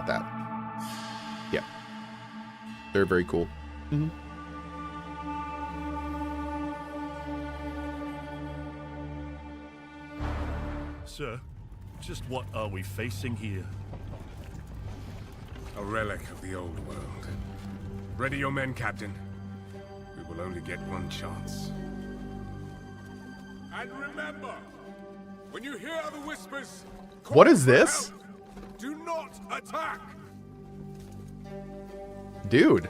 about that. Yeah. They're very cool. Mm-hmm. Sir, just what are we facing here? A relic of the old world. Ready your men, Captain. We will only get one chance. And remember, when you hear the whispers, what is this? Do not attack. Dude.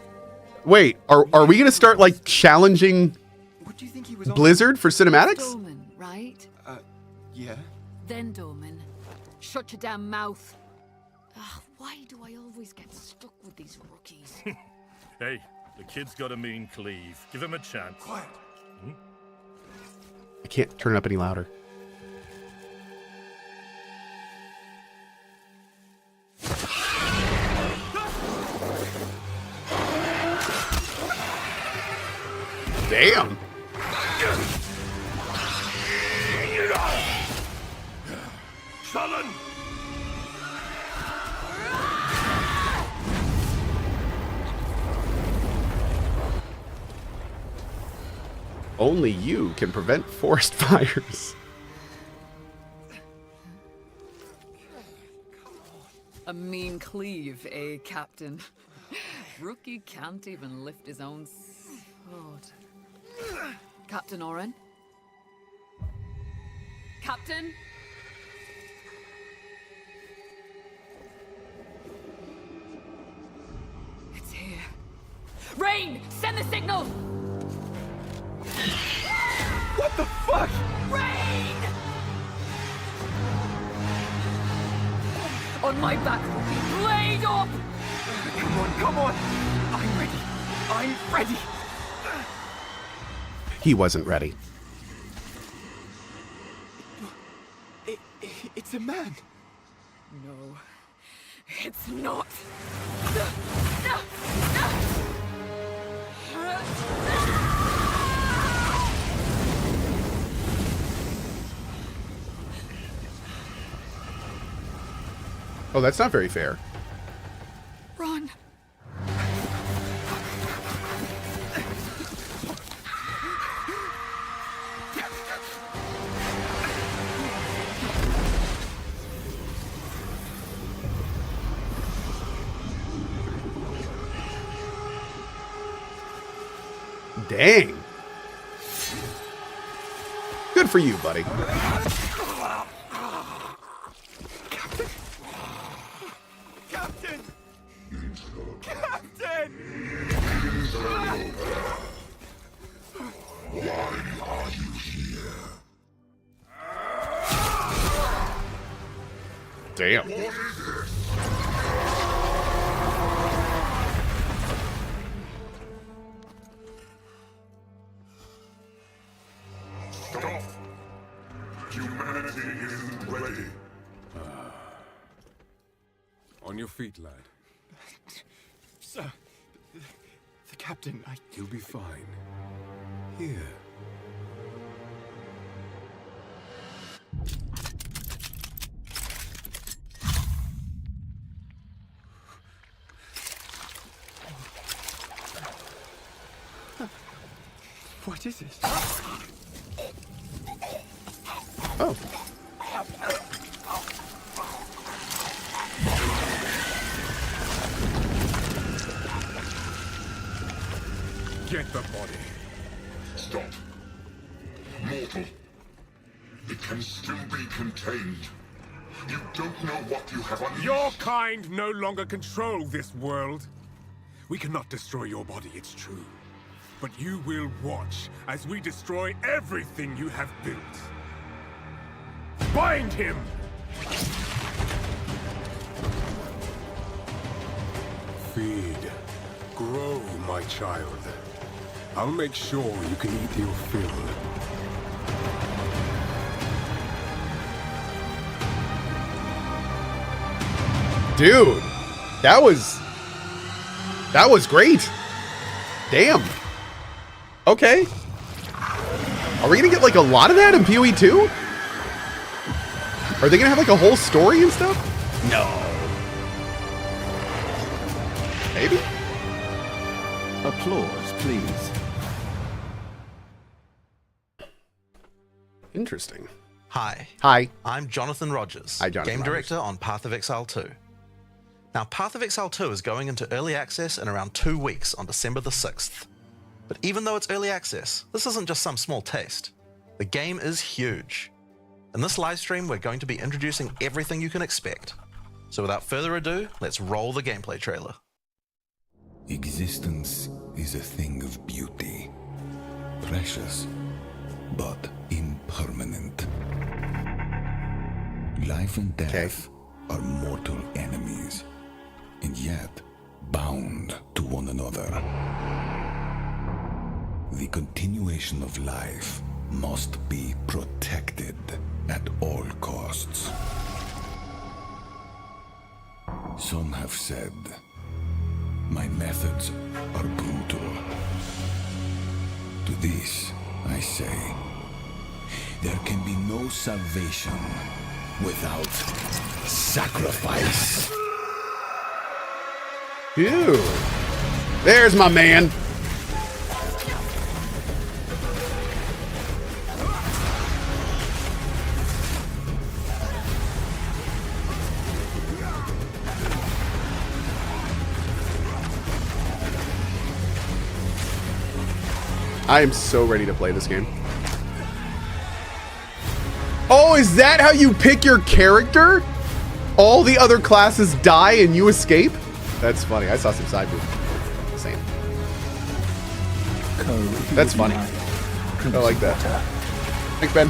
Wait, are we gonna start like challenging What do you think he was Blizzard for cinematics? Dolman, right? Yeah. Then Dolman, shut your damn mouth. Why do I always get stuck with these rookies? Hey, the kid's got a mean cleave. Give him a chance. Quiet. I can't turn it up any louder. Damn. Sullen! Only you can prevent forest fires. A mean cleave, eh, Captain? Rookie can't even lift his own sword. Captain Oren? Captain? It's here. Rain! Send the signal! What the fuck? Rain! On my back, Rookie. Blade up! Come on. I'm ready. I'm ready. He wasn't ready. It's a man. No, it's not. Oh, that's not very fair. Run. Dang. Good for you, buddy. Captain! Captain! Why are you here? Damn. What is this? Stop! Humanity isn't ready. On your feet, lad. Sir, the captain, You'll be fine. Here. What is this? Oh. Get the body. Stop. Mortal. It can still be contained. You don't know what you have unleashed. Your kind no longer control this world. We cannot destroy your body, it's true. But you will watch as we destroy everything you have built. Bind him! Feed. Grow, my child. I'll make sure you can eat your fill. Dude, that was great. Damn. Okay. Are we gonna get like a lot of that in PoE 2? Are they gonna have like a whole story and stuff? No. Maybe? Applause, please. Interesting. Hi. Hi. I'm Jonathan Rogers, Hi, Jonathan Game Rogers. Director on Path of Exile 2. Now, Path of Exile 2 is going into early access in around 2 weeks on December the 6th. But even though it's early access, this isn't just some small taste. The game is huge. In this live stream, we're going to be introducing everything you can expect. So without further ado, let's roll the gameplay trailer. Existence is a thing of beauty, precious, but impermanent. Life and death are mortal enemies, and yet bound to one another. The continuation of life must be protected at all costs. Some have said, my methods are brutal. To this, I say, there can be no salvation without sacrifice. Dude. There's my man. I am so ready to play this game. Oh, is that how you pick your character? All the other classes die and you escape? That's funny. I saw some side move. Same. That's funny. I like that. Thanks, Ben.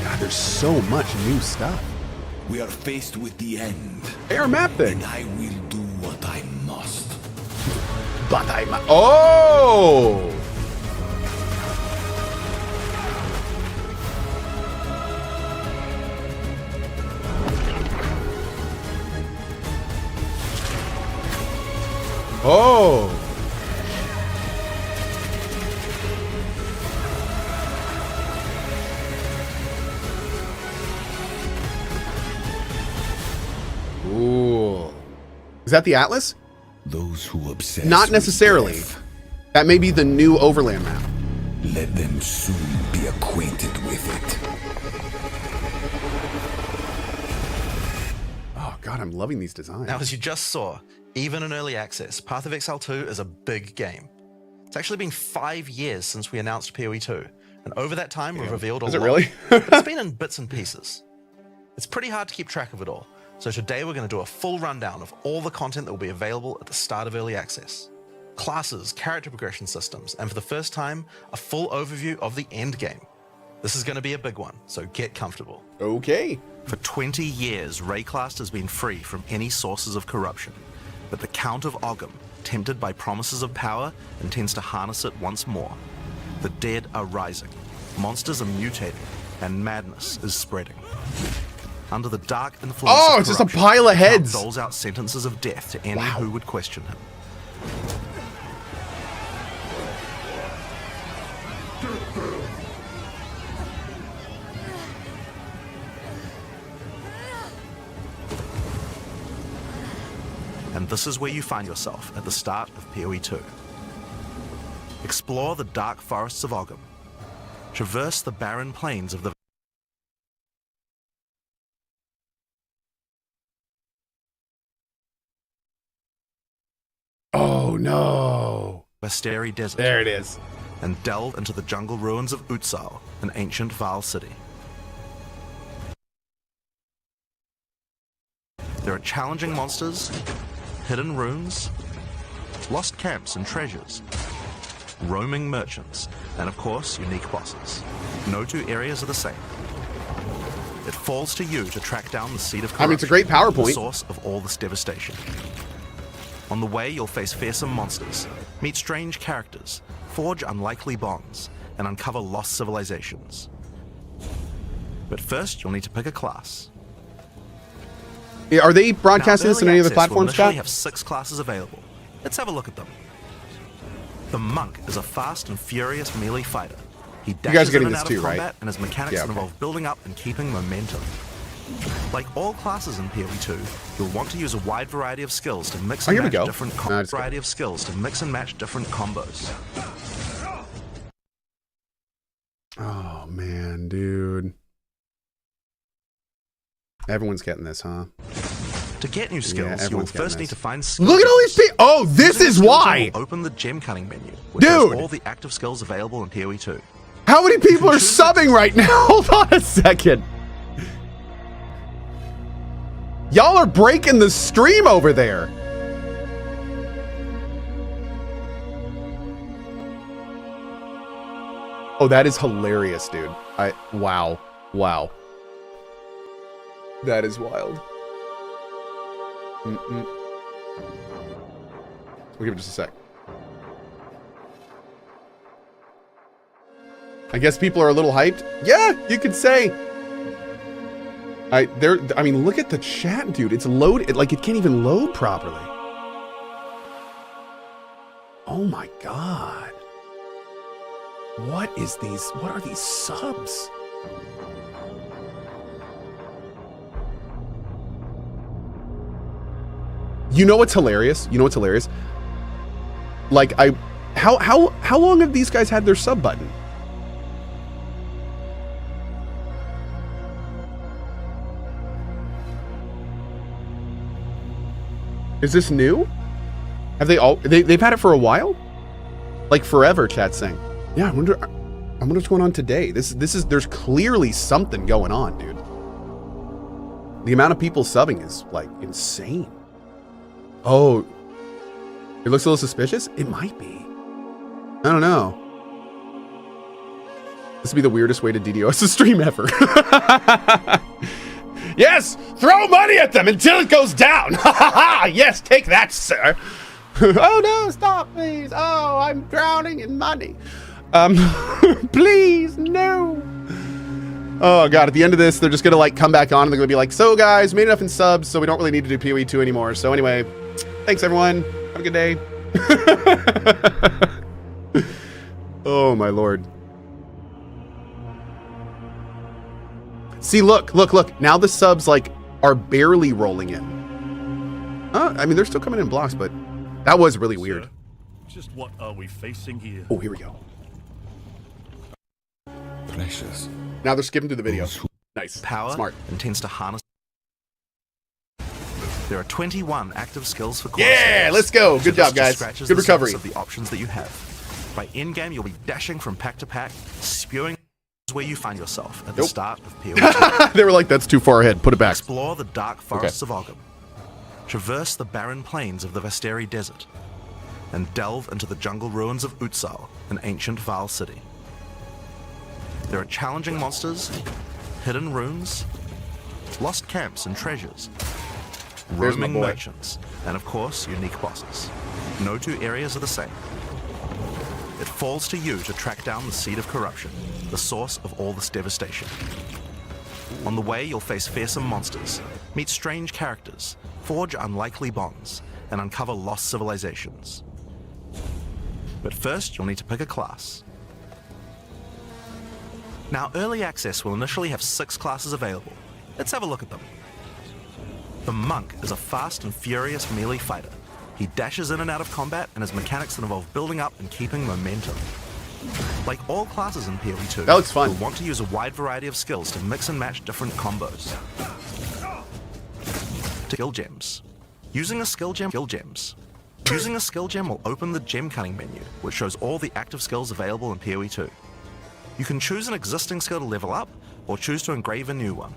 God, there's so much new stuff. We are faced with the end. Air map thing. And I will do what I must. But I must. Oh! Oh! Ooh. Is that the Atlas? Those who obsess Not with necessarily. death, That may be the new Overland map. let them soon be acquainted with it. Oh god, I'm loving these designs. Now, as you just saw, even in early access, Path of Exile 2 is a big game. It's actually been 5 years since we announced PoE 2, and over that time we've revealed a lot. Is it really? But it's been in bits and pieces. It's pretty hard to keep track of it all, so today we're going to do a full rundown of all the content that will be available at the start of early access. Classes, character progression systems, and for the first time, a full overview of the Endgame. This is going to be a big one, so get comfortable. Okay. For 20 years, Rayclast has been free from any sources of corruption, but the Count of Ogham, tempted by promises of power, intends to harness it once more. The dead are rising, monsters are mutating, and madness is spreading. Under the dark influence Oh, of it's just a corruption, pile of the Count heads. doles out sentences of death to any who would question him. And this is where you find yourself at the start of PoE 2. Explore the dark forests of Ogham. Traverse the barren plains of the Oh no. Vasteri Desert. There it is. And delve into the jungle ruins of Utsal, an ancient Val city. There are challenging monsters, hidden runes, lost camps and treasures, roaming merchants, and of course, unique bosses. No two areas are the same. It falls to you to track down the seed of corruption, I mean, it's a great the PowerPoint. source of all this devastation. On the way, you'll face fearsome monsters, meet strange characters, forge unlikely bonds, and uncover lost civilizations. But first, you'll need to pick a class. Yeah, are they broadcasting this on any of the platforms, We Scott? have 6 classes available. Let's have a look at them. The Monk is a fast and furious melee fighter. He guys are dashes getting in and this out too, of right? combat, and his mechanics Yeah, okay. involve building up and keeping momentum. Like all classes in PoE2, you'll want to use a wide variety of skills to mix and here we match go. different variety of skills to mix and match different combos. Oh man, dude. Everyone's getting this, huh? To get new skills, you'll everyone's getting first need this. to find skills. Look at all these people. Oh, this Using a is skill why. gem will open the gem cutting menu, which has Dude. all the active skills available in PoE2. How many people are subbing right now? Hold on a second. Y'all are breaking the stream over there. Oh, that is hilarious, dude. Wow. Wow. That is wild. We'll give it just a sec. I guess people are a little hyped. Yeah, you could say. I mean, look at the chat, dude. It's loaded. Like, it can't even load properly. Oh my god. What are these subs? You know what's hilarious? Like, how long have these guys had their sub button? Is this new? Have they've had it for a while? Like forever, chat's saying. Yeah, I wonder what's going on today. There's clearly something going on, dude. The amount of people subbing is like insane. Oh, it looks a little suspicious? It might be. I don't know. This would be the weirdest way to DDoS a stream ever. Yes, throw money at them until it goes down. Yes, take that, sir. Oh no, stop, please. Oh, I'm drowning in money. Please, no. Oh god, at the end of this, they're just gonna like come back on and they're gonna be like, so guys, made enough in subs, so we don't really need to do PoE2 anymore. So anyway, thanks everyone. Have a good day. Oh my lord. See, look. Now the subs like are barely rolling in. I mean, they're still coming in blocks, but that was really weird. Just what are we facing here? Oh, here we go. Precious. Now they're skipping through the video. Nice. Power Smart. and tends to harness. There are 21 active skills for Cohh. Yeah, let's go. Good job, guys. Good recovery. Of the options that you have. By endgame, you'll be dashing from pack to pack, spewing where you find yourself at the start of PoE2. They were like, that's too far ahead. Put it back. Explore the dark forests of Ogham. Traverse the barren plains of the Vasteri Desert. And delve into the jungle ruins of Exile, an ancient Val city. There are challenging monsters, hidden runes, lost camps and treasures, There's my roaming boy. merchants, and of course, unique bosses. No two areas are the same. It falls to you to track down the seed of corruption, the source of all this devastation. On the way, you'll face fearsome monsters, meet strange characters, forge unlikely bonds, and uncover lost civilizations. But first, you'll need to pick a class. Now, Early Access will initially have 6 classes available. Let's have a look at them. The Monk is a fast and furious melee fighter. He dashes in and out of combat and has mechanics that involve building up and keeping momentum. Like all classes in PoE2, That looks fun. you'll want to use a wide variety of skills to mix and match different combos. Skill gems. Using a skill gem will open the gem cutting menu, which shows all the active skills available in PoE2. You can choose an existing skill to level up, or choose to engrave a new one.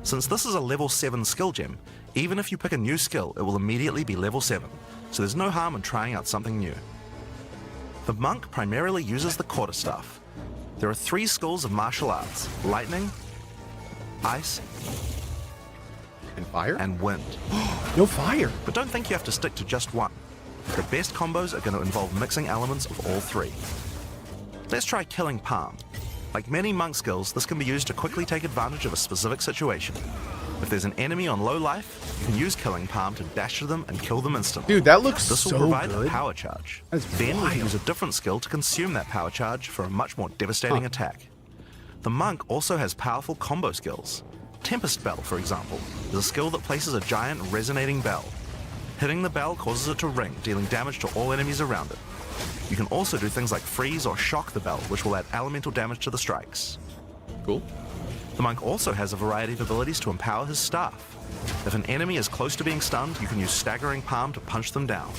Since this is a level 7 skill gem, even if you pick a new skill, it will immediately be level 7, so there's no harm in trying out something new. The Monk primarily uses the quarterstaff. There are 3 schools of martial arts: lightning, ice, And fire? and wind. No fire. But don't think you have to stick to just one. The best combos are going to involve mixing elements of all 3. Let's try Killing Palm. Like many monk skills, this can be used to quickly take advantage of a specific situation. If there's an enemy on low life, you can use Killing Palm to dash to them and kill them instantly. Dude, that looks This will so provide good. a power charge. That's Then we wild. can use a different skill to consume that power charge for a much more devastating attack. The Monk also has powerful combo skills. Tempest Bell, for example, is a skill that places a giant resonating bell. Hitting the bell causes it to ring, dealing damage to all enemies around it. You can also do things like freeze or shock the bell, which will add elemental damage to the strikes. Cool. The Monk also has a variety of abilities to empower his staff. If an enemy is close to being stunned, you can use Staggering Palm to punch them down.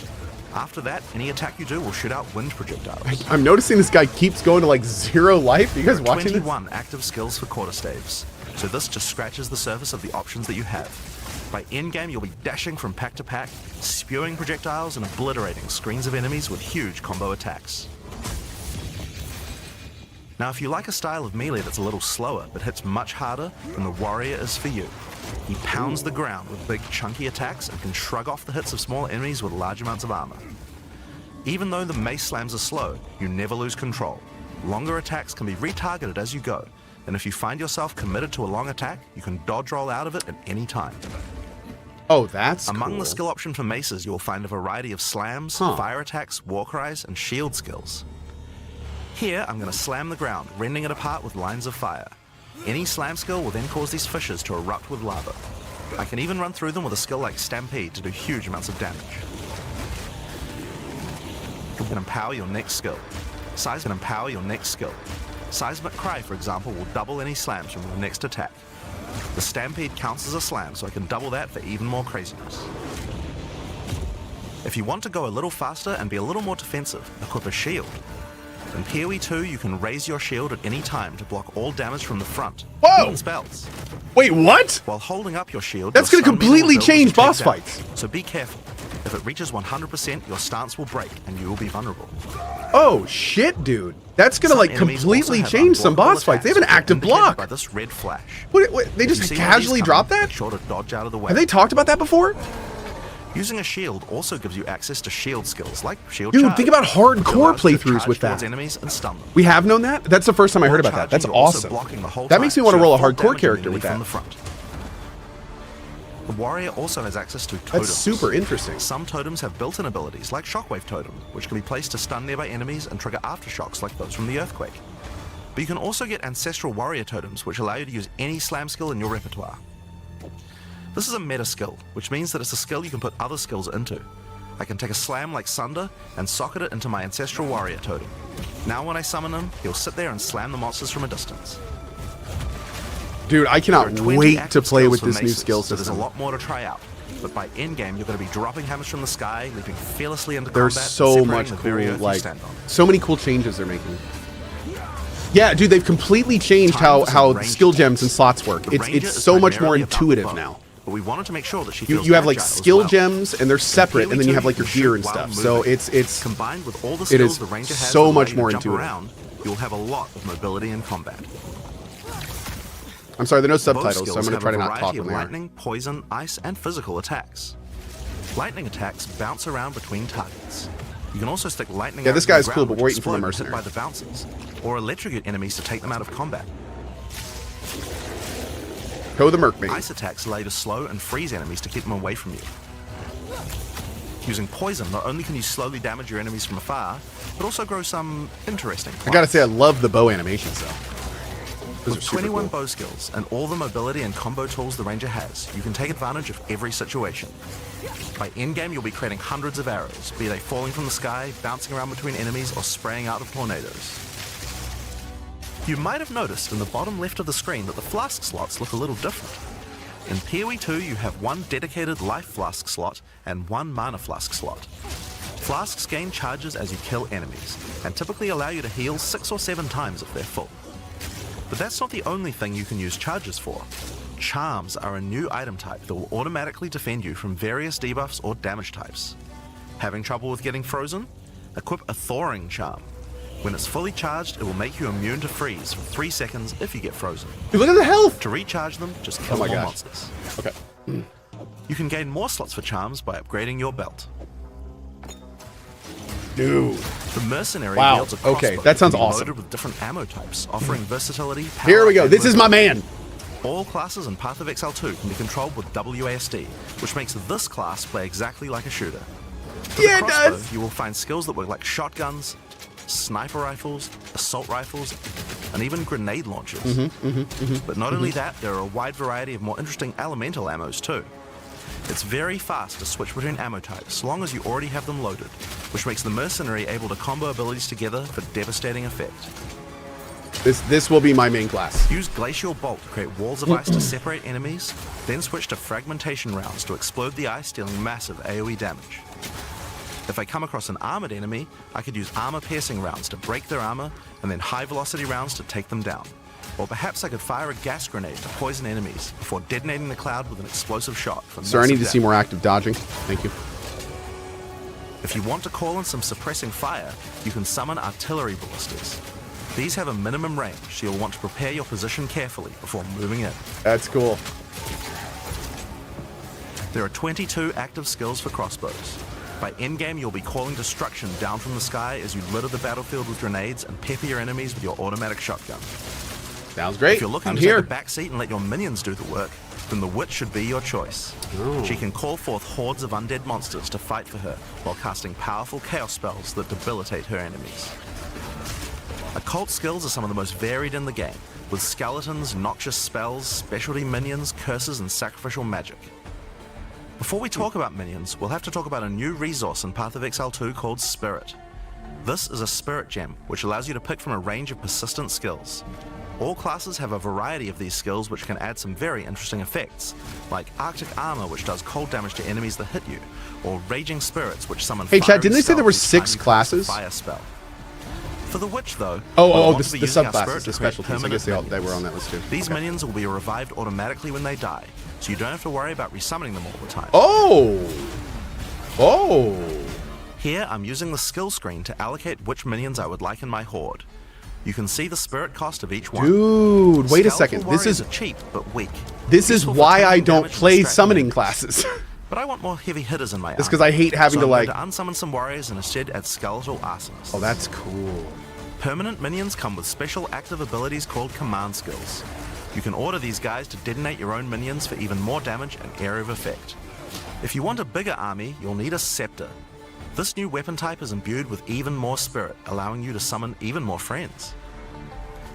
After that, any attack you do will shoot out wind projectiles. I'm noticing this guy keeps going to like 0 life. You guys watching this? 21 active skills for quarterstaves, so this just scratches the surface of the options that you have. By endgame, you'll be dashing from pack to pack, spewing projectiles and obliterating screens of enemies with huge combo attacks. Now, if you like a style of melee that's a little slower but hits much harder, then the Warrior is for you. He pounds the ground with big chunky attacks and can shrug off the hits of small enemies with large amounts of armor. Even though the mace slams are slow, you never lose control. Longer attacks can be retargeted as you go, and if you find yourself committed to a long attack, you can dodge roll out of it at any time. Oh, that's Among cool. the skill option for maces, you will find a variety of slams, fire attacks, war cries, and shield skills. Here, I'm going to slam the ground, rending it apart with lines of fire. Any slam skill will then cause these fissures to erupt with lava. I can even run through them with a skill like Stampede to do huge amounts of damage. You can empower your next skill. Size can empower your next skill. Seismic Cry, for example, will double any slams from your next attack. The Stampede counts as a slam, so I can double that for even more craziness. If you want to go a little faster and be a little more defensive, equip a shield. In PoE 2, you can raise your shield at any time to block all damage from the front, Whoa! even spells. Wait, what? While holding up your shield, That's your gonna stun meter will completely build change as you take boss damage. fights. So be careful. If it reaches 100%, your stance will break and you will be vulnerable. Oh, shit, dude. That's gonna Some like enemies completely also have change some unblockable boss fights. They have an attacks, active indicated block. by this red flash. What, they If you just see one of these casually coming, drop that? make sure to dodge out of the way. Have they talked about that before? Using a shield also gives you access to shield skills like shield Dude, charge. think about It hardcore allows you to playthroughs charge with towards that. enemies and stun them. We have known that? That's the first time I heard about that. That's Charging, you're also awesome. blocking the whole That makes me time, want to so roll a full hardcore damage character immunity with from that. the front. The Warrior also has access to totems. That's super interesting. Some totems have built-in abilities like Shockwave Totem, which can be placed to stun nearby enemies and trigger aftershocks like those from the Earthquake. But you can also get Ancestral Warrior Totems, which allow you to use any slam skill in your repertoire. This is a meta skill, which means that it's a skill you can put other skills into. I can take a slam like Sunder and socket it into my Ancestral Warrior Totem. Now when I summon him, he'll sit there and slam the monsters from a distance. Dude, I There are cannot 20 wait to active play skills with for this new maces, skill so there's system. a lot more to try out. But by endgame, you're going to be dropping hammers from the sky, leaping fearlessly into There's combat, so and separating much the very cool, earth you like, stand on. so many cool changes they're making. Yeah, dude, they've completely changed Times and how range skill gems attacks. and slots work. The Ranger It's is so much more primarily about the intuitive bow, now. But we wanted to make sure that she You feels have like agile as skill well. gems and they're separate, In and then you have PoE2, like your can shoot gear and while stuff. So moving. it's Combined with all the it skills is the Ranger has so that allow much you to more jump intuitive. around, you'll have a lot of mobility in combat. I'm sorry, there are no Both subtitles, so I'm skills going to have try a to not talk variety when of they are. lightning, poison, ice, and physical attacks. Lightning attacks bounce around between targets. You can also stick lightning Yeah, out this into the guy's cool, ground, but which we're waiting for the explode when hit mercenary. by the bouncers, or electrocute enemies to take them out of combat. Cohh the Merc Maid. Ice attacks allow you to slow and freeze enemies to keep them away from you. Using poison, not only can you slowly damage your enemies from afar, but also grow some interesting I gotta plants. say, I love the bow animations though. Those are With super 21 cool. bow skills and all the mobility and combo tools the Ranger has, you can take advantage of every situation. By endgame, you'll be creating hundreds of arrows, be they falling from the sky, bouncing around between enemies, or spraying out of tornadoes. You might have noticed in the bottom left of the screen that the flask slots look a little different. In PoE 2, you have one dedicated life flask slot and one mana flask slot. Flasks gain charges as you kill enemies, and typically allow you to heal 6 or 7 times if they're full. But that's not the only thing you can use charges for. Charms are a new item type that will automatically defend you from various debuffs or damage types. Having trouble with getting frozen? Equip a Thawing Charm. When it's fully charged, it will make you immune to freeze for 3 seconds if you get frozen. Dude, look at the health! To recharge them, just kill my more gosh. monsters. Okay. You can gain more slots for charms by upgrading your belt. Dude. The Mercenary Wow, wields a crossbow okay, that sounds can be awesome. loaded with different ammo types, offering versatility, power, Here we go. and This is my man. All classes in Path of Exile 2 can be controlled with WASD, which makes this class play exactly like a shooter. For Yeah, the it crossbow, does. you will find skills that work like shotguns, sniper rifles, assault rifles, and even grenade launchers. But not only that, there are a wide variety of more interesting elemental ammos too. It's very fast to switch between ammo types, so long as you already have them loaded, which makes the Mercenary able to combo abilities together for devastating effect. This will be my main class. Use Glacial Bolt to create walls of ice to separate enemies, then switch to Fragmentation rounds to explode the ice, dealing massive AoE damage. If I come across an armored enemy, I could use armor-piercing rounds to break their armor, and then high-velocity rounds to take them down. Or perhaps I could fire a gas grenade to poison enemies before detonating the cloud with an explosive shot. Sir, I need to see more active dodging. Thank you. If you want to call in some suppressing fire, you can summon artillery ballistas. These have a minimum range, so you'll want to prepare your position carefully before moving in. That's cool. There are 22 active skills for crossbows. By endgame, you'll be calling destruction down from the sky as you litter the battlefield with grenades and pepper your enemies with your automatic shotgun. Sounds great. If you're looking I'm to here. take a back seat and let your minions do the work, then the witch should be your choice. Oh. She can call forth hordes of undead monsters to fight for her while casting powerful chaos spells that debilitate her enemies. Occult skills are some of the most varied in the game, with skeletons, noxious spells, specialty minions, curses, and sacrificial magic. Before we talk about minions, we'll have to talk about a new resource in Path of Exile 2 called Spirit. This is a spirit gem, which allows you to pick from a range of persistent skills. All classes have a variety of these skills which can add some very interesting effects, like Arctic Armor, which does cold damage to enemies that hit you, or Raging Spirits, which summon Hey, fire Chad, didn't they say spells there were each 6 time you cast a classes? Fire spell. For the Witch, though, Oh, we'll want the to be using our subclasses, Spirit the to create specialties. I guess permanent they were minions. on that list too. These Okay. minions will be revived automatically when they die, so you don't have to worry about resummoning them all the time. Oh! Oh! Here, I'm using the skill screen to allocate which minions I would like in my horde. You can see the spirit cost of each one. Dude, wait a Skeletal second. This warriors is are cheap but weak. this is Useful for why I taking don't damage and play distracting summoning enemies. classes. But I want more heavy hitters in my It's army. 'cause I hate having so to, I'm like- going to unsummon some warriors and instead add skeletal arsonists. Oh, that's cool. Permanent minions come with special active abilities called command skills. You can order these guys to detonate your own minions for even more damage and area of effect. If you want a bigger army, you'll need a scepter. This new weapon type is imbued with even more spirit, allowing you to summon even more friends.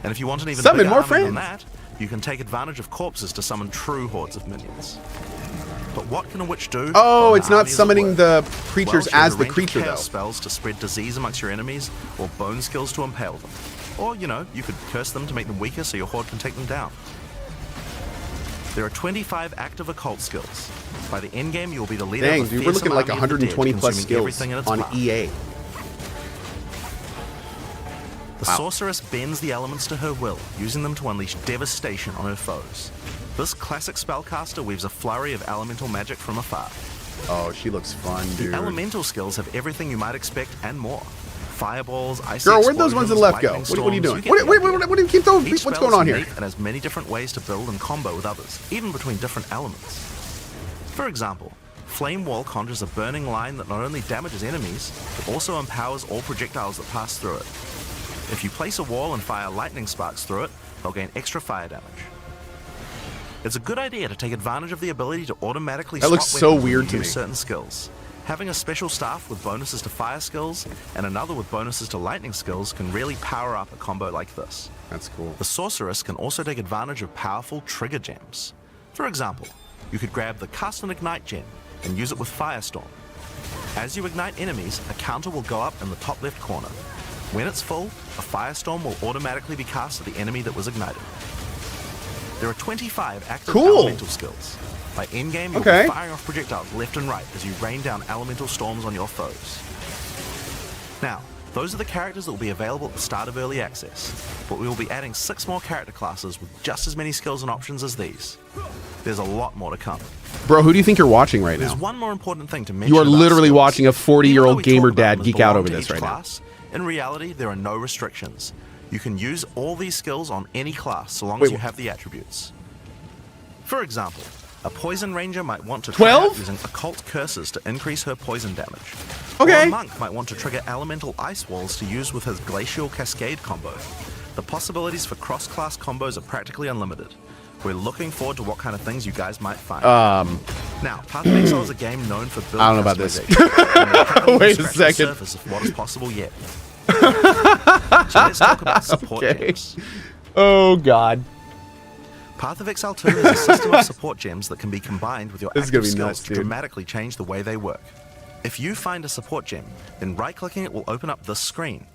And if you want an even Summon bigger more army than friends. that, you can take advantage of corpses to summon true hordes of minions. But what can a witch do? Oh, when it's the not army is at summoning work? the Well, creatures she has as a the range of creature, chaos though. spells to spread disease amongst your enemies, or bone skills to impale them. Or, you know, you could curse them to make them weaker so your horde can take them down. There are 25 active occult skills. By the endgame, you'll be the leader Dang, of a dude, we're fearsome looking at like army of the 120 dead, plus consuming skills everything in its on path. EA. The Sorceress bends the elements to her will, using them to unleash devastation on her foes. This classic spellcaster weaves a flurry of elemental magic from afar. Oh, she looks fun, dude. The elemental skills have everything you might expect and more. Fireballs, icy Girl, where'd those ones on the left go? lightning What are you storms, doing? get the idea. What do you keep throwing? Each What's spell going is on here? unique and has many different ways to build and combo with others, even between different elements. For example, Flame Wall conjures a burning line that not only damages enemies, but also empowers all projectiles that pass through it. If you place a wall and fire lightning sparks through it, they'll gain extra fire damage. It's a good idea to take advantage of the ability to automatically That looks swap so weapons when weird you to use me. certain skills. Having a special staff with bonuses to fire skills and another with bonuses to lightning skills can really power up a combo like this. That's cool. The Sorceress can also take advantage of powerful trigger gems. For example, you could grab the Cast and Ignite gem and use it with Firestorm. As you ignite enemies, a counter will go up in the top left corner. When it's full, a Firestorm will automatically be cast at the enemy that was ignited. There are 25 active Cool. elemental skills. By endgame, you'll Okay. be firing off projectiles left and right as you rain down elemental storms on your foes. Now, those are the characters that will be available at the start of early access, but we will be adding 6 more character classes with just as many skills and options as these. There's a lot more to come. Bro, who do you think you're watching right There's now? one more important thing to mention. You are about literally skills. watching a 40-year-old Even though we gamer talk about dad them as geek out belong over to this each right now. class, in reality, there are no restrictions. You can use all these skills on any class so long Wait, as you what? have the attributes. For example, a poison ranger might want to 12? try out using occult curses to increase her poison damage. Okay. Or a monk might want to trigger elemental ice walls to use with his glacial cascade combo. The possibilities for cross-class combos are practically unlimited. We're looking forward to what kind of things you guys might find. Now, Path of Exile is a game known for build I don't know about this. customization. Wait a The second. surface of what is possible yet. So let's talk about support Okay. gems. Oh god. Path of Exile 2 is a system of support gems that can be combined with your This is gonna active be skills nuts, to dude. dramatically change the way they work. If you find a support gem, then right-clicking it will open up this screen.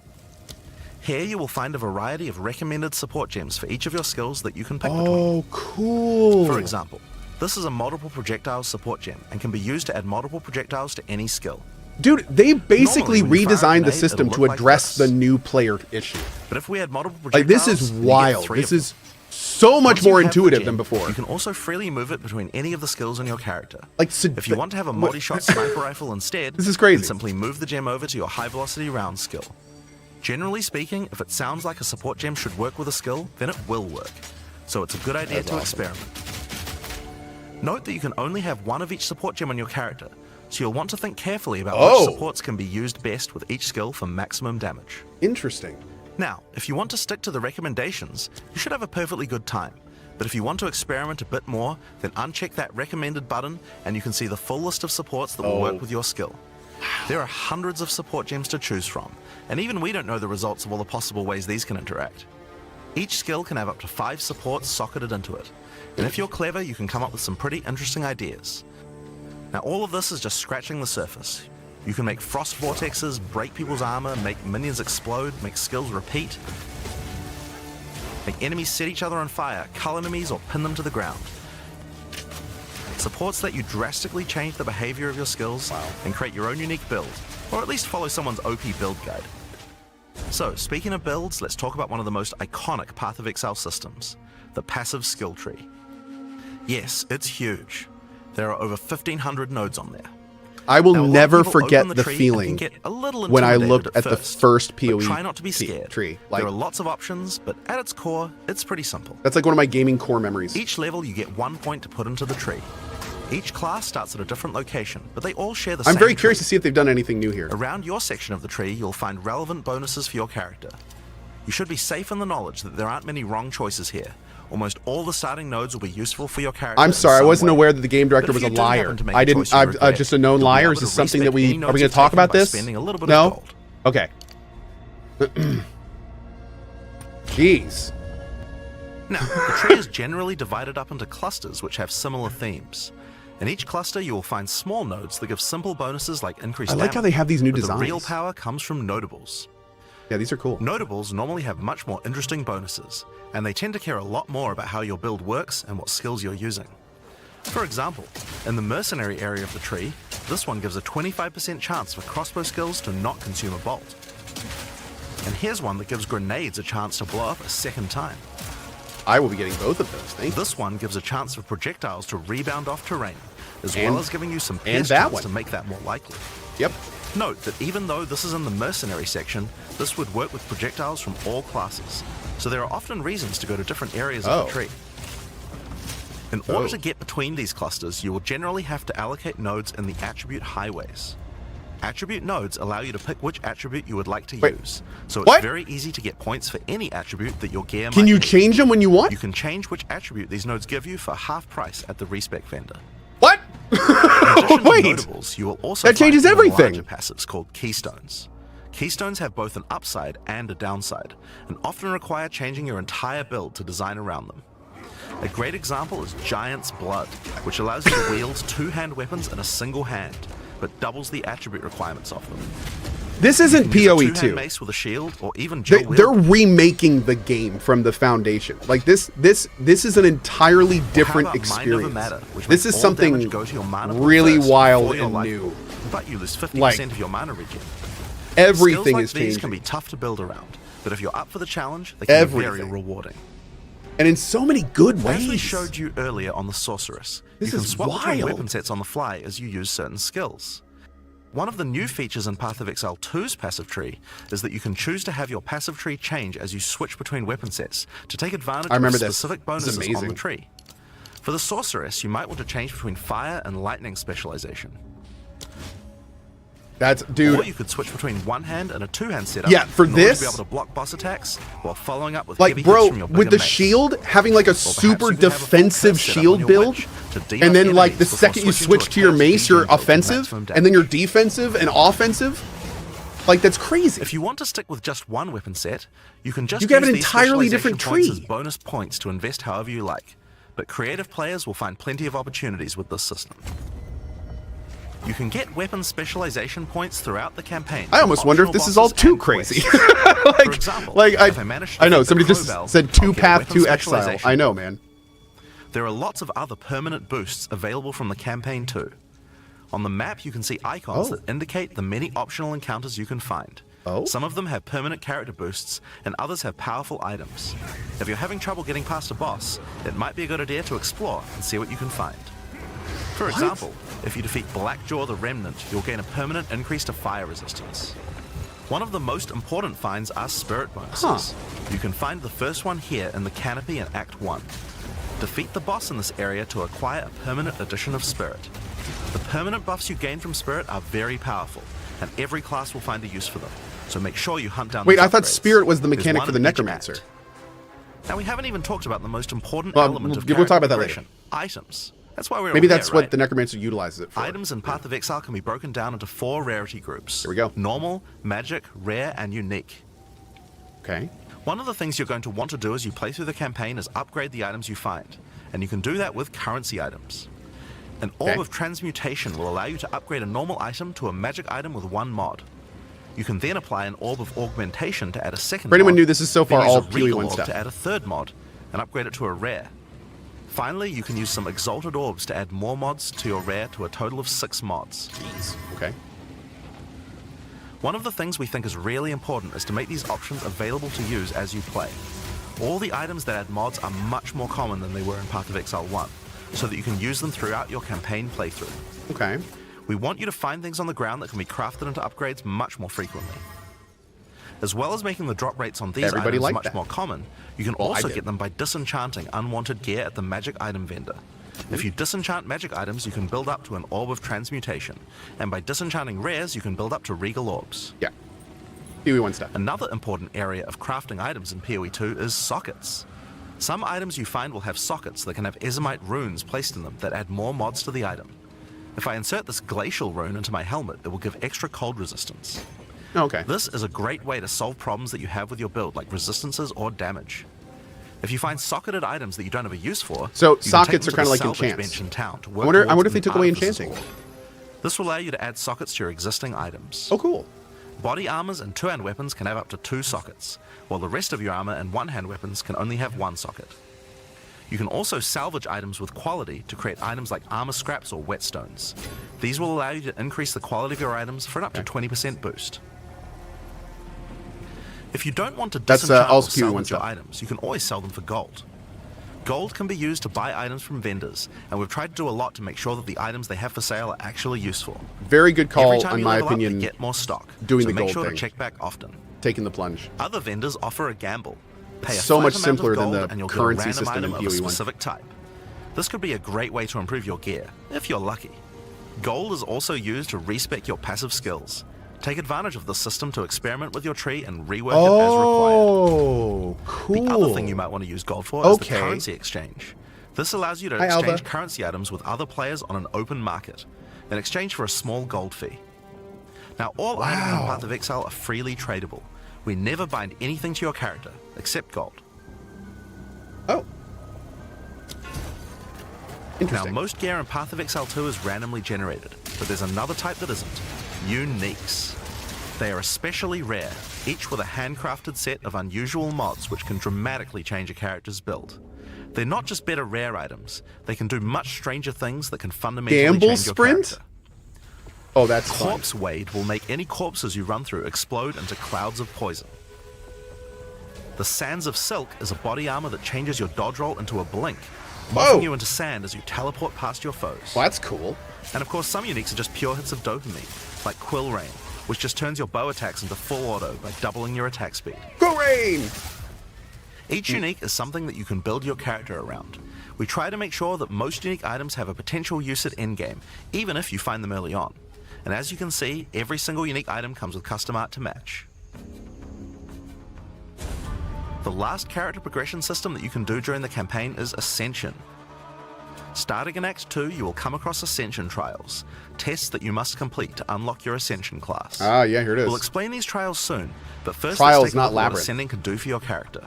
Here you will find a variety of recommended support gems for each of your skills that you can pick between. Oh, cool. For example, this is a multiple projectiles support gem and can be used to add multiple projectiles to any skill. Dude, they basically Normally, when you fire a redesigned the grenade, system it'll to look like address the this. new player issue. But if we had multiple Like, projectiles, this is then you get wild. 3 This of is so much Once you more have the intuitive gem, than before. You can also freely move it between any of the skills on your character. Like, so if you want to have a multi-shot sniper rifle instead, This is crazy. then simply move the gem over to your high-velocity round skill. Generally speaking, if it sounds like a support gem should work with a skill, then it will work. So it's a good idea to experiment. Note that you can only have one of each support gem on your character, so you'll want to think carefully about which supports can be used best with each skill for maximum damage. Interesting. Now, if you want to stick to the recommendations, you should have a perfectly good time. But if you want to experiment a bit more, then uncheck that recommended button and you can see the full list of supports that will work with your skill. There are hundreds of support gems to choose from, and even we don't know the results of all the possible ways these can interact. Each skill can have up to 5 supports socketed into it, and if you're clever, you can come up with some pretty interesting ideas. Now, all of this is just scratching the surface. You can make frost vortexes, break people's armor, make minions explode, make skills repeat, make enemies set each other on fire, cull enemies, or pin them to the ground. Supports let you drastically change the behavior of your skills and create your own unique build, or at least follow someone's OP build guide. So, speaking of builds, let's talk about one of the most iconic Path of Exile systems, the passive skill tree. Yes, it's huge. There are over 1,500 nodes on there. I will Now, a lot of never people forget open the tree and feeling can get a little when I intimidated looked at the first but PoE try not to be scared. tree. There Like, are lots of options, but at its core, it's pretty simple. that's like one of my gaming core memories. Each level you get 1 point to put into the tree. Each class starts at a different location, but they all share the same I'm very curious tree. to see if they've done anything new here. Around your section of the tree, you'll find relevant bonuses for your character. You should be safe in the knowledge that there aren't many wrong choices here. Almost all the starting nodes will be useful for your character. I'm in sorry, I some wasn't way. aware that the game director But if was a you do liar. happen to make I a didn't. choice you regret, Just a known you'll be liar. able Is to this something that respect we any are we nodes going you've to talk taken about by this? spending a little bit of No. gold. Okay. Jeez. Now, the tree is generally divided up into clusters which have similar themes. In each cluster, you will find small nodes that give simple bonuses like increased I like how damage, they have these new but the real designs. power comes from notables. Yeah, these are cool. Notables normally have much more interesting bonuses, and they tend to care a lot more about how your build works and what skills you're using. For example, in the Mercenary area of the tree, this one gives a 25% chance for crossbow skills to not consume a bolt. And here's one that gives grenades a chance to blow up a second time. I will be getting both of those. Thank you. This one gives a chance for projectiles to rebound off terrain, as And- well as giving you some and pierce that chance one. to make that more likely. Yep. Note that even though this is in the Mercenary section, this would work with projectiles from all classes, so there are often reasons to go to different areas of the tree. In order to get between these clusters, you will generally have to allocate nodes in the attribute highways. Attribute nodes allow you to pick which attribute you would like to use, so it's What? very easy to get points for any attribute that your gear Can might you need. change them when you want? You can change which attribute these nodes give you for half price at the respec vendor. What? In addition to Wait. notables, you will also That find changes even everything. larger passives called keystones. Keystones have both an upside and a downside, and often require changing your entire build to design around them. A great example is Giant's Blood, which allows you to wield 2-hand weapons in a single hand, but doubles the attribute requirements of them. This isn't You can use a PoE 2-hand 2. mace with a shield, or even They're dual wield. remaking the game from the foundation. Like this is an entirely different How about Mind Over experience. Matter, which This makes is all damage something go to your mana pool really first wild before your and life new. pool, but you lose 50% Like, of your mana regen. Everything Skills like is these changing. can be tough to build around, but if you're up for the challenge, they can be very Everything. rewarding. And in so many good ways. As we showed you earlier on the Sorceress, This you can is swap between wild. weapon sets on the fly as you use certain skills. One of the new features in Path of Exile 2's passive tree is that you can choose to have your passive tree change as you switch between weapon sets to take advantage I remember of this. specific This is bonuses on amazing. the tree. For the Sorceress, you might want to change between fire and lightning specialization. That's, Or dude. you could switch between one-hand and a two-hand setup. Yeah, for in order this- to be able to block boss attacks while following up with Like, heavy bro, hits from your with bigger the mates. shield, having like a Or perhaps super you could have a full defensive curse setup on shield your build, witch to debuff and then like the enemies before second you switching switch a to your cursed mace, you're GGG build with offensive, maximum and then you're damage. defensive and offensive. Like, that's crazy. If you want to stick with just one weapon set, you can just You can have use an these entirely specialization different points tree. as bonus points to invest however you like. But creative players will find plenty of opportunities with this system. You can get weapon specialization points throughout the campaign. I almost wonder if optional this is all bosses too and crazy. quests. like, For example, like if I manage to I know defeat the somebody just Crowbell, said I'll two get a path weapon to Exile. specialization. I know, man. There are lots of other permanent boosts available from the campaign too. On the map, you can see icons Oh. that indicate the many optional encounters you can find. Oh. Some of them have permanent character boosts, and others have powerful items. If you're having trouble getting past a boss, it might be a good idea to explore and see what you can find. For example, if you defeat Blackjaw the Remnant, you'll gain a permanent increase to fire resistance. One of the most important finds are spirit bonuses. You can find the first one here in the canopy in Act 1. Defeat the boss in this area to acquire a permanent addition of spirit. The permanent buffs you gain from spirit are very powerful, and every class will find a use for them, so make sure you hunt down Wait, these I thought upgrades. spirit was the There's mechanic one for the in each necromancer. act. Now, we haven't even talked about the most important Well, element of we'll talk about that progression, items. That's why we're Maybe all that's here, what right? the necromancer utilizes it for. Items in Path of Exile can be broken down into 4 rarity groups. Here we go. Normal, magic, rare, and unique. Okay. One of the things you're going to want to do as you play through the campaign is upgrade the items you find, and you can do that with currency items. An Orb Okay. of Transmutation will allow you to upgrade a normal item to a magic item with 1 mod. You can then apply an Orb of Augmentation to add a second For anyone mod, new, this is so then far use all a Regal PoE1 Orb stuff. to add a 3rd mod, and upgrade it to a rare. Finally, you can use some Exalted Orbs to add more mods to your rare to a total of 6 mods. Jeez. Okay. One of the things we think is really important is to make these options available to use as you play. All the items that add mods are much more common than they were in Path of Exile 1, so that you can use them throughout your campaign playthrough. Okay. We want you to find things on the ground that can be crafted into upgrades much more frequently. As well as making the drop rates on these Everybody items liked much that. more common, you can Well, I also did. get them by disenchanting unwanted gear at the magic item vendor. If you disenchant magic items, you can build up to an Orb of Transmutation, and by disenchanting rares, you can build up to Regal Orbs. Yeah. PoE1 stuff. Another important area of crafting items in PoE2 is sockets. Some items you find will have sockets that can have Ezomite runes placed in them that add more mods to the item. If I insert this glacial rune into my helmet, it will give extra cold resistance. Okay. This is a great way to solve problems that you have with your build, like resistances or damage. If you find socketed items that you don't have a use for, So you can sockets take are them kinda to like the salvage enchants. bench in town to I work wonder towards if they an took away artificer's enchanting. orb. This will allow you to add sockets to your existing items. Oh, cool. Body armors and 2-hand weapons can have up to 2 sockets, while the rest of your armor and 1-hand weapons can only have 1 socket. You can also salvage items with quality to create items like armor scraps or whetstones. These will allow you to increase the quality of your items for an up to 20% boost. If you don't want to That's, disenchant or also PoE1 salvage your stuff. items, you can always sell them for gold. Gold can be used to buy items from vendors, and we've tried to do a lot to make sure that the items they have for sale are actually useful. Very good Every call, time in you my level up, opinion, you get more stock, doing so the make gold sure thing. to check back often. taking the plunge. Other vendors offer a gamble. Pay a So flat much amount simpler of than gold the and you'll currency get a random system in item of a PoE1. specific type. This could be a great way to improve your gear, if you're lucky. Gold is also used to respec your passive skills. Take advantage of the system to experiment with your tree and rework it as required. Oh, cool. The other thing you might want to use gold for is the Okay. currency exchange. This allows you to Hi, exchange Alva. currency items with other players on an open market, in exchange for a small gold fee. Now, all items in Path of Exile are freely tradable. We never bind anything to your character, except gold. Oh. Now, Interesting. most gear in Path of Exile 2 is randomly generated, but there's another type that isn't. Uniques. They are especially rare, each with a handcrafted set of unusual mods which can dramatically change a character's build. They're not just better rare items, they can do much stranger things that can fundamentally Gamble change your sprint? character. Oh, that's fun. Corpse Wade will make any corpses you run through explode into clouds of poison. The Sands of Silk is a body armor that changes your dodge roll into a blink, Whoa. morphing you into sand as you teleport past your foes. Well, that's cool. And of course, some uniques are just pure hits of dopamine, like Quill Rain, which just turns your bow attacks into full auto by doubling your attack speed. Go rain! Each unique is something that you can build your character around. We try to make sure that most unique items have a potential use at endgame, even if you find them early on. and as you can see, every single unique item comes with custom art to match. The last character progression system that you can do during the campaign is Ascension. Starting in Act 2, you will come across Ascension trials, tests that you must complete to unlock your Ascension class. Ah, yeah, here it is. We'll explain these trials soon, but first Trials, let's take a not look at what labyrinth. Ascending can do for your character.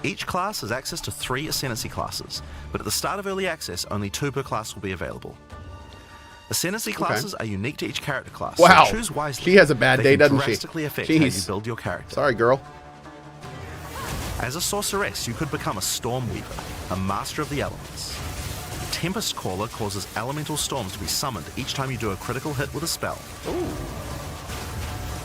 Each class has access to 3 Ascendancy classes, but at the start of Early Access, only 2 per class will be available. Ascendancy classes are unique to each character class, Wow. so choose wisely. She has a bad They day, can doesn't she? drastically affect how you Jeez. build your character. Sorry, girl. As a sorceress, you could become a storm weaver, a master of the elements. Tempest Caller causes elemental storms to be summoned each time you do a critical hit with a spell.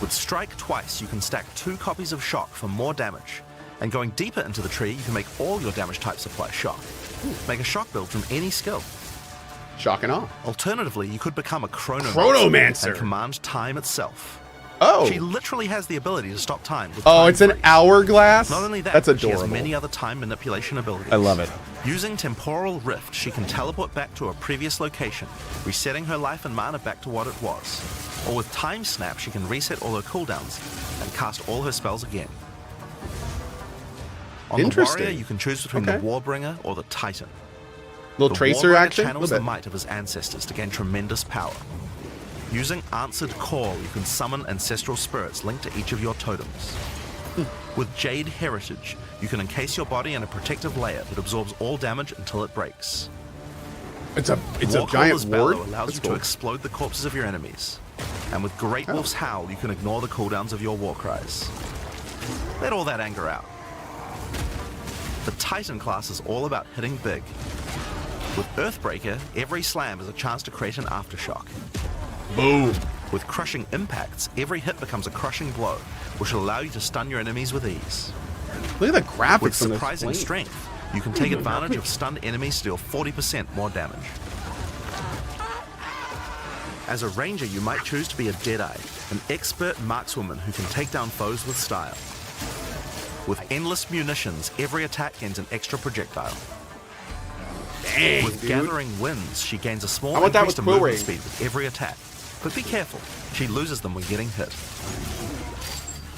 With Strike twice, you can stack 2 copies of Shock for more damage. And going deeper into the tree, you can make all your damage types apply Shock. Make a Shock build from any skill. Shock and awe. Alternatively, you could become a Chronomancer. and command time itself. Oh. She literally has the ability to stop time with Oh, time it's an freeze. hourglass? Not only that, That's she adorable. has many other time manipulation abilities. I love it. Using Temporal Rift, she can teleport back to a previous location, resetting her life and mana back to what it was. Or with Time Snap, she can reset all her cooldowns and cast all her spells again. On the Interesting. warrior, you can choose between Okay. the Warbringer or the Titan. Little The tracer Warbringer action? channels Little the bit. might of his ancestors to gain tremendous power. Using Answered Call, you can summon ancestral spirits linked to each of your totems. With Jade Heritage, you can encase your body in a protective layer that absorbs all damage until it breaks. It's a Warcaller's giant Bellow ward? allows That's you cool. to explode the corpses of your enemies. And with Great Oh. Wolf's Howl, you can ignore the cooldowns of your war cries. Let all that anger out. The Titan class is all about hitting big. With Earthbreaker, every slam is a chance to create an aftershock. Boom. With Crushing Impacts, every hit becomes a crushing blow, which will allow you to stun your enemies with ease. Look at the graphics With on this Surprising plane. Strength, you can take advantage of stunned enemies to deal 40% more damage. As a ranger, you might choose to be a Deadeye, an expert markswoman who can take down foes with style. With Endless Munitions, every attack gains an extra projectile. Dang, With dude. Gathering Winds, she gains a small How about that increase to with Quill movement Ring? speed with every attack. But be careful, she loses them when getting hit.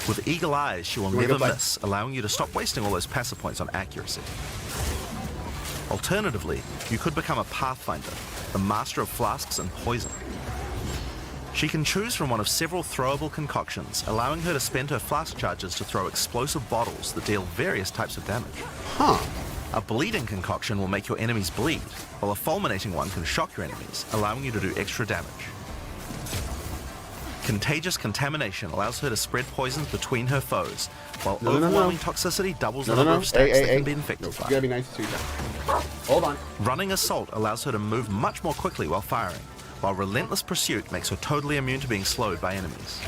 With Eagle Eyes, she will You wanna never go play? miss, allowing you to stop wasting all those passive points on accuracy. Alternatively, you could become a Pathfinder, the master of flasks and poison. She can choose from one of several throwable concoctions, allowing her to spend her flask charges to throw explosive bottles that deal various types of damage. Huh. A bleeding concoction will make your enemies bleed, while a fulminating one can shock your enemies, allowing you to do extra damage. Contagious Contamination allows her to spread poisons between her foes, while No. overwhelming toxicity doubles the No. number of stacks that Hey. can be infected You by. gotta be nice to you. Hold on. Running Assault allows her to move much more quickly while firing, while Relentless Pursuit makes her totally immune to being slowed by enemies.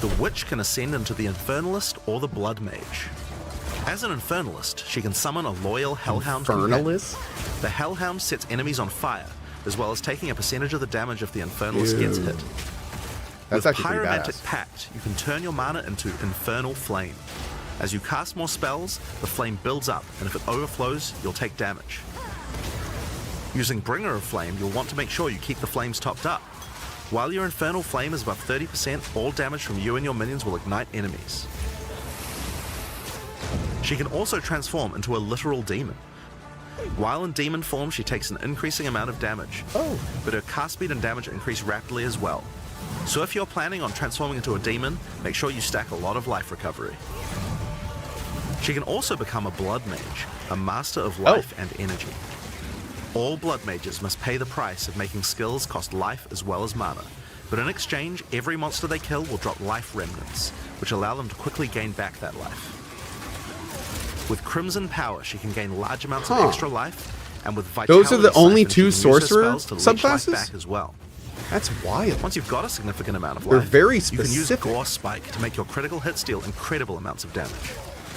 The Witch can ascend into the Infernalist or the Blood Mage. As an Infernalist, she can summon a loyal Hellhound companion. Infernalist? The Hellhound sets enemies on fire, as well as taking a percentage of the damage if the Infernalist gets hit. That's With actually pretty Pyromantic badass. Pact, you can turn your mana into Infernal Flame. As you cast more spells, the flame builds up, and if it overflows, you'll take damage. Using Bringer of Flame, you'll want to make sure you keep the flames topped up. While your Infernal Flame is above 30%, all damage from you and your minions will ignite enemies. She can also transform into a literal demon. While in demon form, she takes an increasing amount of damage, but her cast speed and damage increase rapidly as well. So if you're planning on transforming into a demon, make sure you stack a lot of life recovery. She can also become a Blood Mage, a master of life and energy. All Blood Mages must pay the price of making skills cost life as well as mana, but in exchange, every monster they kill will drop life remnants, which allow them to quickly gain back that life. With Crimson Power, she can gain large amounts of extra life, and with Vitality Those are the only Siphon, she two can use her sorcerer spells to leech life subclasses? back as well. That's wild. Once you've got a significant amount of They're life, very you can use specific. Gore Spike to make your critical hits deal incredible amounts of damage.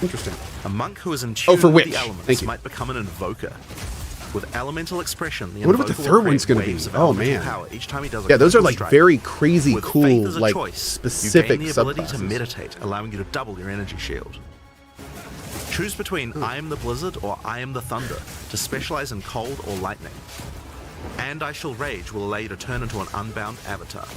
Interesting. A monk who is in tune for with Witch. the elements Thank you. might become an Invoker. With Elemental Expression, the I wonder what Invoker the will third one's create gonna be. waves of Oh, elemental man. power each time he does a Yeah, those are critical like strike. very crazy With cool, Faith as a like choice, specific you gain the ability to subclasses. meditate, allowing you to double your energy shield. Choose between I am the Blizzard or I am the Thunder to specialize in cold or lightning. And I Shall Rage will allow you to turn into an unbound avatar.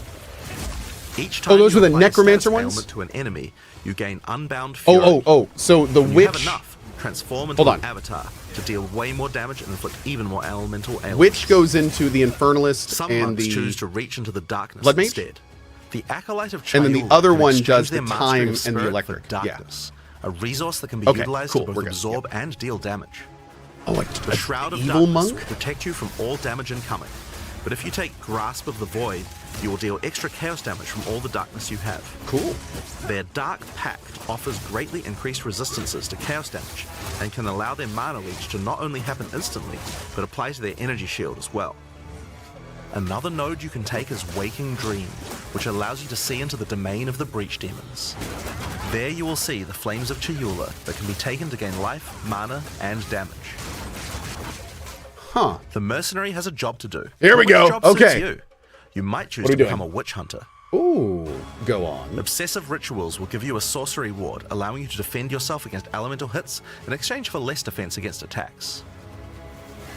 Each time those you were the apply a Necromancer status ones? ailment to an enemy, you gain unbound fury. So the When you witch. have enough, transform into an avatar to deal way more damage and inflict even more elemental ailments. Which goes into the Infernalist Some and monks the choose to reach into the darkness Blood Mage? instead. The Acolyte of And then the Chayul other can one exchange does their the mastery time of and the spirit for electric. Yeah. darkness, a resource that can be Okay, utilized cool, to we're both good, absorb and deal damage. Oh, like The Shroud of evil Darkness monk? will protect you from all damage incoming, but if you take Grasp of the Void, you will deal extra chaos damage from all the darkness you have. Cool. Their Dark Pact offers greatly increased resistances to chaos damage and can allow their mana leech to not only happen instantly, but apply to their energy shield as well. Another node you can take is Waking Dream, which allows you to see into the domain of the Breach Demons. There you will see the Flames of Chayula that can be taken to gain life, mana, and damage. Huh. The Mercenary has a job to do. Here we But which go. job suits Okay. you? You might choose What are to we become doing? a Witch Hunter. Ooh, go on. Obsessive Rituals will give you a sorcery ward, allowing you to defend yourself against elemental hits in exchange for less defense against attacks.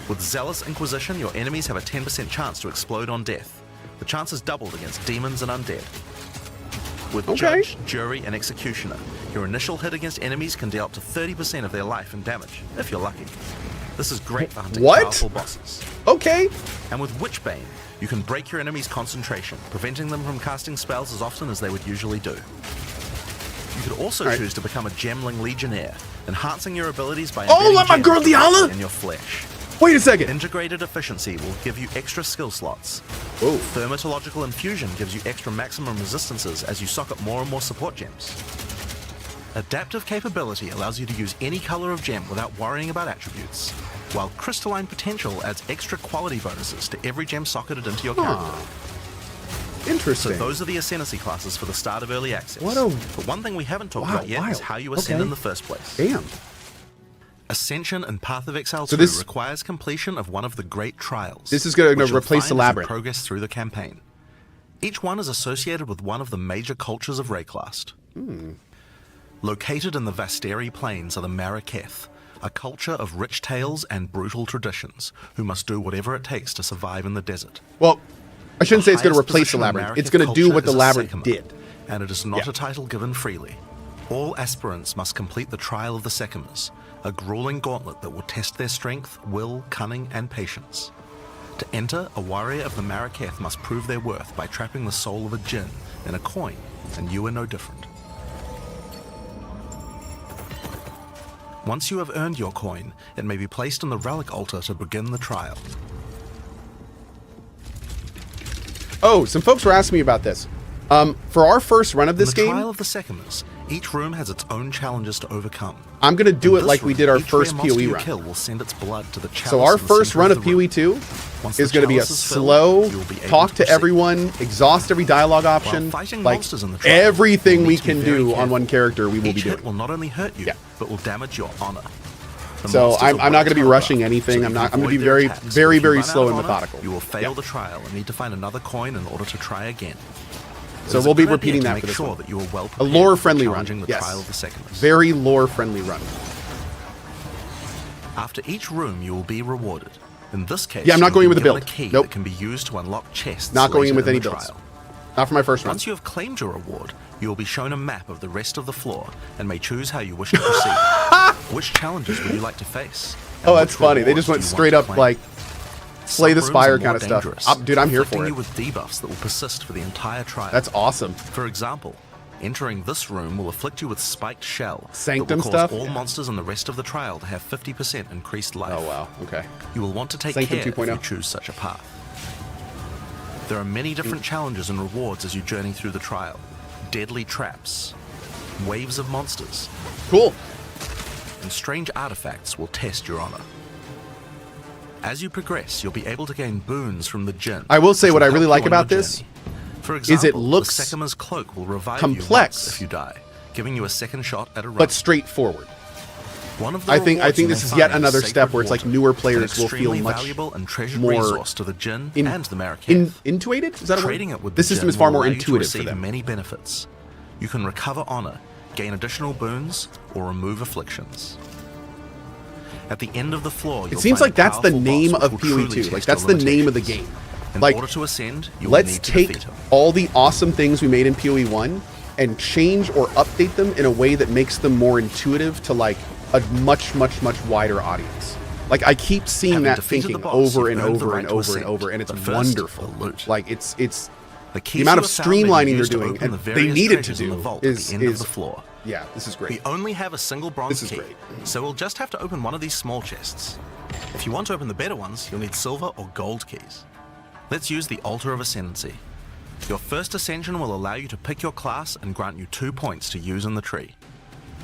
With Zealous Inquisition, your enemies have a 10% chance to explode on death. The chance is doubled against demons and undead. With Okay. Judge, Jury, and Executioner, your initial hit against enemies can deal up to 30% of their life and damage, if you're lucky. This is great for hunting What? powerful bosses. Okay. And with Witchbane, you can break your enemy's concentration, preventing them from casting spells as often as they would usually do. You could also choose to become a Gemling Legionnaire, enhancing your abilities by embedding let my gems girl Diala- in your flesh. Wait a second. Integrated Efficiency will give you extra skill slots. Whoa. Thermatological Infusion gives you extra maximum resistances as you sock up more and more support gems. Adaptive Capability allows you to use any color of gem without worrying about attributes, while Crystalline Potential adds extra quality bonuses to every gem socketed into your character. So Interesting. those are the Ascendancy classes for the start of Early Access. What a- But one thing we haven't talked Wow, about yet is wild. how you ascend Okay. in the first place. Damn. Ascension and Path of Exile So 2 this- requires completion of one of the great trials. This is gonna which you'll replace find the as you Labyrinth. progress through the campaign. Each one is associated with one of the major cultures of Rayclast. Located in the Vasteri Plains are the Maraketh, a culture of rich tales and brutal traditions, who must do whatever it takes to survive in the desert. Well, I shouldn't say it's going to highest replace the position in Labyrinth. Maraketh It's going to do culture what the is a Labyrinth Sekima, did. And it is not Yeah. a title given freely. All aspirants must complete the Trial of the Sekimas, a grueling gauntlet that will test their strength, will, cunning, and patience. To enter, a warrior of the Maraketh must prove their worth by trapping the soul of a djinn in a coin, and you are no different. Once you have earned your coin, it may be placed on the relic altar to begin the trial. Oh, some folks were asking me about this. For our first run of this In the game, Trial of the Sekimas, each room has its own challenges to overcome. I'm going to do In it this like we room, did our each first rare monster PoE you run. kill will send its blood to the chalice So our in the first center run of of the room. PoE 2 Once the is going to be a chalice is filled, slow, you will be able talk to proceed. everyone, exhaust every dialogue option. fighting Like, monsters in the trial, everything you'll we need to be can very do on careful. one character, we will Each be hit doing. will not only hurt you, Yeah. but will damage your honor. The So monsters I'm are not going to be well rushing telegraphed, anything. so I'm you not. can I'm going to be avoid their very, attacks. very, If you very run out slow of and honor, methodical. You will fail Yeah. the trial and need to find another coin in order to try again. So It is we'll a be good idea repeating to that make for this sure one. that you are well A prepared lore-friendly for run. challenging the Yes. trial of the Sekimas. Very lore-friendly run. After each room, you will be rewarded. In this case, Yeah, I'm not you'll going be with the given build. a key Nope. that can be used to unlock chests. Not going in later with any the builds. trial. Not for my first run. Once you have claimed your reward, you will be shown a map of the rest of the floor and may choose how you wish to proceed. Which challenges would you like to face? And Oh, that's which funny. They rewards just went do you want straight to up claim? like slay Some the rooms spire are kind more of stuff. dangerous, Dude, I'm here afflicting for you it. with debuffs that will persist for the entire trial. That's awesome. For example, entering this room will afflict you with spiked shell Sanctum that will cause stuff? all monsters in the rest of the trial to have 50% increased life. Oh wow. Okay. You will want to take Sanctum care if 2.0. you choose such a path. There are many different challenges and rewards as you journey through the trial. Deadly traps, waves of monsters, Cool. and strange artifacts will test your honor. As you progress, you'll be able to gain boons from the djinn. I will say which what will I really help like you on about your this journey. For is example, it looks the Sekima's cloak will revive complex, you once if you die, giving you a second shot at a run. but straightforward. One of the I think rewards you this may is yet find another sacred step where it's like water, newer an players will feel extremely much valuable and treasured more resource to the djinn and the Maraketh. Intuited? Is that a word? Trading it with This the system djinn is far will more allow you to intuitive for receive them. many benefits. You can recover honor, gain additional boons, or remove afflictions. At the end of the floor, It seems like that's the name of PoE 2. Like, that's the name of the game. In like, order to ascend, you will let's need to take defeat him. all the awesome things we made in PoE 1 and change or update them in a way that makes them more intuitive to like a much, much, much wider audience. Like, I keep seeing Having that defeated thinking the boss, over you've and earned the over right and to over ascend. and over, and it's But first, wonderful. the loot. Like, it's The the amount of streamlining they're doing and they needed to in the do vault is at the end of the floor. Yeah, this is great. We only have a single bronze This is key, great. so we'll just have to open one of these small chests. If you want to open the better ones, you'll need silver or gold keys. Let's use the Altar of Ascendancy. Your first ascension will allow you to pick your class and grant you 2 points to use in the tree.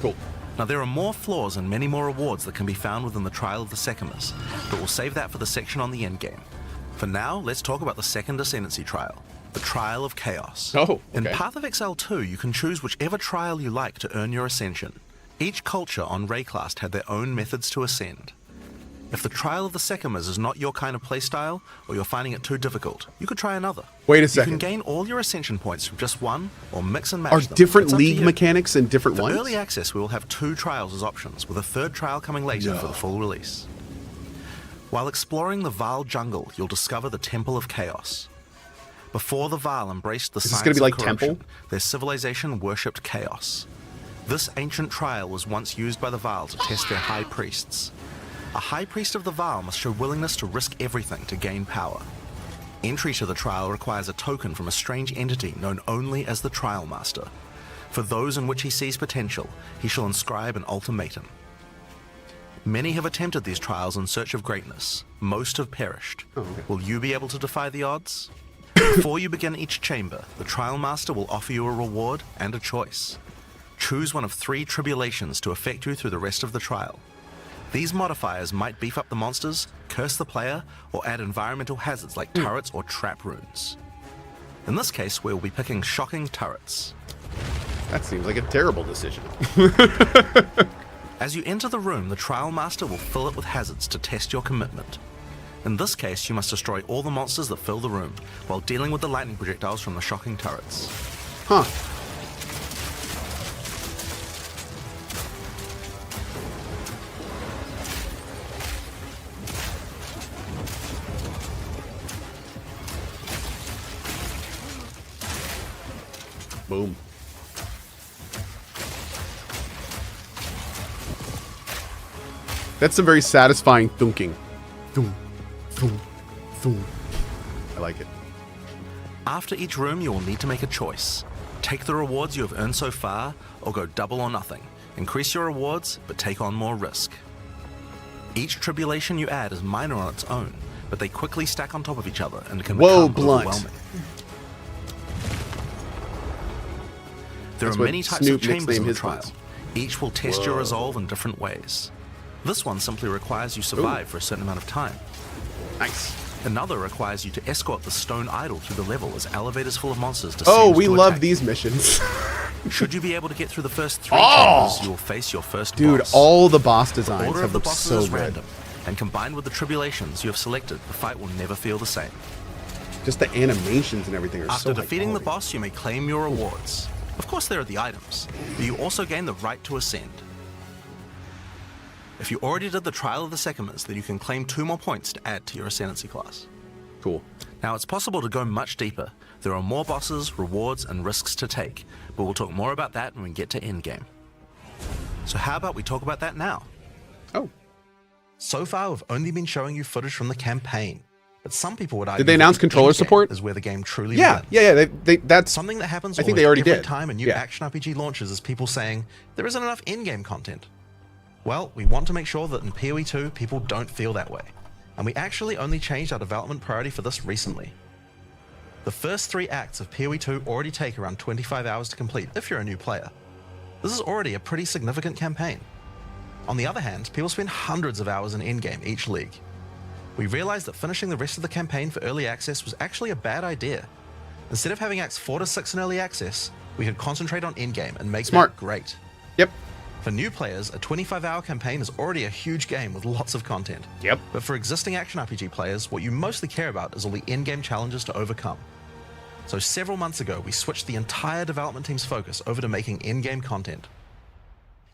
Cool. Now there are more floors and many more rewards that can be found within the Trial of the Secumus, but we'll save that for the section on the endgame. For now, let's talk about the second Ascendancy trial, the Trial of Chaos. Oh, okay. In Path of Exile 2, you can choose whichever trial you like to earn your ascension. Each culture on Rayclast had their own methods to ascend. If the Trial of the Secumus is not your kind of playstyle, or you're finding it too difficult, you could try another. Wait a You second. can gain all your ascension points from just one, or mix and match Are them. different It's up to league you. mechanics in different For ones? early access, we will have 2 trials as options, with a 3rd trial coming later for the full release. While exploring the Vaal jungle, you'll discover the Temple of Chaos. Before the Vaal embraced the Is this science gonna be of like corruption, Temple? their civilization worshipped chaos. This ancient trial was once used by the Vaal to test their high priests. A high priest of the Vaal must show willingness to risk everything to gain power. Entry to the trial requires a token from a strange entity known only as the Trial Master. For those in which he sees potential, he shall inscribe an ultimatum. Many have attempted these trials in search of greatness. Most have perished. Will you be able to defy the odds? Before you begin each chamber, the Trial Master will offer you a reward and a choice. Choose one of 3 tribulations to affect you through the rest of the trial. These modifiers might beef up the monsters, curse the player, or add environmental hazards like turrets or trap runes. In this case, we'll be picking shocking turrets. That seems like a terrible decision. As you enter the room, the Trial Master will fill it with hazards to test your commitment. In this case, you must destroy all the monsters that fill the room, while dealing with the lightning projectiles from the shocking turrets. Huh. Boom. That's some very satisfying thunking. Thunk, thunk, thunk. I like it. After each room, you will need to make a choice. Take the rewards you have earned so far, or go double or nothing. Increase your rewards, but take on more risk. Each tribulation you add is minor on its own, but they quickly stack on top of each other and can Whoa, become blunt. overwhelming. There That's are what many types Snoop of chambers nicknamed in the his trial. ones. Each will test your resolve in different ways. This one simply requires you survive for a certain amount of time. Nice. Another requires you to escort the stone idol through the level as elevators full of monsters descend Oh, we to love attack. these missions. Should you be able to get through the first 3 chambers, you will face your first Dude, boss. all the boss The designs order have of the looked bosses so is good. random, and combined with the tribulations you have selected, the fight will never feel the same. Just the animations and everything are so After high defeating the quality. boss, you may claim your rewards. Of course, there are the items, but you also gain the right to ascend. If you already did the Trial of the Secumus, then you can claim 2 more points to add to your Ascendancy class. Cool. Now, it's possible to go much deeper. There are more bosses, rewards, and risks to take, but we'll talk more about that when we get to Endgame. So how about we talk about that now? Oh. So far, we've only been showing you footage from the campaign, but some people would argue they announce that controller Endgame support? is where the game truly Yeah, begins. yeah. That's Something that happens I think almost they already every did. time a new Yeah. action RPG launches is people saying, there isn't enough in-game content. Well, we want to make sure that in PoE 2, people don't feel that way. And we actually only changed our development priority for this recently. The first 3 acts of PoE 2 already take around 25 hours to complete if you're a new player. This is already a pretty significant campaign. On the other hand, people spend hundreds of hours in endgame each league. We realized that finishing the rest of the campaign for early access was actually a bad idea. Instead of having acts 4 to 6 in early access, we could concentrate on endgame and make Smart. that great. Yep. For new players, a 25-hour campaign is already a huge game with lots of content. Yep. But for existing action RPG players, what you mostly care about is all the in-game challenges to overcome. So several months ago, we switched the entire development team's focus over to making in-game content.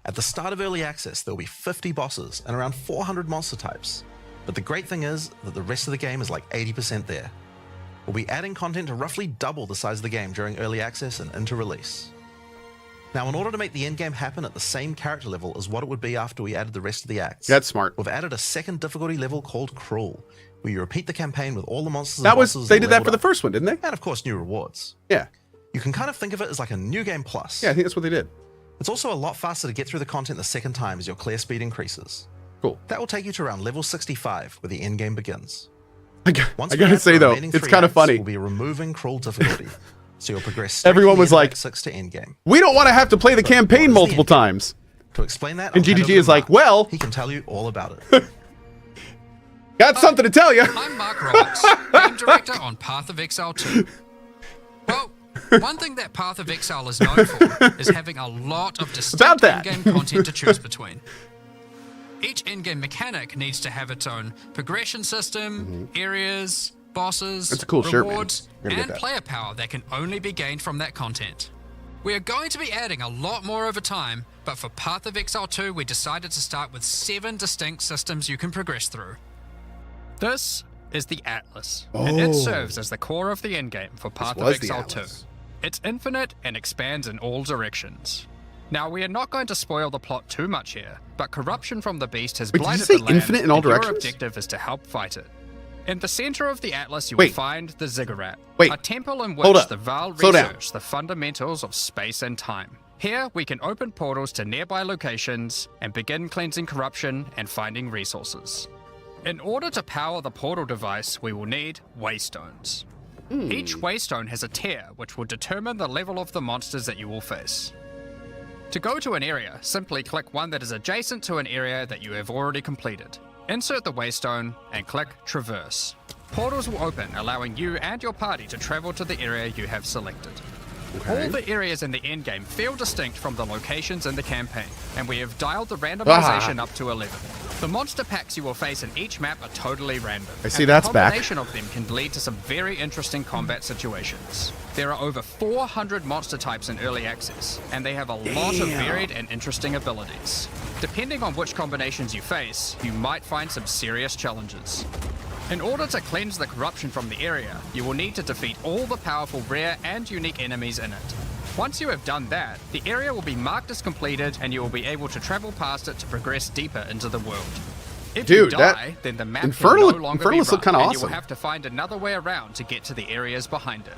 At the start of early access, there will be 50 bosses and around 400 monster types. But the great thing is that the rest of the game is like 80% there. We'll be adding content to roughly double the size of the game during early access and into release. Now, in order to make the endgame happen at the same character level as what it would be after we added the rest of the acts, That's smart. we've added a second difficulty level called Cruel, where you repeat the campaign with all the monsters and That was bosses they all did that leveled for the up. first one, didn't they? And of course, new rewards. Yeah. You can kind of think of it as like a new game plus. Yeah, I think that's what they did. It's also a lot faster to get through the content the second time as your clear speed increases. Cool. That will take you to around level 65, where the endgame begins. I Once gotta say though, it's kind of funny. We'll be removing Cruel difficulty, so you'll progress straight Everyone from was the end of like, Act 6 to endgame. We don't want to have to play the But campaign what is the multiple endgame? times. To explain that, And I'll hand GGG over to is like, Mark. well, He can tell you all about it. got something to tell you. I'm Mark Roberts, Game Director on Path of Exile 2. Well, one thing that Path of Exile is known for is having a lot of distinct that. in-game content to choose between. Each in-game mechanic needs to have its own progression system, areas, bosses, That's a cool shirt, man. rewards, Gotta get and that. player power that can only be gained from that content. We are going to be adding a lot more over time, but for Path of Exile 2 we decided to start with 7 distinct systems you can progress through. This is the Atlas, and it serves as the core of the endgame for Path of was the Exile 2. Atlas. It's infinite and expands in all directions. Now, we are not going to spoil the plot too much here, but corruption from the beast has Wait, did you blighted say the land, infinite in all and your directions? objective is to help fight it. In the center of the Atlas, you Wait. will find the Ziggurat, Wait. a temple in Hold which up. the Val Slow down. research the fundamentals of space and time. Here, we can open portals to nearby locations and begin cleansing corruption and finding resources. In order to power the portal device, we will need waystones. Each waystone has a tier which will determine the level of the monsters that you will face. To go to an area, simply click one that is adjacent to an area that you have already completed. Insert the waystone and click Traverse. Portals will open, allowing you and your party to travel to the area you have selected. All the areas in the endgame feel distinct from the locations in the campaign, and we have dialed the randomization up to 11. The monster packs you will face in each map are totally random. I see and that's the back. combination of them can lead to some very interesting combat situations. There are over 400 monster types in early access, and they have a lot of varied and interesting abilities. Depending on which combinations you face, you might find some serious challenges. In order to cleanse the corruption from the area, you will need to defeat all the powerful rare and unique enemies in it. Once you have done that, the area will be marked as completed and you will be able to travel past it to progress deeper into the world. If you Dude, that die, then the map Infernal- can no longer Infernals be look run, kinda and you awesome. will have to find another way around to get to the areas behind it.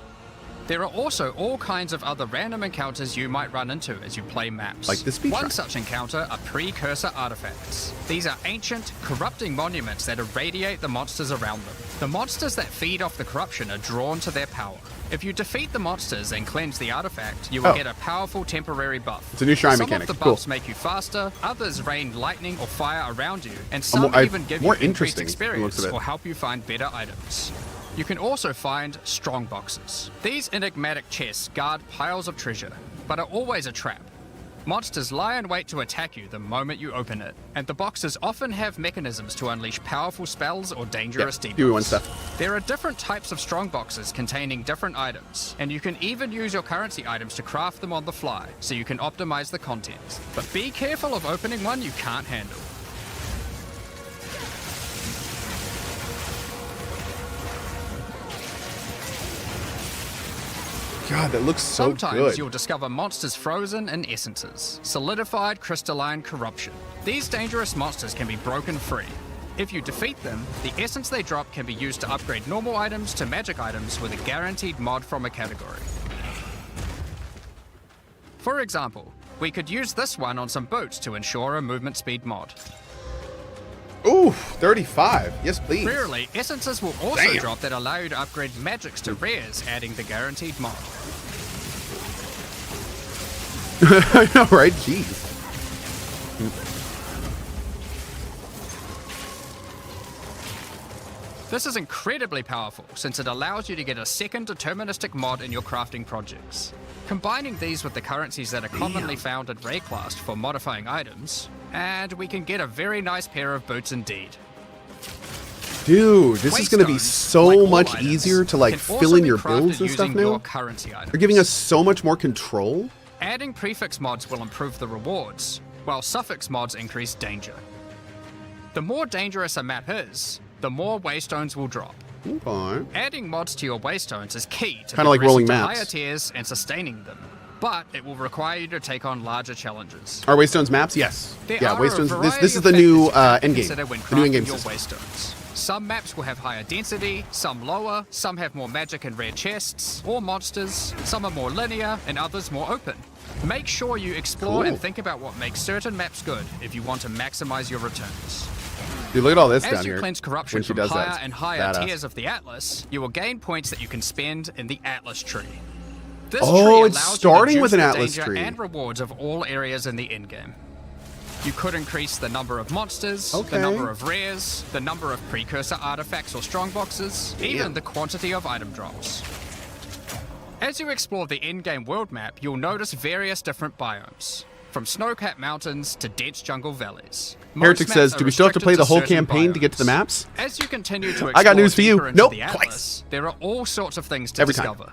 There are also all kinds of other random encounters you might run into as you play maps. Like the speed One track. such encounter are precursor artifacts. These are ancient, corrupting monuments that irradiate the monsters around them. The monsters that feed off the corruption are drawn to their power. If you defeat the monsters and cleanse the artifact, you will Oh. get a powerful temporary buff. It's a new shrine Some mechanic. of the Cool. buffs make you faster, others rain lightning or fire around you, and some more- even give you more increased interesting from the looks experience of it. or help you find better items. You can also find strong boxes. These enigmatic chests guard piles of treasure, but are always a trap. Monsters lie in wait to attack you the moment you open it, and the boxes often have mechanisms to unleash powerful spells or dangerous Yep, demons. do one stuff. There are different types of strong boxes containing different items, and you can even use your currency items to craft them on the fly, so you can optimize the contents. But be careful of opening one you can't handle. God, that looks so Sometimes good. you'll discover monsters frozen in essences, solidified crystalline corruption. These dangerous monsters can be broken free. If you defeat them, the essence they drop can be used to upgrade normal items to magic items with a guaranteed mod from a category. For example, we could use this one on some boots to ensure a movement speed mod. Ooh, 35. Yes, please. Rarely, essences will also Damn. drop that allow you to upgrade magics to rares, adding the guaranteed mod. I know, right? Jeez. This is incredibly powerful since it allows you to get a second deterministic mod in your crafting projects. Combining these with the currencies that are commonly found at Rayclast for modifying items, and we can get a very nice pair of boots indeed. Dude, this is going to be Waystones, so like all much items, easier to like can fill also in be your crafted builds and stuff using your now. currency items. They're giving us so much more control. Adding prefix mods will improve the rewards, while suffix mods increase danger. The more dangerous a map is, the more waystones will drop. Okay. Adding mods to your waystones is key to Kinda like rolling progressing to maps. higher tiers and sustaining them, but it will require you to take on larger challenges. Are Waystones maps? Yes. There Yeah, are a Waystones. variety This is of the new factors you can Endgame. consider when The new crafting Endgame your system. waystones. Some maps will have higher density, some lower, some have more magic and rare chests, or monsters, some are more linear, and others more open. Make sure you explore Cool. and think about what makes certain maps good if you want to maximize your returns. Dude, look at all this down As you here. cleanse corruption when she from does higher that. and higher Badass. tiers of the Atlas, you will gain points that you can spend in the Atlas tree. This Oh, tree it's allows starting you to with an juice the Atlas danger tree. and rewards of all areas in the endgame. You could increase the number of monsters, Okay. the number of rares, the number of precursor artifacts or strongboxes, even the quantity of item drops. As you explore the endgame world map, you'll notice various different biomes, from snow-capped mountains to dense jungle valleys. Heretic Most says, maps do are we still have to restricted play the whole certain campaign to get to the biomes. maps? As you continue to I got explore news for you. deeper into Nope, the twice. Atlas, there are all sorts of things to Every time. discover.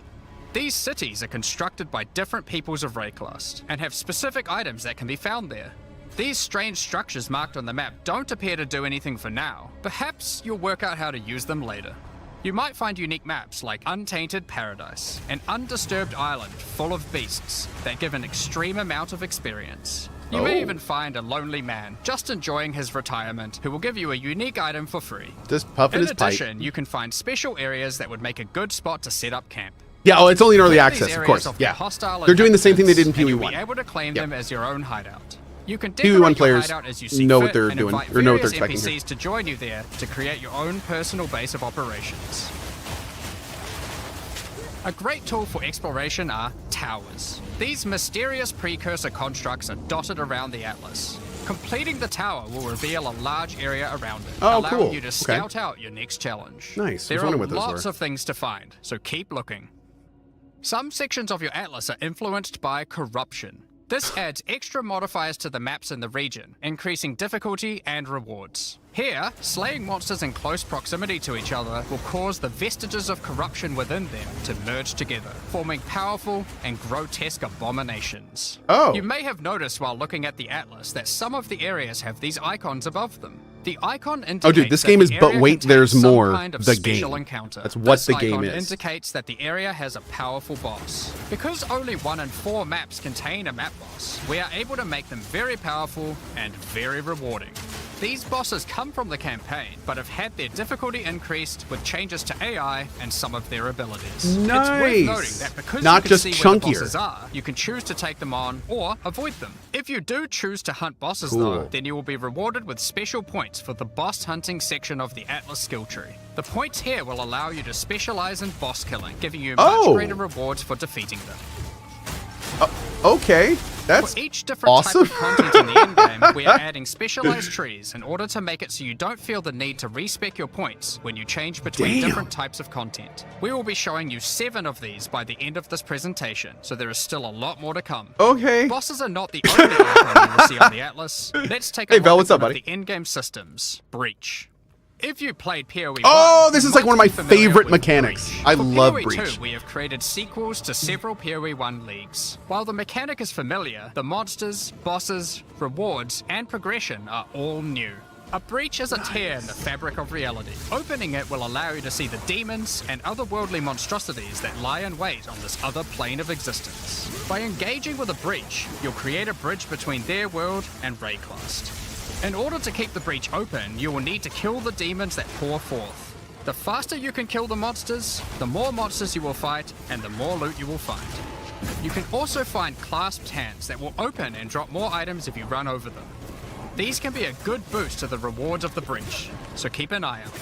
These cities are constructed by different peoples of Rayclast and have specific items that can be found there. These strange structures marked on the map don't appear to do anything for now. Perhaps you'll work out how to use them later. You might find unique maps like Untainted Paradise, an undisturbed island full of beasts that give an extreme amount of experience. You may Oh. even find a lonely man just enjoying his retirement who will give you a unique item for free. Just puffing In his pipe. addition, you can find special areas that would make a good spot to set up camp. Yeah, oh, it's only in early These access, of areas course. of the Yeah. hostile They're doing the same thing they did in inhabitants, and PoE you'll 1. be able to claim Yep. them as your own hideout. You can PoE 1 decorate your players hideout as you see know what fit they're and doing, invite or know what they're various expecting here. NPCs to join you there to create your own personal base of operations. A great tool for exploration are towers. These mysterious precursor constructs are dotted around the Atlas. Completing the tower will reveal a large area around it, Oh, allowing cool. you to Okay. scout out your next challenge. Nice. I was There are wondering what those lots were. of things to find, so keep looking. Some sections of your Atlas are influenced by corruption. This adds extra modifiers to the maps in the region, increasing difficulty and rewards. Here, slaying monsters in close proximity to each other will cause the vestiges of corruption within them to merge together, forming powerful and grotesque abominations. Oh. You may have noticed while looking at the Atlas that some of the areas have these icons above them. The icon indicates Oh, dude, this that game the is but area wait, contains there's some more, kind of the special game. encounter. That's what This the game icon is. indicates that the area has a powerful boss. Because only 1 in 4 maps contain a map boss, we are able to make them very powerful and very rewarding. These bosses come from the campaign, but have had their difficulty increased with changes to AI and some of their abilities. Nice. It's worth noting that because Not you can just see where the chunkier. bosses are, you can choose to take them on or avoid them. If you do choose to hunt bosses Cool. though, then you will be rewarded with special points for the boss hunting section of the Atlas skill tree. The points here will allow you to specialize in boss killing, giving you much Oh. greater rewards for defeating them. Okay. That's For each different awesome. type of content in the endgame, we are adding specialized trees in order to make it so you don't feel the need to respec your points when you change between Damn. different types of content. We will be showing you 7 of these by the end of this presentation, so there is still a lot more to come. Okay. Bosses are not the only icon you will see on the Atlas. Let's take a Hey, look Vel, at what's up, one of buddy? the endgame systems, Breach. If you played PoE 1, Oh, this you is like might one of my be familiar favorite with mechanics. Breach. I For love PoE Breach. 2, we have created sequels to several PoE 1 leagues. While the mechanic is familiar, the monsters, bosses, rewards, and progression are all new. A breach is a tear in the fabric of reality. Opening it will allow you to see the demons and otherworldly monstrosities that lie in wait on this other plane of existence. By engaging with a breach, you'll create a bridge between their world and Rayclast. In order to keep the breach open, you will need to kill the demons that pour forth. The faster you can kill the monsters, the more monsters you will fight, and the more loot you will find. You can also find clasped hands that will open and drop more items if you run over them. These can be a good boost to the rewards of the breach, so keep an eye out.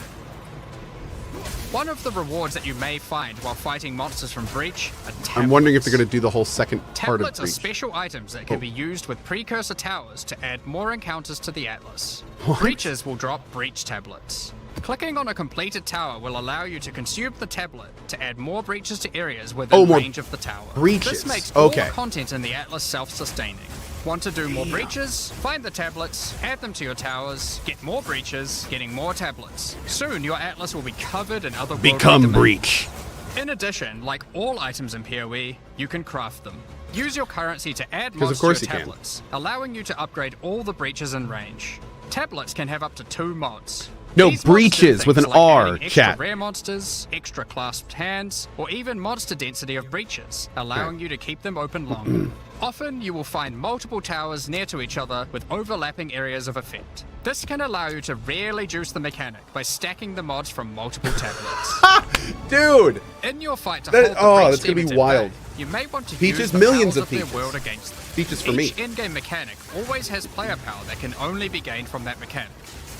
One of the rewards that you may find while fighting monsters from Breach are tablets. I'm wondering if they're going to do the whole second part of Tablets are Breach. special items that can be used with precursor towers to add more encounters to the Atlas. Breaches will drop breach tablets. Clicking on a completed tower will allow you to consume the tablet to add more breaches to areas within more range of the tower. breaches. This makes Okay. all content in the Atlas self-sustaining. Want to do more breaches? Find the tablets, add them to your towers, get more breaches, getting more tablets. Soon your Atlas will be covered in other Become Breach. In addition, like all items in PoE, you can craft them. Use your currency to add 'Cause mods of course to you your can. tablets, allowing you to upgrade all the breaches in range. Tablets can have up to 2 mods. No, These mods do breaches with things an like R, adding extra chat. rare monsters, extra clasped hands, or even monster density of breaches, allowing you to keep them open longer. Often, you will find multiple towers near to each other with overlapping areas of effect. This can allow you to really juice the mechanic by stacking the mods from multiple tablets. Dude! In your fight to That- hold the oh, breach that's gonna be demons at wild. bay, you may want to Peaches, use the millions powers of their peaches. world against them. Peaches for me. Each in-game mechanic always has player power that can only be gained from that mechanic,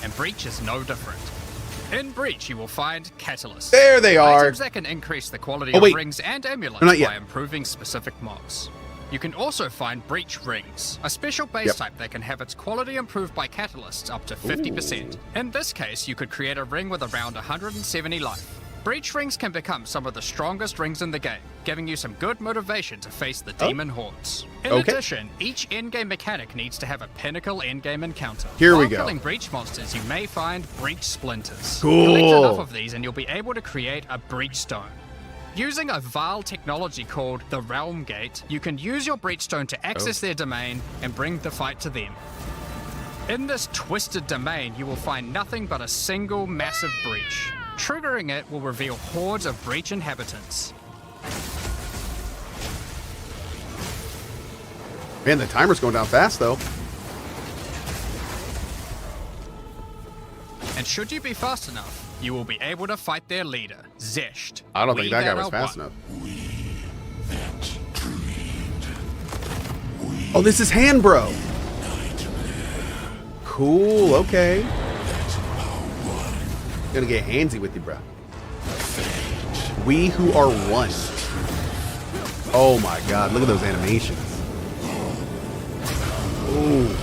and Breach is no different. In Breach, you will find catalysts. There they are. Items that can increase the quality Oh, of wait. rings and amulets Not yet. by improving specific mods. You can also find Breach Rings, a special base Yep. type that can have its quality improved by catalysts up to 50%. In this case, you could create a ring with around 170 life. Breach Rings can become some of the strongest rings in the game, giving you some good motivation to face the demon hordes. In Okay. addition, each endgame mechanic needs to have a Pinnacle endgame encounter. Here we While go. killing Breach monsters, you may find Breach Splinters. Cool. Collect enough of these and you'll be able to create a Breach Stone. Using a Vaal technology called the Realm Gate, you can use your Breach Stone to access their domain and bring the fight to them. In this twisted domain, you will find nothing but a single massive breach. Triggering it will reveal hordes of breach inhabitants. Man, the timer's going down fast, though. And should you be fast enough, you will be able to fight their leader, Zesht. I don't We think that guy was are fast one. enough. Oh, this is hand, bro. Cool, okay. Gonna get handsy with you, bro. We who are one. Oh my god, look at those animations. Ooh.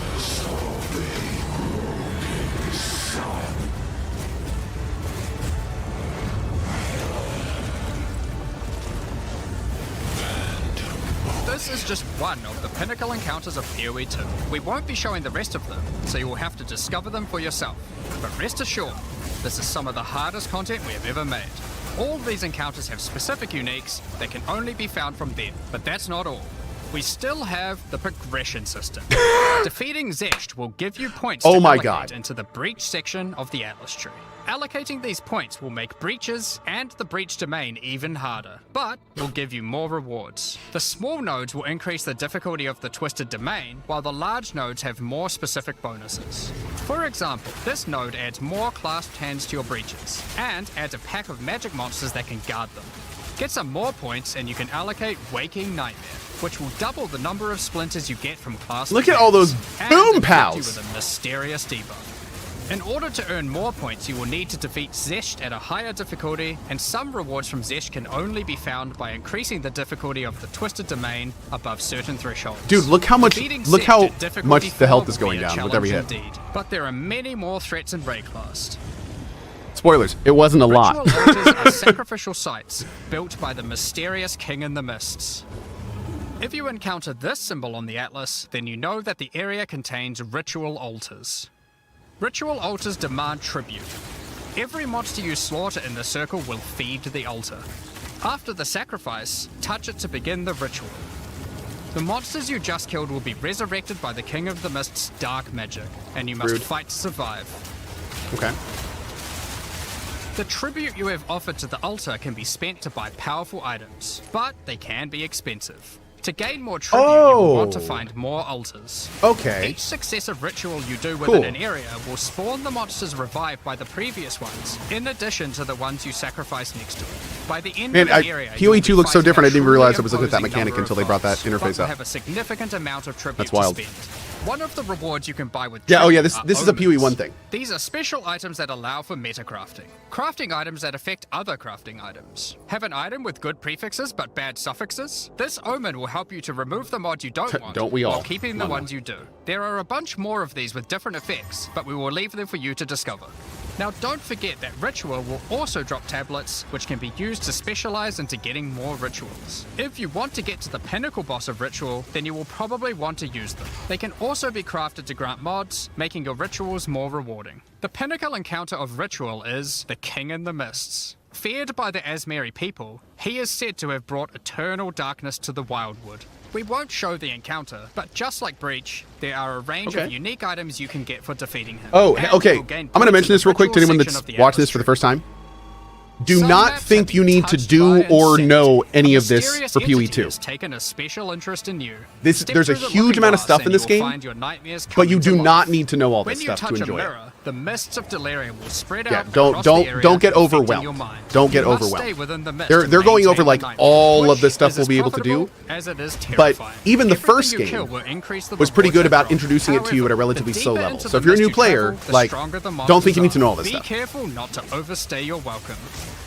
This is just one of the Pinnacle encounters of PoE 2. We won't be showing the rest of them, so you will have to discover them for yourself. But rest assured, this is some of the hardest content we have ever made. All of these encounters have specific uniques that can only be found from them, but that's not all. We still have the progression system. Defeating Zesht will give you points Oh to my allocate God. into the breach section of the Atlas tree. Allocating these points will make breaches and the breach domain even harder, but will give you more rewards. The small nodes will increase the difficulty of the twisted domain, while the large nodes have more specific bonuses. For example, this node adds more clasped hands to your breaches, and adds a pack of magic monsters that can guard them. Get some more points and you can allocate Waking Nightmare, which will double the number of splinters you get from clasped Look at all those hands, boom and pals. equip you with a mysterious debuff. In order to earn more points, you will need to defeat Zesht at a higher difficulty, and some rewards from Zesht can only be found by increasing the difficulty of the Twisted Domain above certain thresholds. Dude, look how much Defeating look Zesht how at difficulty much the 4 health is will going be a down with every hit. challenge indeed, but there are many more threats in Rayclast. Spoilers, it wasn't a lot. Ritual altars are sacrificial sites built by the mysterious King in the Mists. If you encounter this symbol on the Atlas, then you know that the area contains ritual altars. Ritual altars demand tribute. Every monster you slaughter in the circle will feed the altar. After the sacrifice, touch it to begin the ritual. The monsters you just killed will be resurrected by the King of the Mist's dark magic, and you must Rude. fight to survive. Okay. The tribute you have offered to the altar can be spent to buy powerful items, but they can be expensive. To gain more tribute, you will want to Oh. find more altars. Okay. Each successive ritual you do within Cool. an area will spawn the monsters revived by the previous ones, in addition to the ones you sacrifice next to it. By the end Man, of the area, PoE 2 looks so different, I didn't even realize I was looking at that imposing mechanic number until of they brought that foes, interface but will up. have a significant amount of tribute That's to wild. spend. One of the rewards you can buy with Yeah, oh yeah, tribute this are is a PoE omens. 1 thing. These are special items that allow for metacrafting. Crafting items that affect other crafting items. Have an item with good prefixes but bad suffixes? This omen will help you to remove the mod you don't want, Don't we all? while keeping the Come on ones you do. There are a bunch more of these with different effects, but we will leave them for you to discover. Now don't forget that Ritual will also drop tablets, which can be used to specialize into getting more rituals. If you want to get to the pinnacle boss of Ritual, then you will probably want to use them. They can also be crafted to grant mods, making your rituals more rewarding. The pinnacle encounter of Ritual is the King in the Mists. Feared by the Asmeri people, he is said to have brought eternal darkness to the Wildwood. We won't show the encounter, but just like Breach, there are a range of unique items you can get for defeating him. Oh, And okay. you'll gain I'm going to points mention in this real quick to ritual anyone section that's of the watching this for the Atlas first time. Do Some not maps think have you been need to touched do by or insects. know any A of this mysterious for PoE entity 2. has taken a special interest in you. There's a through the huge amount of looking stuff in glass this and you'll game, find your nightmares but coming you to do life. not need to know all When this you stuff touch to a enjoy it. mirror, the mists of delirium will spread Yeah, out don't across the area, don't get affecting overwhelmed. your mind. Don't get You must overwhelmed. stay within the mist They're and going over maintain like the nightmare, all of which the stuff is we'll as be able to do. profitable as it is But terrifying. even the Everything first you game kill will increase the was pretty rewards good about drop. introducing it to you at a However, relatively the slow deeper level. into So if the you're a mist new you player, travel, the like, stronger the don't think you need monsters to know all are. this Be stuff. careful not to overstay your welcome.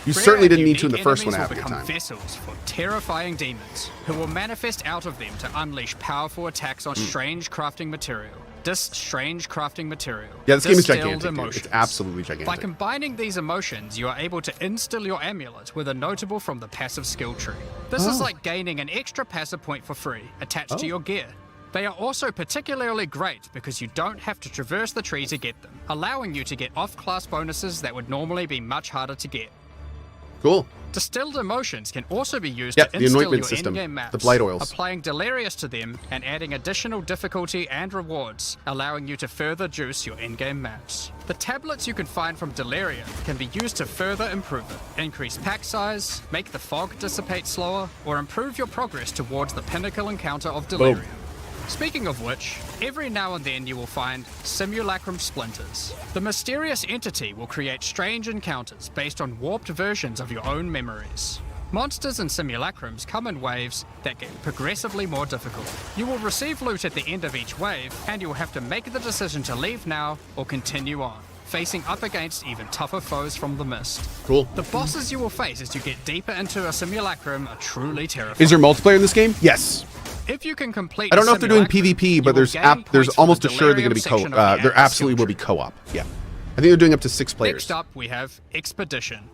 You Rare certainly and didn't need to in the unique first one to enemies have a will good become time. vessels for terrifying demons who will manifest out of them to unleash powerful attacks on strange crafting material. This strange crafting material. Yeah, this game is Distilled gigantic, dude. emotions. It's absolutely By gigantic. combining these emotions, you are able to instill your amulet with a notable from the passive skill tree. This is like gaining an extra passive point for free attached to your gear. They are also particularly great because you don't have to traverse the tree to get them, allowing you to get off-class bonuses that would normally be much harder to get. Cool. Distilled emotions can also be used Yep, to the instill anointment your system, in-game maps, the blight oils. applying Delirious to them and adding additional difficulty and rewards, allowing you to further juice your in-game maps. The tablets you can find from Delirium can be used to further improve it, increase pack size, make the fog dissipate slower, or improve your progress towards the Pinnacle encounter of Delirium. Speaking of which, every now and then you will find simulacrum splinters. The mysterious entity will create strange encounters based on warped versions of your own memories. Monsters and simulacrums come in waves that get progressively more difficult. You will receive loot at the end of each wave, and you will have to make the decision to leave now or continue on, facing up against even tougher foes from the mist. Cool. The bosses you will face as you get deeper into a simulacrum are truly terrifying. Is there multiplayer in this game? Yes. If you can complete I don't know the if they're doing simulacrum, PvP, you but will there's gain there's points for almost the assured they're going to be Delirium co. section of the There Atlas absolutely skill will be tree. co-op. Yeah. I think they're doing up to 6 players. Next up, we have Expedition.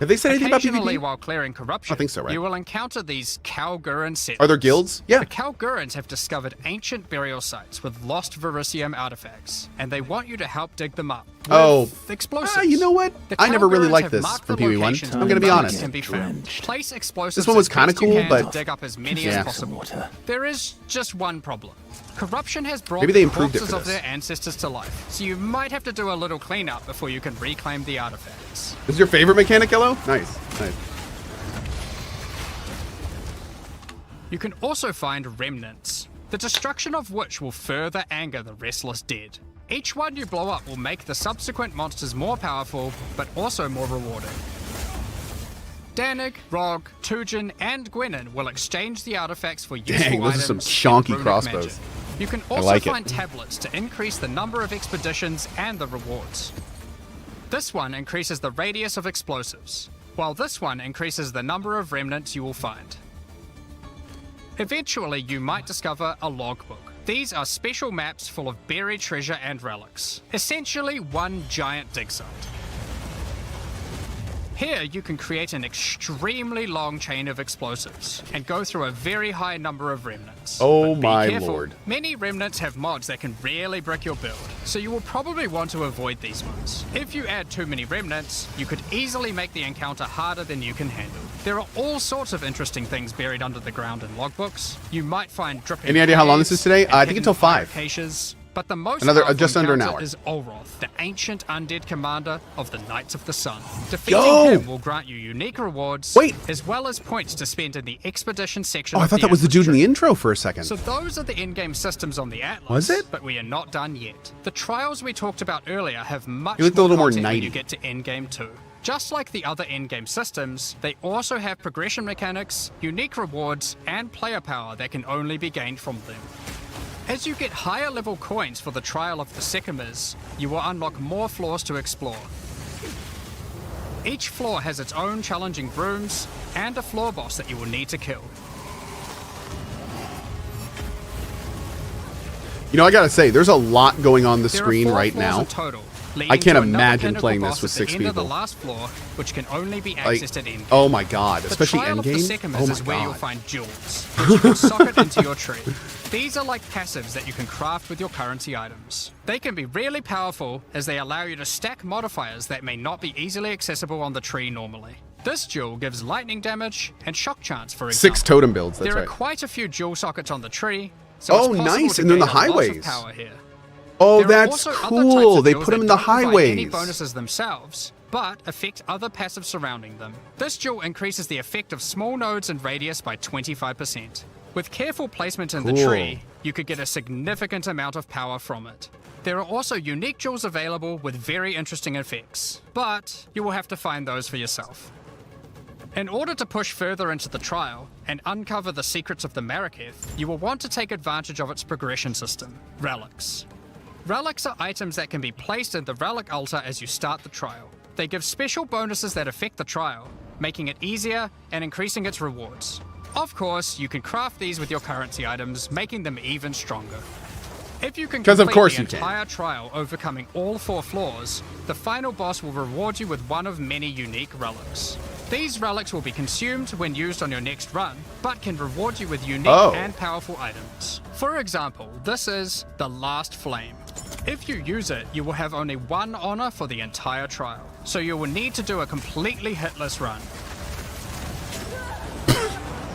Have they said anything about Occasionally, PvP? while clearing corruption, I think so, right? you will encounter these Kalguran settlers. Are there guilds? Yeah. The Kalgurans have discovered ancient burial sites with lost Verisium artifacts, and they want you to help dig them up. Oh. with explosives. You know what? The I never really Kalgurans liked have this marked from the PoE1. locations I'm where going to be bones honest. can be found. Place explosives This one was as kinda best you cool, can but- to dig up as many Yeah. as possible. There is just one problem. Corruption has brought Maybe they the improved it corpses for of this. their ancestors to life, so you might have to do a little cleanup before you can reclaim the artifacts. This is your favorite mechanic, Yellow? Nice. Nice. You can also find remnants, the destruction of which will further anger the restless dead. Each one you blow up will make the subsequent monsters more powerful, but also more rewarding. Danig, Rog, Tujin, and Gwenin will exchange the artifacts for useful Dang, those are some items chonky and runic crossbows. magic. You can also like it. find tablets to increase the number of expeditions and the rewards. This one increases the radius of explosives, while this one increases the number of remnants you will find. Eventually, you might discover a logbook. These are special maps full of buried treasure and relics, essentially one giant dig site. Here, you can create an extremely long chain of explosives and go through a very high number of remnants. Oh But be my careful, lord. Many remnants have mods that can really brick your build, so you will probably want to avoid these ones. If you add too many remnants, you could easily make the encounter harder than you can handle. There are all sorts of interesting things buried under the ground in logbooks. You might find dripping Any idea how long this is caves today? and I think hidden until 5. fire caches, but the most Another- powerful just under an encounter hour. is Olroth, the ancient undead commander of the Knights of the Sun. Defeating Yo! him will grant you unique rewards, Wait. as well as points to spend in the expedition section Oh, I of thought that was the Atlas dude in tree. the intro for a second. So those are the in-game systems on the Atlas. Was it? But we are not done yet. The trials we talked about earlier have much He looked a little more content when you knighty. get to in-game too. Just like the other in-game systems, they also have progression mechanics, unique rewards, and player power that can only be gained from them. As you get higher level coins for the Trial of the Sycamores, you will unlock more floors to explore. Each floor has its own challenging rooms and a floor boss that you will need to kill. You know, I gotta say, there's a lot going on the There are screen 4 right floors now. in total, I leading can't to another imagine Pinnacle playing this boss with at the 6 end of the people. last floor, which can only be Like, accessed at endgame. oh my god, especially the Trial of the Endgame. Sycamores Oh my is where you'll god. find jewels, which you can socket into your tree. These are like passives that you can craft with your currency items. They can be really powerful as they allow you to stack modifiers that may not be easily accessible on the tree normally. This jewel gives lightning damage and shock chance, for example. 6 totem builds, that's there right. are quite a few jewel sockets on the tree, so Oh, it's possible nice, to and then gain the a lot of highways. power here. Oh, There are that's also other types cool. of They jewels put them that in the don't provide any highways. bonuses themselves, but affect other passives surrounding them. This jewel increases the effect of small nodes and radius by 25%. With careful placement in the Cool. tree, you could get a significant amount of power from it. There are also unique jewels available with very interesting effects, but you will have to find those for yourself. In order to push further into the trial and uncover the secrets of the Maraketh, you will want to take advantage of its progression system, relics. Relics are items that can be placed in the relic altar as you start the trial. They give special bonuses that affect the trial, making it easier and increasing its rewards. Of course, you can craft these with your currency items, making them even stronger. If you can 'Cause of complete course the you can. entire trial overcoming all 4 floors, the final boss will reward you with one of many unique relics. These relics will be consumed when used on your next run, but can reward you with unique and powerful items. For example, this is the Last Flame. If you use it, you will have only 1 honor for the entire trial, so you will need to do a completely hitless run.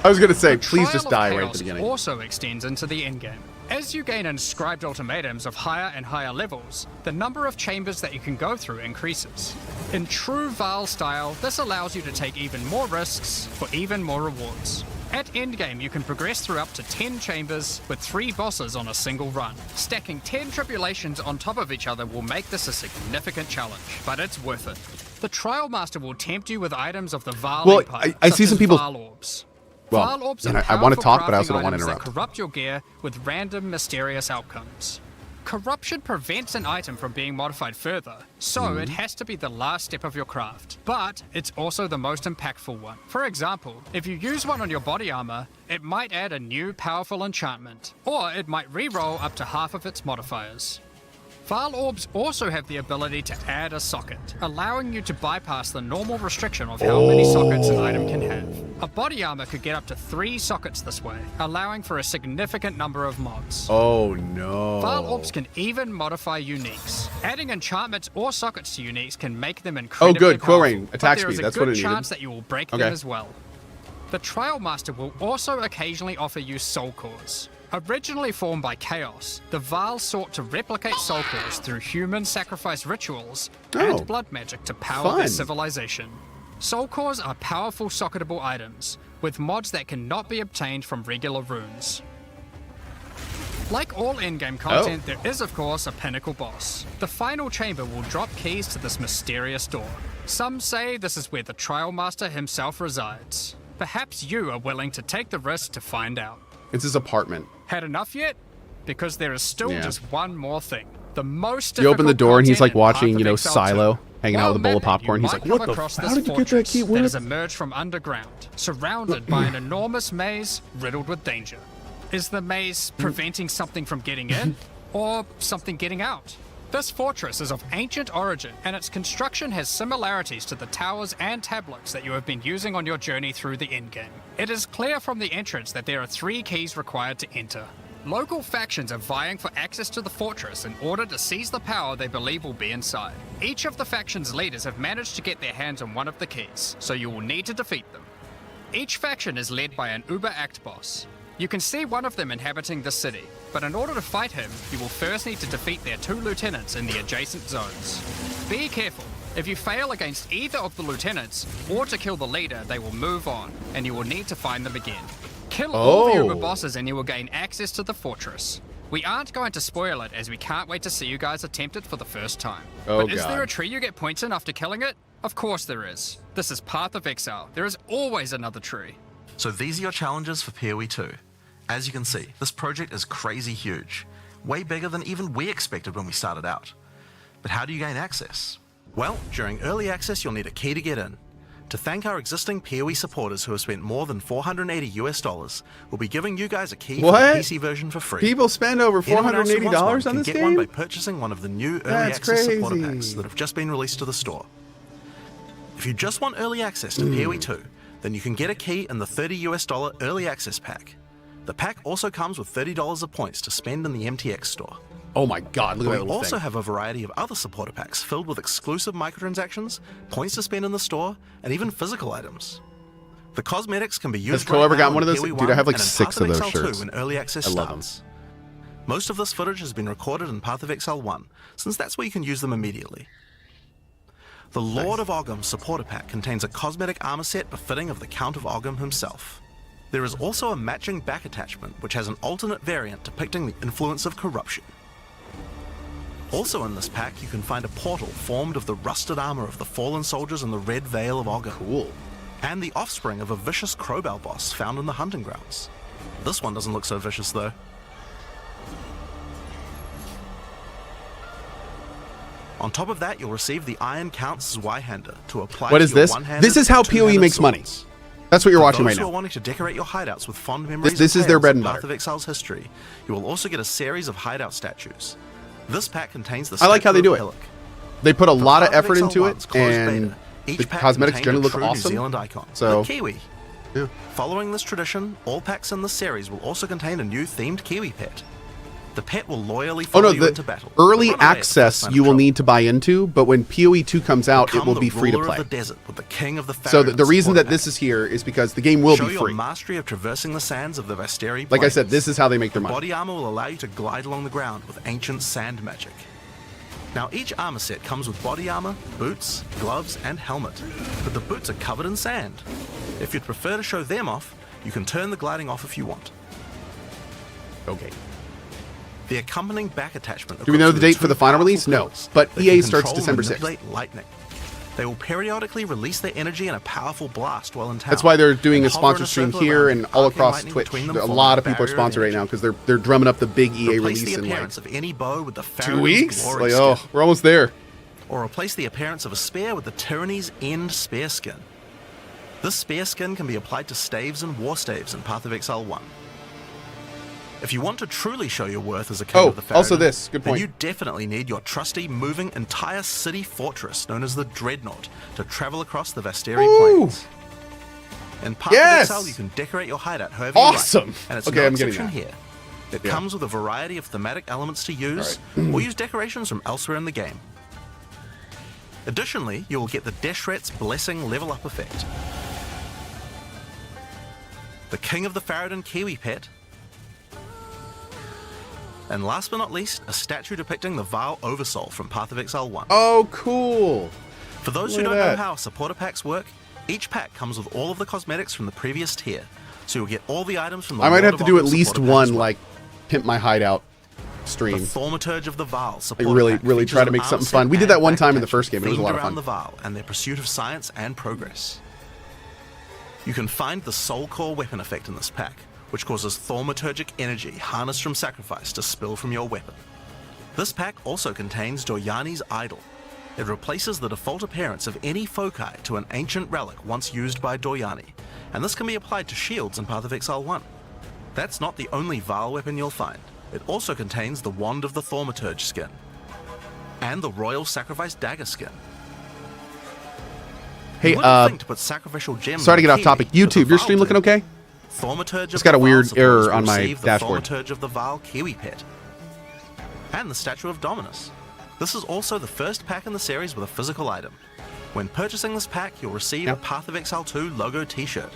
I was gonna say, The please Trial just of die right at Chaos the beginning. also extends into the endgame. As you gain inscribed ultimatums of higher and higher levels, the number of chambers that you can go through increases. In true Vaal style, this allows you to take even more risks for even more rewards. At endgame, you can progress through up to 10 chambers with 3 bosses on a single run. Stacking 10 tribulations on top of each other will make this a significant challenge, but it's worth it. The Trial Master will tempt you with items of the Vaal Well, Empire, I such see some as people- Vaal Orbs. Well, Vaal Orbs and are I wanna powerful talk, but I also crafting don't wanna items that interrupt. corrupt your gear with random mysterious outcomes. Corruption prevents an item from being modified further, so it has to be the last step of your craft. But it's also the most impactful one. For example, if you use one on your body armor, it might add a new powerful enchantment, or it might re-roll up to half of its modifiers. Vaal Orbs also have the ability to add a socket, allowing you to bypass the normal restriction of how many sockets an item can have. A body armor could get up to 3 sockets this way, allowing for a significant number of mods. Oh no. Vaal Orbs can even modify uniques. Adding enchantments or sockets to uniques can make them incredibly good. Quill powerful, Rain. Attack but there is speed. a That's what good it needed. chance that you will break them as well. The Trial Master will also occasionally offer you soul cores. Originally formed by Chaos, the Vaal sought to replicate soul cores through human sacrifice rituals and blood magic to power their civilization. Soul cores are powerful socketable items, with mods that cannot be obtained from regular runes. Like all endgame content, there is of course a Pinnacle boss. The final chamber will drop keys to this mysterious door. Some say this is where the Trial Master himself resides. Perhaps you are willing to take the risk to find out. It's his apartment. Had enough yet? Because there is still just one more thing. The most You open the door and he's like difficult watching, content you know, in Path of Silo Exile 2. hanging out with a bowl of While popcorn. you He's might like, what come the across f- this how did you get that fortress key? that What? has emerged from underground, surrounded by an enormous maze riddled with danger. Is the maze preventing something from getting in, or something getting out? This fortress is of ancient origin, and its construction has similarities to the towers and tablets that you have been using on your journey through the endgame. It is clear from the entrance that there are 3 keys required to enter. Local factions are vying for access to the fortress in order to seize the power they believe will be inside. Each of the faction's leaders have managed to get their hands on one of the keys, so you will need to defeat them. Each faction is led by an Uber-Act boss. You can see one of them inhabiting the city, but in order to fight him, you will first need to defeat their 2 lieutenants in the adjacent zones. Be careful. If you fail against either of the lieutenants, or to kill the leader, they will move on, and you will need to find them again. Kill all the Uber bosses and you will gain access to the fortress. We aren't going to spoil it, as we can't wait to see you guys attempt it for the first time. But is there a tree you get points in after killing it? Of course there is. This is Path of Exile. There is always another tree. So these are your challenges for PoE 2. As you can see, this project is crazy huge, way bigger than even we expected when we started out. But how do you gain access? Well, during early access you'll need a key to get in. To thank our existing PoE supporters who have spent more than $480, we'll be giving you guys a key for the PC version for free. People spend over $480 on this get game? one by purchasing one of the new early access supporter crazy. packs that have just been released to the store. If you just want early access to PoE 2, then you can get a key in the $30 early access pack. The pack also comes with $30 of points to spend in the MTX store. Oh my god, look at We that little also thing. have a variety of other supporter packs filled with exclusive microtransactions, points to spend in the store, and even physical items. The cosmetics can be used. Has Cohh ever now gotten one in of those? Here We Dude, I have Won like and in 6 Path of those Exile 2 shirts. when early access I love them. starts. Most of this footage has been recorded in Path of Exile 1, since that's where you can use them immediately. The Lord of Ogham supporter pack contains a cosmetic armor set befitting of the Count of Ogham himself. There is also a matching back attachment which has an alternate variant depicting the influence of corruption. Also in this pack you can find a portal formed of the rusted armor of the fallen soldiers in the Red Veil of Ogham. Cool. And the offspring of a vicious crowbell boss found in the hunting grounds. This one doesn't look so vicious though. On top of that, you'll receive the Iron Count's Zweihander to apply What to is your this? one-handed This is how and PoE two-handed makes money. swords. That's what you're For watching those right who are now. wanting to decorate your hideouts with fond memories This and is their tales bread of and Path butter. of Exile's history, you will also get a series of hideout statues. This pack contains the I like how they statue do of it. Hillock. They put a For lot of Path of effort Exile into 1's it, closed and beta, each the pack cosmetics contained generally a look true New awesome. Zealand icon, So, the Kiwi. yeah. Following this tradition, all packs in this series will also contain a new themed Kiwi pet. The pet will loyally Oh follow no, you into the battle. early but run away at the access first sign of you will trouble. need to buy into, but when PoE 2 comes out, it Become will the be free to ruler play. Of the desert with the king of the So the Faraday's reason that supporter this is here is because the game will Show be your free. mastery of traversing the sands of the Vasteri Like I said, plains. this is how they make their The money. body armor will allow you to glide along the ground with ancient sand magic. Now each armor set comes with body armor, boots, gloves, and helmet, but the boots are covered in sand. If you'd prefer to show them off, you can turn the gliding off if you want. Okay. The accompanying back attachment. Do we know equips the you with date for the two final powerful release? No, pillars but that EA can starts control and December 6th. manipulate lightning. They will periodically release their energy in a powerful blast while in town. That's why they're doing a and hover in sponsor stream circle here around and you, all arcing across lightning Twitch. between them, A forming lot a of people are barrier of sponsored right energy. now because they're drumming up the big EA Replace release the in like appearance of any bow with the 2 Faraday's weeks. glory Like, oh, skin. we're almost there. Or replace the appearance of a spear with the Tyranny's End spear skin. This spear skin can be applied to staves and war staves in Path of Exile 1. If you want to truly show your worth as a king Oh, of the Faraday, also this. Good then point. you definitely need your trusty moving entire city fortress known as the Dreadnought to travel across the Vasteri Ooh. plains. In Path Yes! of Exile, you can decorate your hideout however Awesome! you like, and it's Okay, no I'm getting exception that. here. It Yeah. comes with a variety of thematic elements to use, or use decorations from elsewhere in the game. Additionally, you will get the Deshret's Blessing level up effect. The King of the Faraday Kiwi pet. And last but not least, a statue depicting the Vile Oversoul from Path of Exile 1. Oh, cool. For those Look who at don't know that. how supporter packs work, each pack comes with all of the cosmetics from the previous tier, so you'll get all the items from the I might Lord have of to do at Ogham least supporter pack as one, well. like, Pimp My Hideout The stream. Thaumaturge of the Vile Like, supporter really, pack really features try to an make armor something set fun. We did and that one back time in the attachment first game. It was a themed lot of around fun. the Vile and their pursuit of science and progress. You can find the Soul Core weapon effect in this pack, which causes thaumaturgic energy harnessed from sacrifice to spill from your weapon. This pack also contains Doryani's Idol. It replaces the default appearance of any foci to an ancient relic once used by Doryani, and this can be applied to shields in Path of Exile 1. That's not the only Vile weapon you'll find. It also contains the Wand of the Thaumaturge skin, and the Royal Sacrifice Dagger skin. Hey, You wouldn't think to put sacrificial gems sorry to on get off Kiwi, topic. but the YouTube, your Vile stream looking do. okay? Thaumaturge It's of got the a weird Vile error supporters on will my receive the dashboard. Thaumaturge of the Vile Kiwi pet. And the Statue of Dominus. This is also the first pack in the series with a physical item. When purchasing this pack, you'll receive Yep. a Path of Exile 2 logo t-shirt.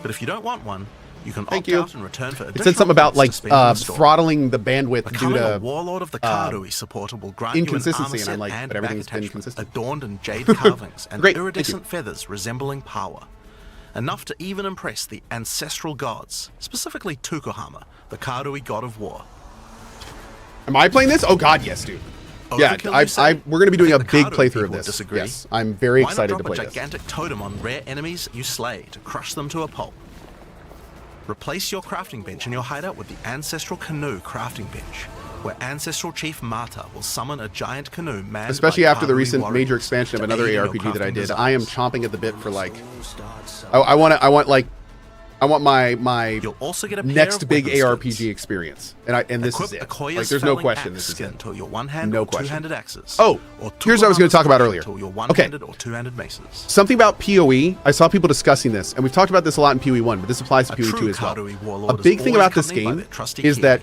But if you don't want one, you can Thank opt you. out and return for It additional said something about, points like, to spend in the store. throttling the bandwidth due Becoming a to Warlord of the Karui supporter will grant you an inconsistency, armor and set I'm like, and but back everything's been attachment consistent. adorned in jade carvings and Great, thank you. iridescent feathers resembling power. Enough to even impress the ancestral gods, specifically Tukohama, the Karui god of war. Am I playing this? Oh god, yes, dude. Yeah, Overkill, you say? we're going to be doing I a think big the Karui playthrough people of would this. disagree. Yes, I'm very Why not excited to drop play a this. gigantic totem on rare enemies you slay to crush them to a pulp? Replace your crafting bench in your hideout with the Ancestral Canoe crafting bench, where Ancestral Chief Marta will summon a giant canoe manned Especially by after the Karui recent warriors major expansion of to another aid in your ARPG that I crafting did. I am desires. chomping at the bit for like, I want like I want my You'll also get a pair next of big weapon ARPG skins. experience, and this is Equip it. a Cohh's Like, there's no felling question axe this is skin it. to your one-handed No or question. two-handed axes. Oh, or here's what I was going to talk about earlier. To your Okay. one-handed or two-handed maces. Something about PoE. I saw people discussing this, and we've talked about this a lot in PoE 1, but this applies to A PoE 2 true as well. Karui A warlord big is thing always about this accompanied by game their trusty is kid. that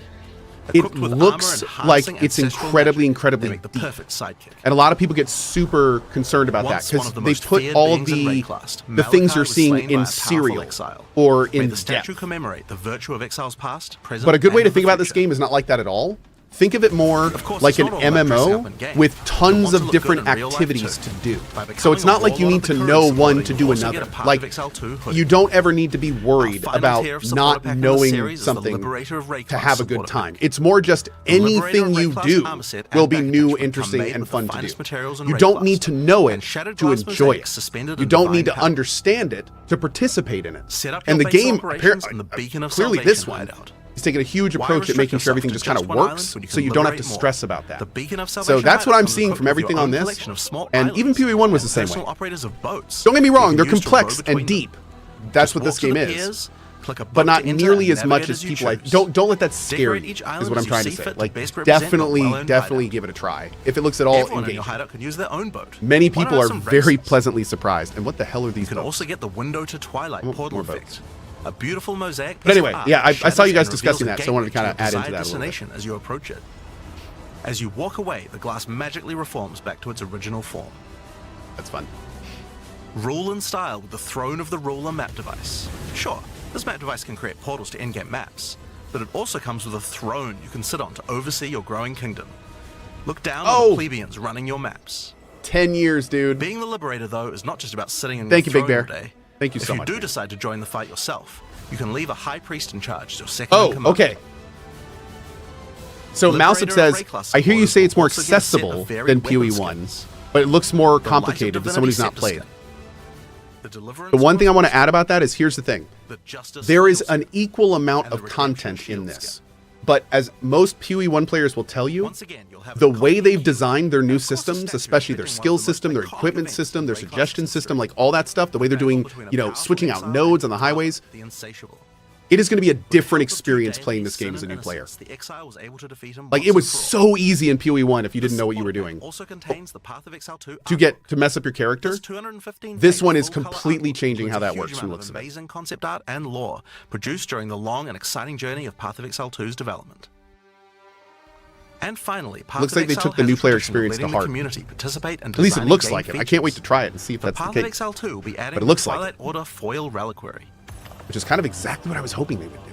it Equipped with looks armor and like harnessing it's ancestral incredibly, magic, incredibly they make the deep. perfect sidekick. And a lot of people get super concerned about that Once one because of the they most put feared all of beings in the Rayclast, the things Malachi you're was seeing slain by in a powerful serial exile. or May in the statue depth. commemorate the virtue of Exile's past, present, But a good way and to of think the about this future. game is not like that at all. Think of it more Of course, like it's an not all about dressing up MMO in game. with You tons want to of look different good in real life activities too. to do. By So it's becoming not a like you warlord need of to the know Courage one Squad, to you do also get another. a part Like, of Exile 2 hoodie. you don't ever need to be worried Our final about tier of supporter not pack in the knowing series is the something Liberator of to Rayclast have a good supporter time. pack. It's more just The Liberator anything of you Rayclast do armor set will and be back new, attachment come interesting, made and with the fun to finest do. materials in You don't Rayclast. need to know it And shattered to glass enjoy mosaics it. suspended You in don't need divine to power. understand it to participate in it. Set up And the your base game, operations in the Beacon of clearly Salvation this one, hideout. is taking a huge Why approach at restrict making sure yourself everything to just kind of just one works, island when you so can you don't have to liberate more? stress about that. The Beacon of So Salvation that's what hideout I'm comes seeing equipped from with everything your on own this, collection of small and even islands PoE 1 was the and same personal way. operators of boats Don't get me that wrong, you they're can use to complex row between and them. deep. That's Just what this walk to game the is. piers, click a boat But not to enter, nearly and as much navigate as you people like. choose. Don't let that scare Decorate you. each Is island what I'm as you trying to see say. fit to Like, best represent your definitely well-earned hideout. give it a try if it looks at all Everyone in your engaging. hideout can use their own boat. Many Why not people have are some very races? pleasantly surprised. And what the hell are You these can boats? also get the Window to Twilight Oh, portal more effect. boats. A beautiful mosaic. But piece of anyway, art yeah, I that saw you shatters guys and discussing reveals that, a so I wanted to gateway kinda add your into that a desired little bit. destination as you approach it. As you walk away, the glass magically reforms back to its original form. That's fun. Rule and style with the Throne of the Ruler map device. Sure, this map device can create portals to in-game maps, but it also comes with a throne you can sit on to oversee your growing kingdom. Look down on the plebeians running your maps. 10 years, dude. Being the Liberator, though, is not just about sitting in Thank your you, Big throne Bear. all day. Thank you so If much, you do man. decide to join the fight yourself, you can leave a High Priest in charge as your second in Oh, command. okay. So Mouseup Liberator says, and Rayclast I hear you supporters say it's more will also get a set of accessible varied than PoE weapon 1, skins. but it looks more The Light of complicated to someone who's not Divinity played. scepter The Deliverance The one thing I want to Sorceress, add about that is here's the thing. the Justice There is Shield an skin. equal amount and the of Redemption content in Shield this. skin. But as most PoE 1 players will tell you, Once again, you'll have the a way copy they've of designed their and new of course a systems, statue especially their depicting one skill of the most system, their iconic equipment events system, in their Rayclast suggestion history. system, like all that stuff, the way they're doing, Between a you know, powerful switching out exile nodes on and the highways, the insatiable. it is going to be a different With the help of two experience deities, playing this game sin as a and new player. innocence, the Exile was able to defeat him Like, once it was and for all. so easy in PoE 1 if you didn't know what you were Support doing. pack also contains the Path of Exile 2 To get artwork. to mess up your character, This 215 this page one is full-color completely artwork changing how includes a that huge works from the amount looks of of it. amazing concept art and lore produced during the long and exciting journey of Path of Exile 2's development. And finally, Path Looks of like they Exile took the has new a player tradition of experience to letting the heart. community participate and At least it designing looks game like it. I can't wait to features. try it and see if The that's the Path of case. Exile 2 will be adding But it looks the like Twilight Order foil reliquary. Which is kind of exactly what I was hoping they would do.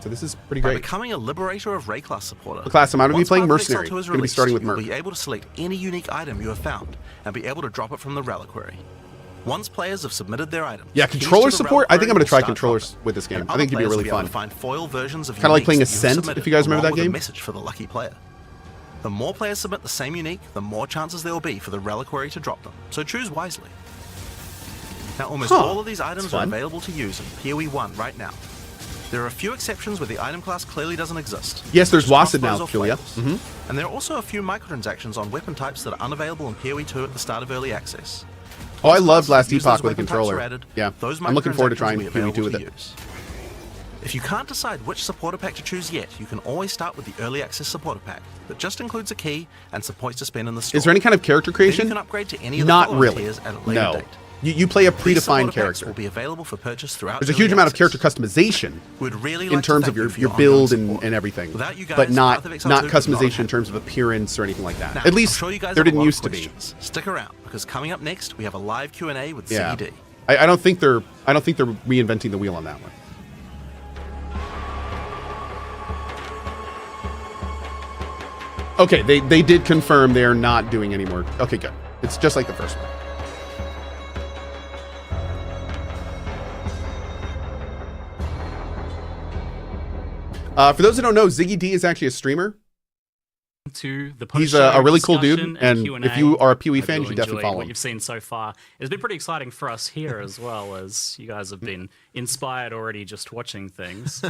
So this is pretty By great. becoming a Liberator of Rayclast supporter, The class I'm going to be once playing Path of Exile Mercenary. 2 is Going to be released, starting with you'll Merc. be able to select any unique item you have found and be able to drop it from the reliquary. Once players have submitted their items, Yeah, keys controller to the support. I think I'm going to try reliquary will start controllers dropping, with this game. and I think it'd other be players really will be able fun. to find foil versions of Kinda like uniques playing that you've Ascent, if submitted, you guys remember along that with a game. message for the lucky player. The more players submit the same unique, the more chances there will be for the reliquary to drop them. So choose wisely. Now, almost all of these items are fun. available to use in PoE 1 right now. There are a few exceptions where the item class clearly doesn't exist. Yes, there's such as Wasted now, crossbows or Julia. flails. And there are also a few microtransactions on weapon types that are unavailable in PoE 2 at the start of early access. Oh, I loved Last Use Epoch those with a weapon types controller. are added, Yeah, those I'm looking forward to microtransactions trying will be PoE 2 available with to it. use. If you can't decide which supporter pack to choose yet, you can always start with the early access supporter pack that just includes a key and some points to spend in the store. Is there any kind of character Then creation? you can upgrade to any of the Not following really. tiers at a later No. date. You play a These predefined supporter packs character. will be available for purchase throughout There's a early huge amount of access. character customization We'd really in like to terms thank of you your for your ongoing build support. and everything, Without you guys, but not Path of Exile 2 could customization in happen. terms of appearance or anything like that. Now, At least I'm sure you guys there have a didn't lot of used to be. questions. Stick around because coming up next we have a live Q&A with Yeah, ZD. I don't think they're reinventing the wheel on that one. Okay, they did confirm they're not doing any more. Okay, good. It's just like the first one. For those who don't know, Ziggy D is actually a streamer. To the He's post-show a really cool dude, discussion and Q&A. if you are a PoE Hope fan, you all should definitely enjoyed follow what him. you've seen so far. It's been pretty exciting for us here as well, as you guys have been inspired already just watching things,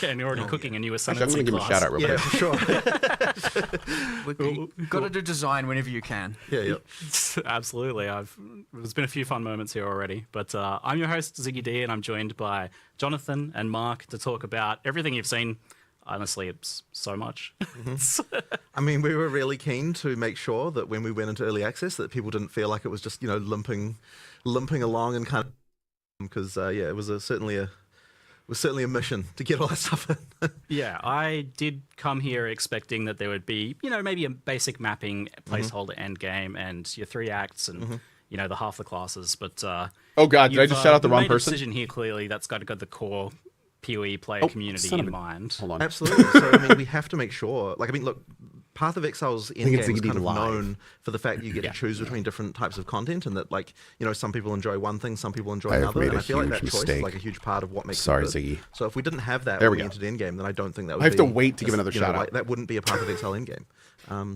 and you're already cooking a new Actually, I'm Ascendancy going to give him a class. shout out real quick. For sure. You got to do design whenever you can. Yeah. Absolutely. There's been a few fun moments here already, but I'm your host Ziggy D, and I'm joined by Jonathan and Mark to talk about everything you've seen. Honestly, it's so much. I mean, we were really keen to make sure that when we went into early access, that people didn't feel like it was just limping along and kind of because it was certainly a mission to get all that stuff in. Yeah, I did come here expecting that there would be, maybe a basic mapping placeholder endgame and your 3 acts and, the half the classes. But Oh god, did I just shout out the wrong made person? A decision here clearly that's got the core PoE player community in mind. Hold on. Absolutely. So I mean, we have to make sure. Look, Path of Exile's endgame is Ziggy D kind of live. known for the fact you get to choose between different types of content, and that some people enjoy one thing, some people enjoy I have another. made And a I feel like that huge choice is mistake. a huge part of what makes Sorry, it good. Ziggy. So if we didn't have that There when we we go. entered endgame, then I don't think that would I have to be wait to give another shout out. that wouldn't be a Path of Exile endgame.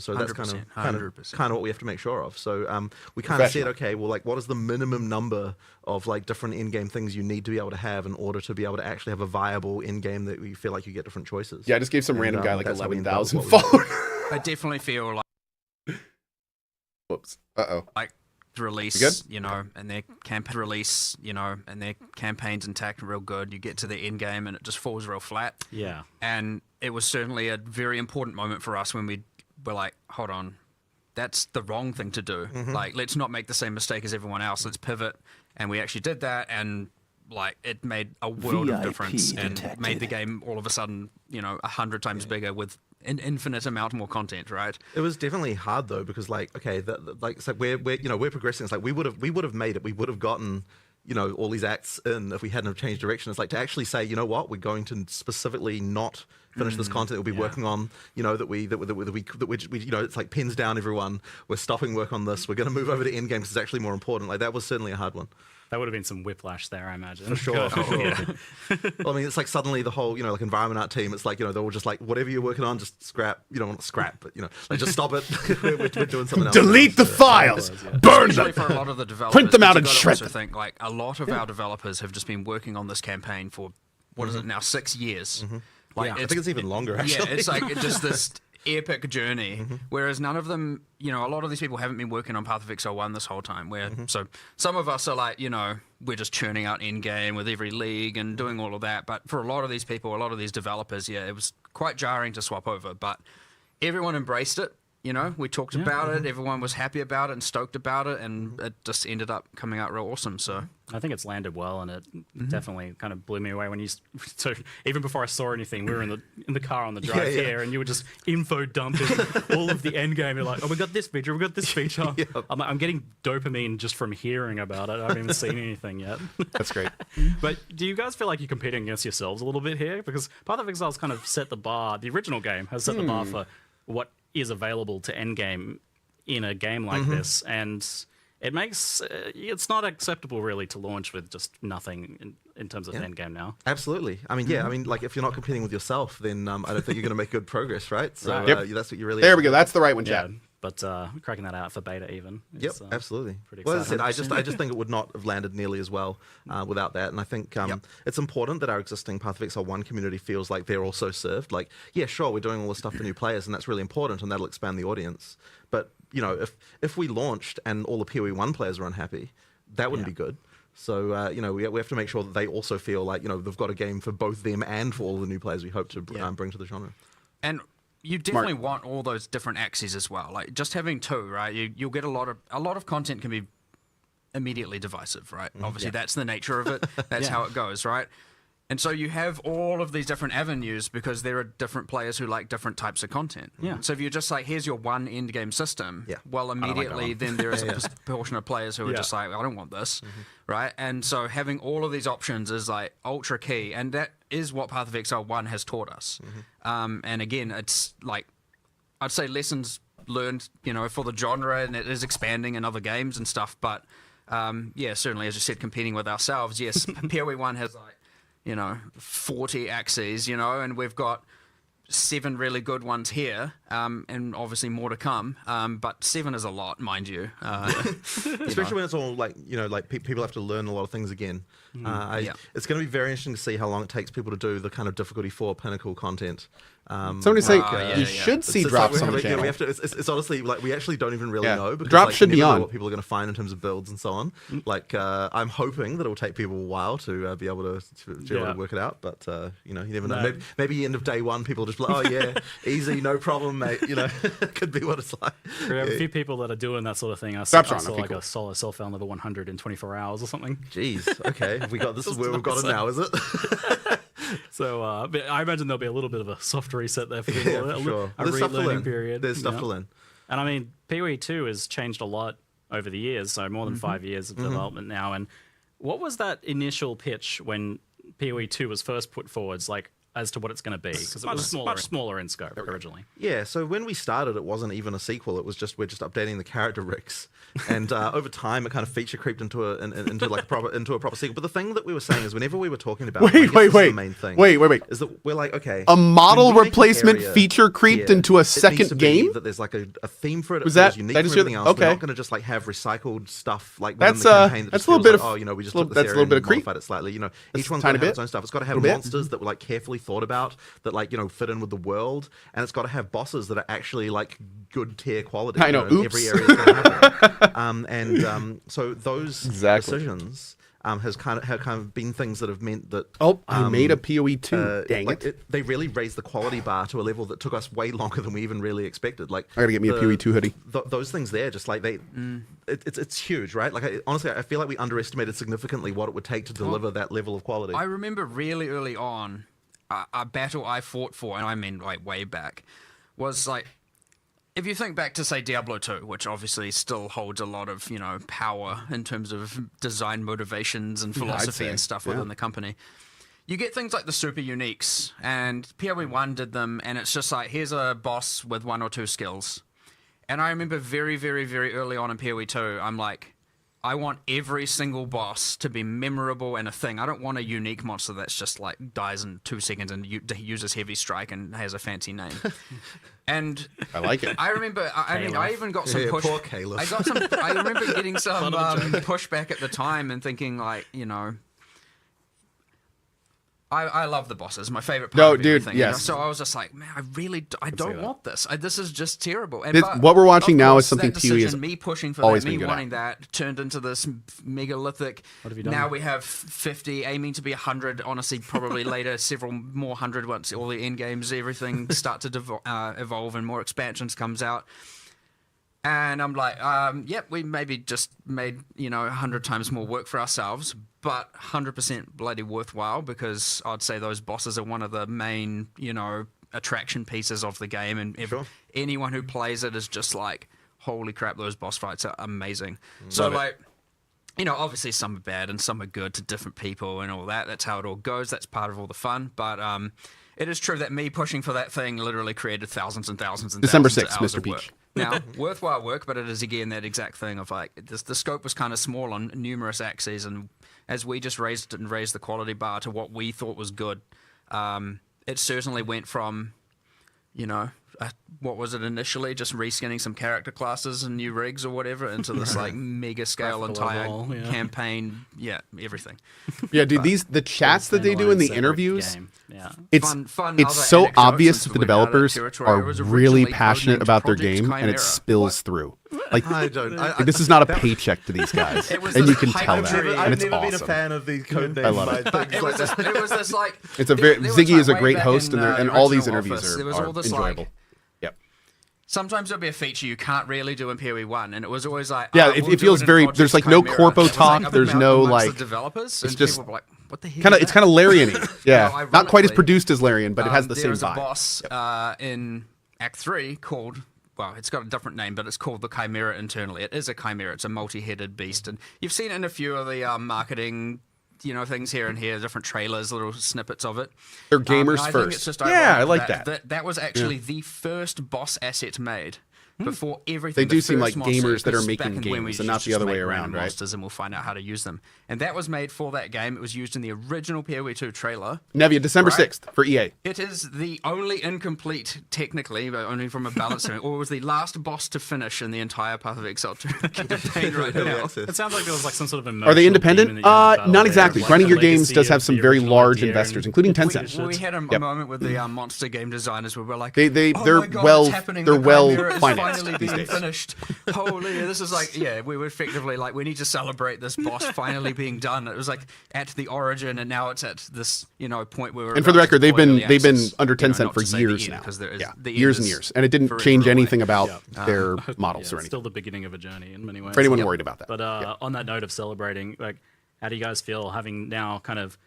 So that's 100%, kind of what we have to make sure of. So we kind of said, okay, well, what is the minimum number of different in-game things you need to be able to have in order to be able to actually have a viable in-game that you feel like you get different choices? Yeah, I just gave some And, random guy that's how we 11,000 developed what we followers. I definitely feel like Whoops. Uh-oh. the release, You and their campaign release, and their campaigns intact and real good. You get to the end game and it just falls real flat. Yeah. And it was certainly a very important moment for us when we were like, hold on, that's the wrong thing to do. Let's not make the same mistake as everyone else. Let's pivot. And we actually did that, and it made a world of difference and made the game all of a sudden, 100 times bigger with an infinite amount more content, right? It was definitely hard though, because it's like we're progressing. It's like we would have made it. We would have gotten all these acts in if we hadn't have changed direction. It's like to actually say, you know what, we're going to specifically not finish this content that we'll be working on. That we it's like pins down everyone. We're stopping work on this. We're going to move over to endgame because it's actually more important. That was certainly a hard one. That would have been some whiplash there, I imagine. For sure. Well, I mean, it's like suddenly the whole, environment art team, it's like, they're all just like, whatever you're working on, just scrap. You don't want to scrap, but, just stop it. we're doing something else. Delete the files! Burn Especially them! for a lot of the developers. Print them out you and gotta shred also think, a lot of our developers have just been working on this campaign for, what is it now, 6 years. I think it's even longer, actually. Yeah, it's just this epic journey, whereas none of them, a lot of these people haven't been working on Path of Exile 1 this whole time, so some of us are like, we're just churning out in-game with every league and doing all of that, but for a lot of these people, a lot of these developers, it was quite jarring to swap over, but everyone embraced it. We talked about it, everyone was happy about it and stoked about it, and it just ended up coming out real awesome, so. I think it's landed well, and it definitely kind of blew me away when you. So even before I saw anything, we were in the car on the drive here, and you were just info dumping all of the end game. You're like, oh, we got this feature, we got this feature. I'm getting dopamine just from hearing about it. I haven't even seen anything yet. That's great. But do you guys feel like you're competing against yourselves a little bit here? Because Path of Exile's kind of set the bar. The original game has set the bar for what is available to endgame in a game like this, and it makes it's not acceptable really to launch with just nothing in terms of endgame now. Absolutely. I mean, if you're not competing with yourself, then I don't think you're going to make good progress, right? So that's what you really. There we go. That's the right one, Chad. Yeah, but cracking that out for beta even. Yep, Is, absolutely. Pretty Well, as I exciting. said, I just think it would not have landed nearly as well without that. And I think it's important that our existing Path of Exile 1 community feels like they're also served. Like, yeah, sure, we're doing all this stuff for new players, and that's really important, and that'll expand the audience. But if we launched and all the PoE 1 players are unhappy, that wouldn't be good. So we have to make sure that they also feel like they've got a game for both them and for all the new players we hope to bring to the genre. And you definitely want all those different axes as well. Like just having two, right? You'll get a lot of content can be immediately divisive, right? Obviously, that's the nature of it. That's how it goes, right? And so you have all of these different avenues because there are different players who like different types of content. Yeah. So if you're just like, here's your one end game system, well, immediately then there is a portion of players who are just like, I don't want this, right? And so having all of these options is like ultra key, and that is what Path of Exile 1 has taught us. And again, it's like, I'd say lessons learned, for the genre, and it is expanding in other games and stuff. But certainly, as you said, competing with ourselves, yes, PoE 1 has like, 40 axes, and we've got 7 really good ones here, and obviously more to come. But 7 is a lot, mind you. Especially when it's all like, like people have to learn a lot of things again. It's going to be very interesting to see how long it takes people to do the kind of difficulty 4 Pinnacle content. Somebody's saying you should see drops on the channel. It's honestly like we actually don't even really know. Because, drops should be on. What people are going to find in terms of builds and so on. Like I'm hoping that it will take people a while to be able to work it out. But you never know. Maybe end of day 1, people just be like, oh yeah, easy, no problem, mate. It could be what it's like. We have a few people that are doing that sort of thing. I Drops saw on, okay, like cool. a solo self-found level 100 in 24 hours or something. Jeez. Okay. We got this is where we've got it now, is it? So but I imagine there'll be a little bit of a soft reset there for people. For sure. A relearning period. There's stuff to learn. And I mean, PoE 2 has changed a lot over the years, so more than 5 years of development now. And what was that initial pitch when PoE 2 was first put forwards, like as to what it's going to be? Because it was much smaller in scope originally. Yeah, so when we started, it wasn't even a sequel. It was just we're just updating the character rigs, and over time, it kind of feature creeped into a proper sequel. But the thing that we were saying is, whenever we were talking about wait, the main thing, is that we're like, okay, a model when we make an replacement area, feature creeped into a it needs second to be game? that there's like a theme for it. Was It feels that- unique I from just hear everything that- else? We're okay. not going to just like have recycled stuff like That's, within the campaign. that's That a little feels bit like, of- we just little- took this that's a little area bit and of creep. modified it slightly. That's Each one's tiny got to have bit. its own stuff. It's got to have Little bit. monsters that were like carefully thought about that like fit in with the world, and it's got to have bosses that are actually like good tier quality. I know, and oops. every area is going to have it. So those Exactly. decisions have kind of been things that have meant that I made a PoE 2. Dang like it. they really raised the quality bar to a level that took us way longer than we even really expected. Like I gotta get me a PoE 2 hoodie. Those things there, just like it's huge, right? Like honestly, I feel like we underestimated significantly what it would take to deliver that level of quality. I remember really early on, a battle I fought for, and I mean like way back, was like, if you think back to, say, Diablo 2, which obviously still holds a lot of, power in terms of design motivations and philosophy and stuff within the company, you get things like the super uniques, and PoE 1 did them, and it's just like, here's a boss with 1 or 2 skills. And I remember very, very, very early on in PoE 2, I'm like, I want every single boss to be memorable and a thing. I don't want a unique monster that's just like dies in 2 seconds and uses heavy strike and has a fancy name. And I like it. I remember, I even got some push. Poor Caliph. I remember getting some pushback at the time and thinking like, I love the bosses. My favorite part of everything. yes. So I was just like, man, I don't want this. This is just terrible. And What we're watching of now course, is something that PoE is decision, me pushing for always that, me been good wanting at. that, turned into this megalithic. What have you done? Now we have 50, aiming to be 100. Honestly, probably later, several more 100 once all the end games, everything start to evolve and more expansions comes out. And I'm like, we maybe just made, 100 times more work for ourselves, but 100% bloody worthwhile, because I'd say those bosses are one of the main, attraction pieces of the game. And anyone who plays it is just like, holy crap, those boss fights are amazing. So like, obviously some are bad and some are good to different people and all that. That's how it all goes. That's part of all the fun. But it is true that me pushing for that thing literally created thousands and thousands and December thousands 6th, of hours Mr. of Peach. work. Now, worthwhile work, but it is again that exact thing of like the scope was kind of small on numerous axes, and as we just raised the quality bar to what we thought was good, it certainly went from, what was it initially, just reskinning some character classes and new rigs or whatever, into this like mega scale entire campaign, everything. Yeah, dude, the chats that they do in the interviews, it's Fun it's other so anecdotes obvious since that the we went out of developers territory. are It was really originally passionate codenamed about their Project game, and it Chimera. spills through. Like, I don't. this is not a paycheck to these guys, It was and this you can tell that, hyperbole. and I've it's never been a awesome. fan of these code names. I love it. It was this like It's a there very was, Ziggy like, is a way great back host, in, and the all these original interviews Office, are, there was all this, enjoyable. Like, Yep. sometimes there'll be a feature you can't really do in PoE 1, and it was always like, Yeah, oh, it we'll do feels in very- Project there's, like, no Chimera. corpo It was, talk, like, there's amongst no, the like- developers, it's and just people were like, what the heck? It's kind of Larian-y. Yeah, Now, not quite as ironically, produced as Larian, but it has the same There's a vibe. boss in Act 3 called, well, it's got a different name, but it's called the Chimera internally. It is a Chimera. It's a multi-headed beast, and you've seen it in a few of the marketing, things here and here, different trailers, little snippets of it. They're gamers and I first. think it's just Yeah, I ironic like that. That was actually the first boss asset made. before everything. They do the seem first like mod gamers that are circus making back in when we games and not used the to other just way make around, random right? monsters, and we'll find out how to use them. And that was made for that game. It was used in the original PoE2 trailer. Nevia, December Right. 6th for EA. It is the only incomplete, technically, but only from a balance standpoint, or it was the last boss to finish in the entire Path of Exile 2 campaign right now. It sounds like there was like some sort of emotional Are they independent? theme in the end of the battle Not there, exactly. like Grinding the Your Games legacy does have of some the very original large idea investors, and including Tencent. We had a moment with the monster game designers where we're like, They're oh my God, well it's happening. they're The well Chimera is financed finally these being days. finished. Holy, this is like, yeah, we were effectively like, we need to celebrate this boss finally being done. It was like at the origin, and now it's at this, point where we're And for the about to record, they've deploy been early access. under Tencent Not for to say the years end, now. 'cause there is- Yeah, the end years and is years, and it didn't forever change away. anything about their Yeah, models or it's anything. still the beginning of a journey in many ways. For anyone worried about that. But on that note of celebrating, like, how do you guys feel having now kind of,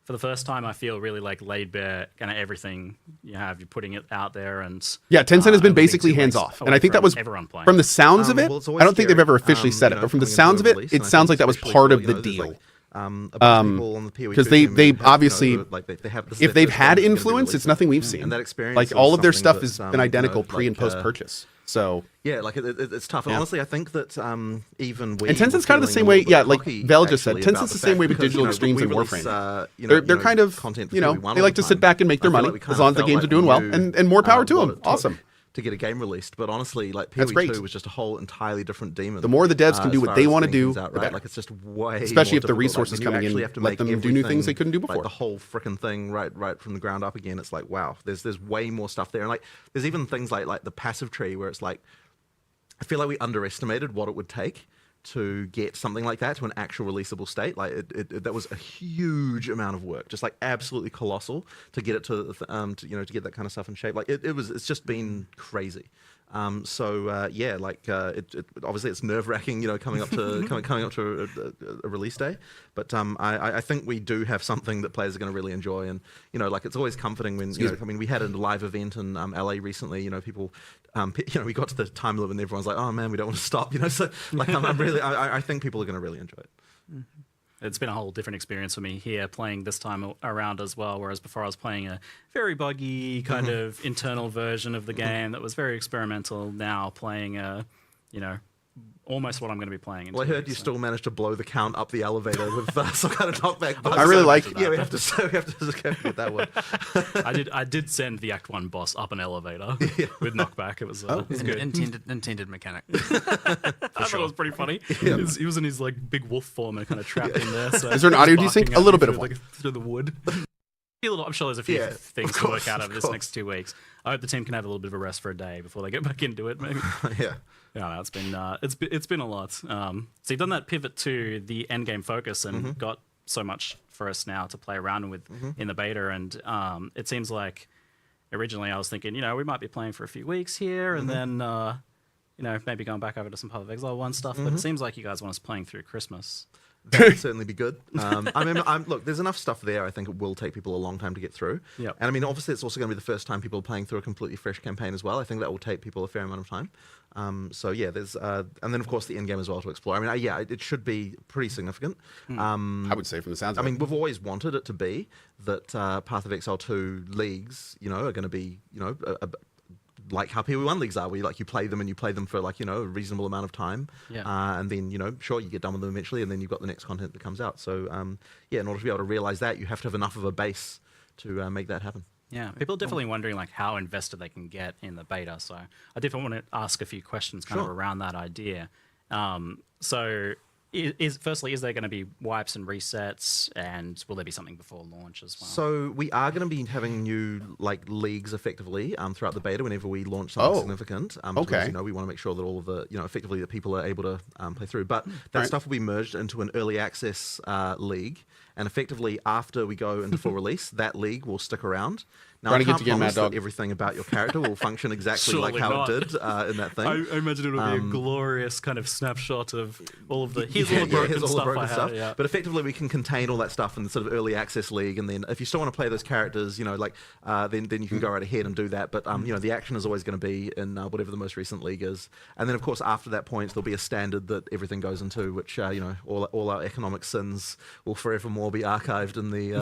for the first time, I feel really like laid bare kind of everything you have. You're putting it out there, and Yeah, Tencent has been only basically 2 weeks hands off, and away I think that from was everyone playing. from the sounds of it. Well, it's I always don't think they've scary, ever officially said it, but from the coming sounds of into a it, release, it and I sounds think like that was especially part for, of the there's, deal. like, a bunch of people on the PoE Because team they who have, obviously, like they have this is if their they've first had game that's gonna be influence, it's released. nothing we've seen. And that experience, like is all of their something stuff that's, has been identical pre and like, post purchase. So yeah, like it's tough. And Yeah. honestly, I think that even we And Tencent's were kind of the feeling same a way. little Yeah, bit like cocky, Val just said, actually, about Tencent's the the same fact way with because, Digital Extremes and we release, Warframe. They're kind of, content for they PoE1 all like the to sit time. back and make their I feel money like we kind as long of as the felt games like are doing we well, knew, and more power to what them. it took Awesome. to get a game released, but honestly, like That's great. PoE2 was just a whole entirely different demon. The more the devs can do as what far they as wanna getting do, things out, the right? better. Like it's just way Especially more if the difficult. resources Like, when you coming in actually have to let make them do new things they everything, couldn't do before. Like the whole freaking thing right from the ground up again. It's like, wow, there's way more stuff there, and like there's even things like the passive tree where it's like, I feel like we underestimated what it would take to get something like that to an actual releasable state. Like that was a huge amount of work, just like absolutely colossal to get it to get that kind of stuff in shape. Like it's just been crazy. Yeah, like obviously it's nerve wracking, coming up to a release day. But I think we do have something that players are going to really enjoy, and like it's always comforting when I mean we had a live event in LA recently. People, we got to the time limit and everyone's like, oh man, we don't want to stop. So like I think people are going to really enjoy it. It's been a whole different experience for me here playing this time around as well, whereas before I was playing a very buggy kind of internal version of the game that was very experimental. Now playing almost what I'm going to be playing. Well, I heard you still managed to blow the count up the elevator with some kind of knockback. I really like that. Yeah, we have to get that one. I did send the Act 1 boss up an elevator with knockback. It was good. Intended mechanic. I thought it was pretty funny. He was in his like big wolf form and kind of trapped in there. So Is there an audio desync? A little bit of one. Through the wood. I'm sure there's a few things to work out over this next 2 weeks. I hope the team can have a little bit of a rest for a day before they get back into it. Maybe. Yeah, it's been a lot. So you've done that pivot to the endgame focus and got so much for us now to play around with in the beta. And it seems like originally I was thinking, we might be playing for a few weeks here, and then maybe going back over to some Path of Exile 1 stuff. But it seems like you guys want us playing through Christmas. That would certainly be good. Look, there's enough stuff there. I think it will take people a long time to get through. Yep. And I mean, obviously, it's also going to be the first time people are playing through a completely fresh campaign as well. I think that will take people a fair amount of time. There's and then of course the end game as well to explore. I mean, it should be pretty significant. I would say from the sounds of it. I mean, we've always wanted it to be that Path of Exile 2 leagues, are going to be, like how PoE1 leagues are, where you play them for a reasonable amount of time, and then sure you get done with them eventually, and then you've got the next content that comes out. So in order to be able to realize that, you have to have enough of a base to make that happen. Yeah, people are definitely wondering how invested they can get in the beta. So I definitely want to ask a few questions kind of around that idea. Firstly, is there going to be wipes and resets, and will there be something before launch as well? So we are going to be having new leagues effectively throughout the beta whenever we launch something significant. Okay. We want to make sure that all of the effectively that people are able to play through. But that stuff will be merged into an early access league, and effectively after we go into full release, that league will stick around. Now, I can't promise that everything about your character will function exactly like how it did in that thing. I imagine it will be a glorious kind of snapshot of all of the here's all the broken stuff. Yeah. But effectively, we can contain all that stuff in the sort of early access league, and then if you still want to play those characters, then you can go right ahead and do that. But the action is always going to be in whatever the most recent league is, and then of course after that point there'll be a standard that everything goes into, which all our economic sins will forevermore all be archived in the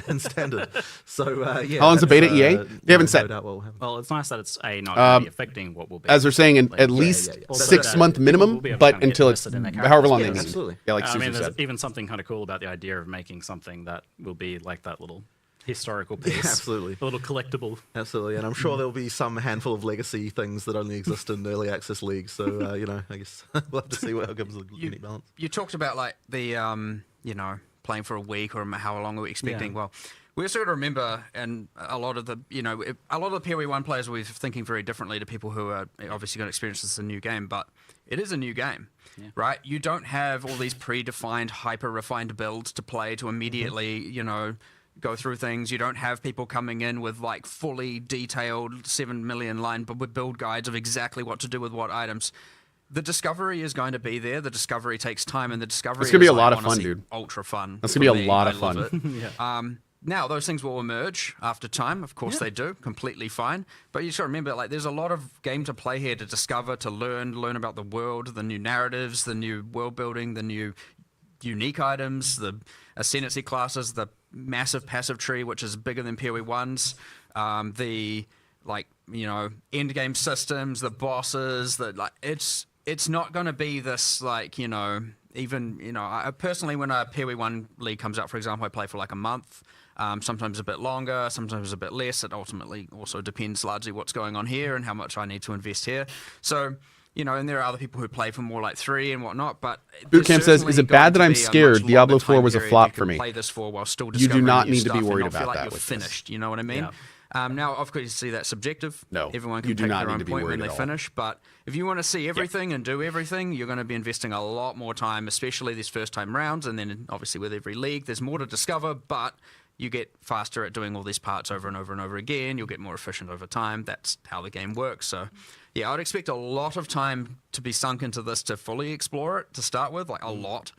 in standard. So yeah. How long's the beta, EA? They haven't said. No doubt what will happen. Well, it's nice that it's not going to be affecting what will be. As they're saying, at least Also 6 that month people minimum, will be able to but kind of get until it's invested in their however long characters. they Yes. need. Absolutely. Yeah, like I mean, Susan there's said. even something kind of cool about the idea of making something that will be like that little historical piece. Yeah, absolutely. A little collectible. Absolutely, and I'm sure there'll be some handful of legacy things that only exist in early access leagues. So I guess we'll have to see what gives a unique balance. You talked about like the playing for a week or how long are we expecting? Yeah. Well, we also got to remember, and a lot of the PoE1 players will be thinking very differently to people who are obviously going to experience this as a new game, but it is a new game, right? You don't have all these predefined, hyper-refined builds to play to immediately, go through things. You don't have people coming in with like fully detailed 7 million line build guides of exactly what to do with what items. The discovery is going to be there. The discovery takes time, and the discovery It's gonna be is, a lot of honestly, fun, dude. Ultra fun. That's for gonna be a me. lot I of love fun. it. Now, those things will emerge after time. Of course they do. Completely fine. But you should remember, like, there's a lot of game to play here to discover, to learn about the world, the new narratives, the new world building, the new unique items, the Ascendancy classes, the massive passive tree, which is bigger than PoE1's, the, endgame systems, the bosses, it's not going to be this, I personally, when a PoE1 league comes out, for example, I play for like a month, sometimes a bit longer, sometimes a bit less. It ultimately also depends largely what's going on here and how much I need to invest here. So, and there are other people who play for more like 3 and whatnot, but Bootcamp says, is it bad that I'm scared? Diablo 4 was a flop for me. Play this for while still You do discovering not new need to stuff be worried and not feel about like that you're with finished. this. You know what I mean? Now, of course, you see that's subjective. No, everyone can you do pick not their need own to be point when worried they at all. finish. But if you want to see everything and do everything, you're going to be investing a lot more time, especially these first-time rounds. And then, obviously, with every league, there's more to discover. But you get faster at doing all these parts over and over and over again. You'll get more efficient over time. That's how the game works. So, yeah, I'd expect a lot of time to be sunk into this to fully explore it to start with, like a lot.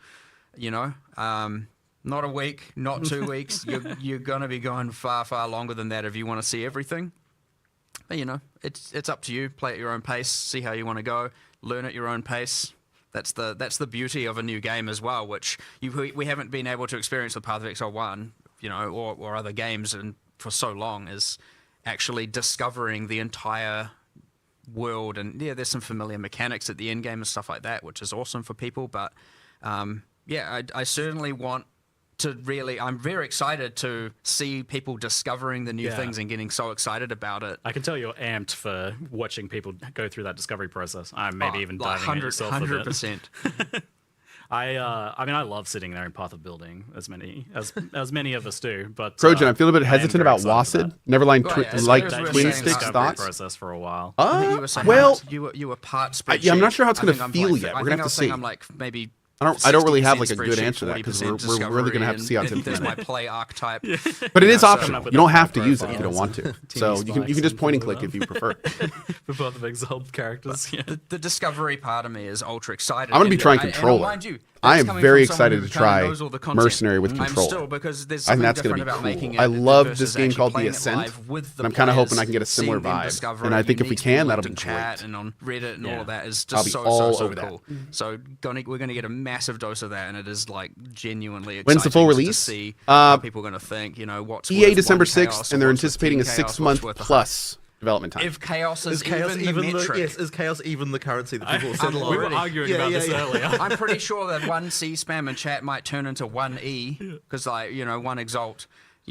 Not a week, not 2 weeks. You're going to be going far, far longer than that if you want to see everything. But, it's up to you. Play at your own pace. See how you want to go. Learn at your own pace. That's the beauty of a new game as well, which we haven't been able to experience with Path of Exile 1, or other games and for so long, is actually discovering the entire world. And yeah, there's some familiar mechanics at the end game and stuff like that, which is awesome for people. But I certainly want to I'm very excited to see people discovering the new things and getting so excited about it. I can tell you're amped for watching people go through that discovery process. I'm maybe even diving in yourself 100%. a bit. I love sitting there in Path of Building, as many of us do. But Trojan, I'm feeling a bit I am hesitant very about excited Wassid. Neverline, Well, yeah, as like we were Twin saying, Sticks discovery thoughts. process for a while. I think you were saying well, you were part spreadsheet. I'm not sure how it's I gonna think I'm feel like- yet. I We're gonna think have I was to saying see. I'm like maybe I don't really have 60% like a good spreadsheet, answer to that because 40% we're really going to have to see how discovery, it's and implemented. There's my play archetype. But it is so- optional. You don't have to use it if you don't want to. Teeny So you can spikes just and point and things click like if you prefer. For both of Exile characters. Yeah. The discovery part of me is ultra excited. I'm gonna be and trying and controller. mind you, I that's am coming very from someone excited who to kinda try knows all the content. Mercenary with I'm controller. still, because there's I think something that's going different to be about cool. making it I love versus this game actually called The playing it Ascent, live with the and I'm kind of hoping I players, can get a similar seeing them vibe. discover And I it, think if we unique can, that'll looked be in great. chat and on Reddit and all of that is I'll just be so all so over that. cool. So we're going to get a massive dose of that, and it is like genuinely exciting. When's the full to release? see how people are going to think. What's EA worth December one chaos 6th, and they're what's worth anticipating a 10 chaos, 6-month what's worth plus development time. If chaos is Chaos even the metric. is Chaos even the currency that people settle We on? were arguing about this earlier. I'm pretty sure that one C spam in chat might turn into one E because, one Exalt.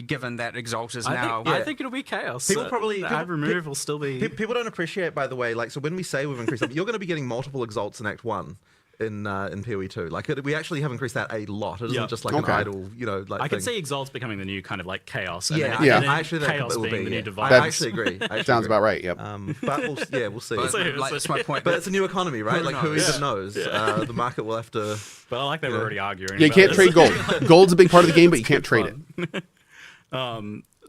Given that Exalt is now, I think it'll be Chaos. People probably ad remove will still be. People don't appreciate, by the way, so when we say we've increased, you're going to be getting multiple Exalts in Act 1 in PoE 2. We actually have increased that a lot. It isn't just like an idle, I can thing. see Exalts becoming the new kind of like Chaos. Yeah, and then I actually think Chaos it will being be. the new I Divine. actually agree. Sounds about right. Yep. But we'll see. but, that's my point. But it's a new economy, right? Like who knows? even knows? The market will have to. But I like they were already arguing. Yeah, you about can't this. trade gold. Gold's a big part of the game, but you can't trade it.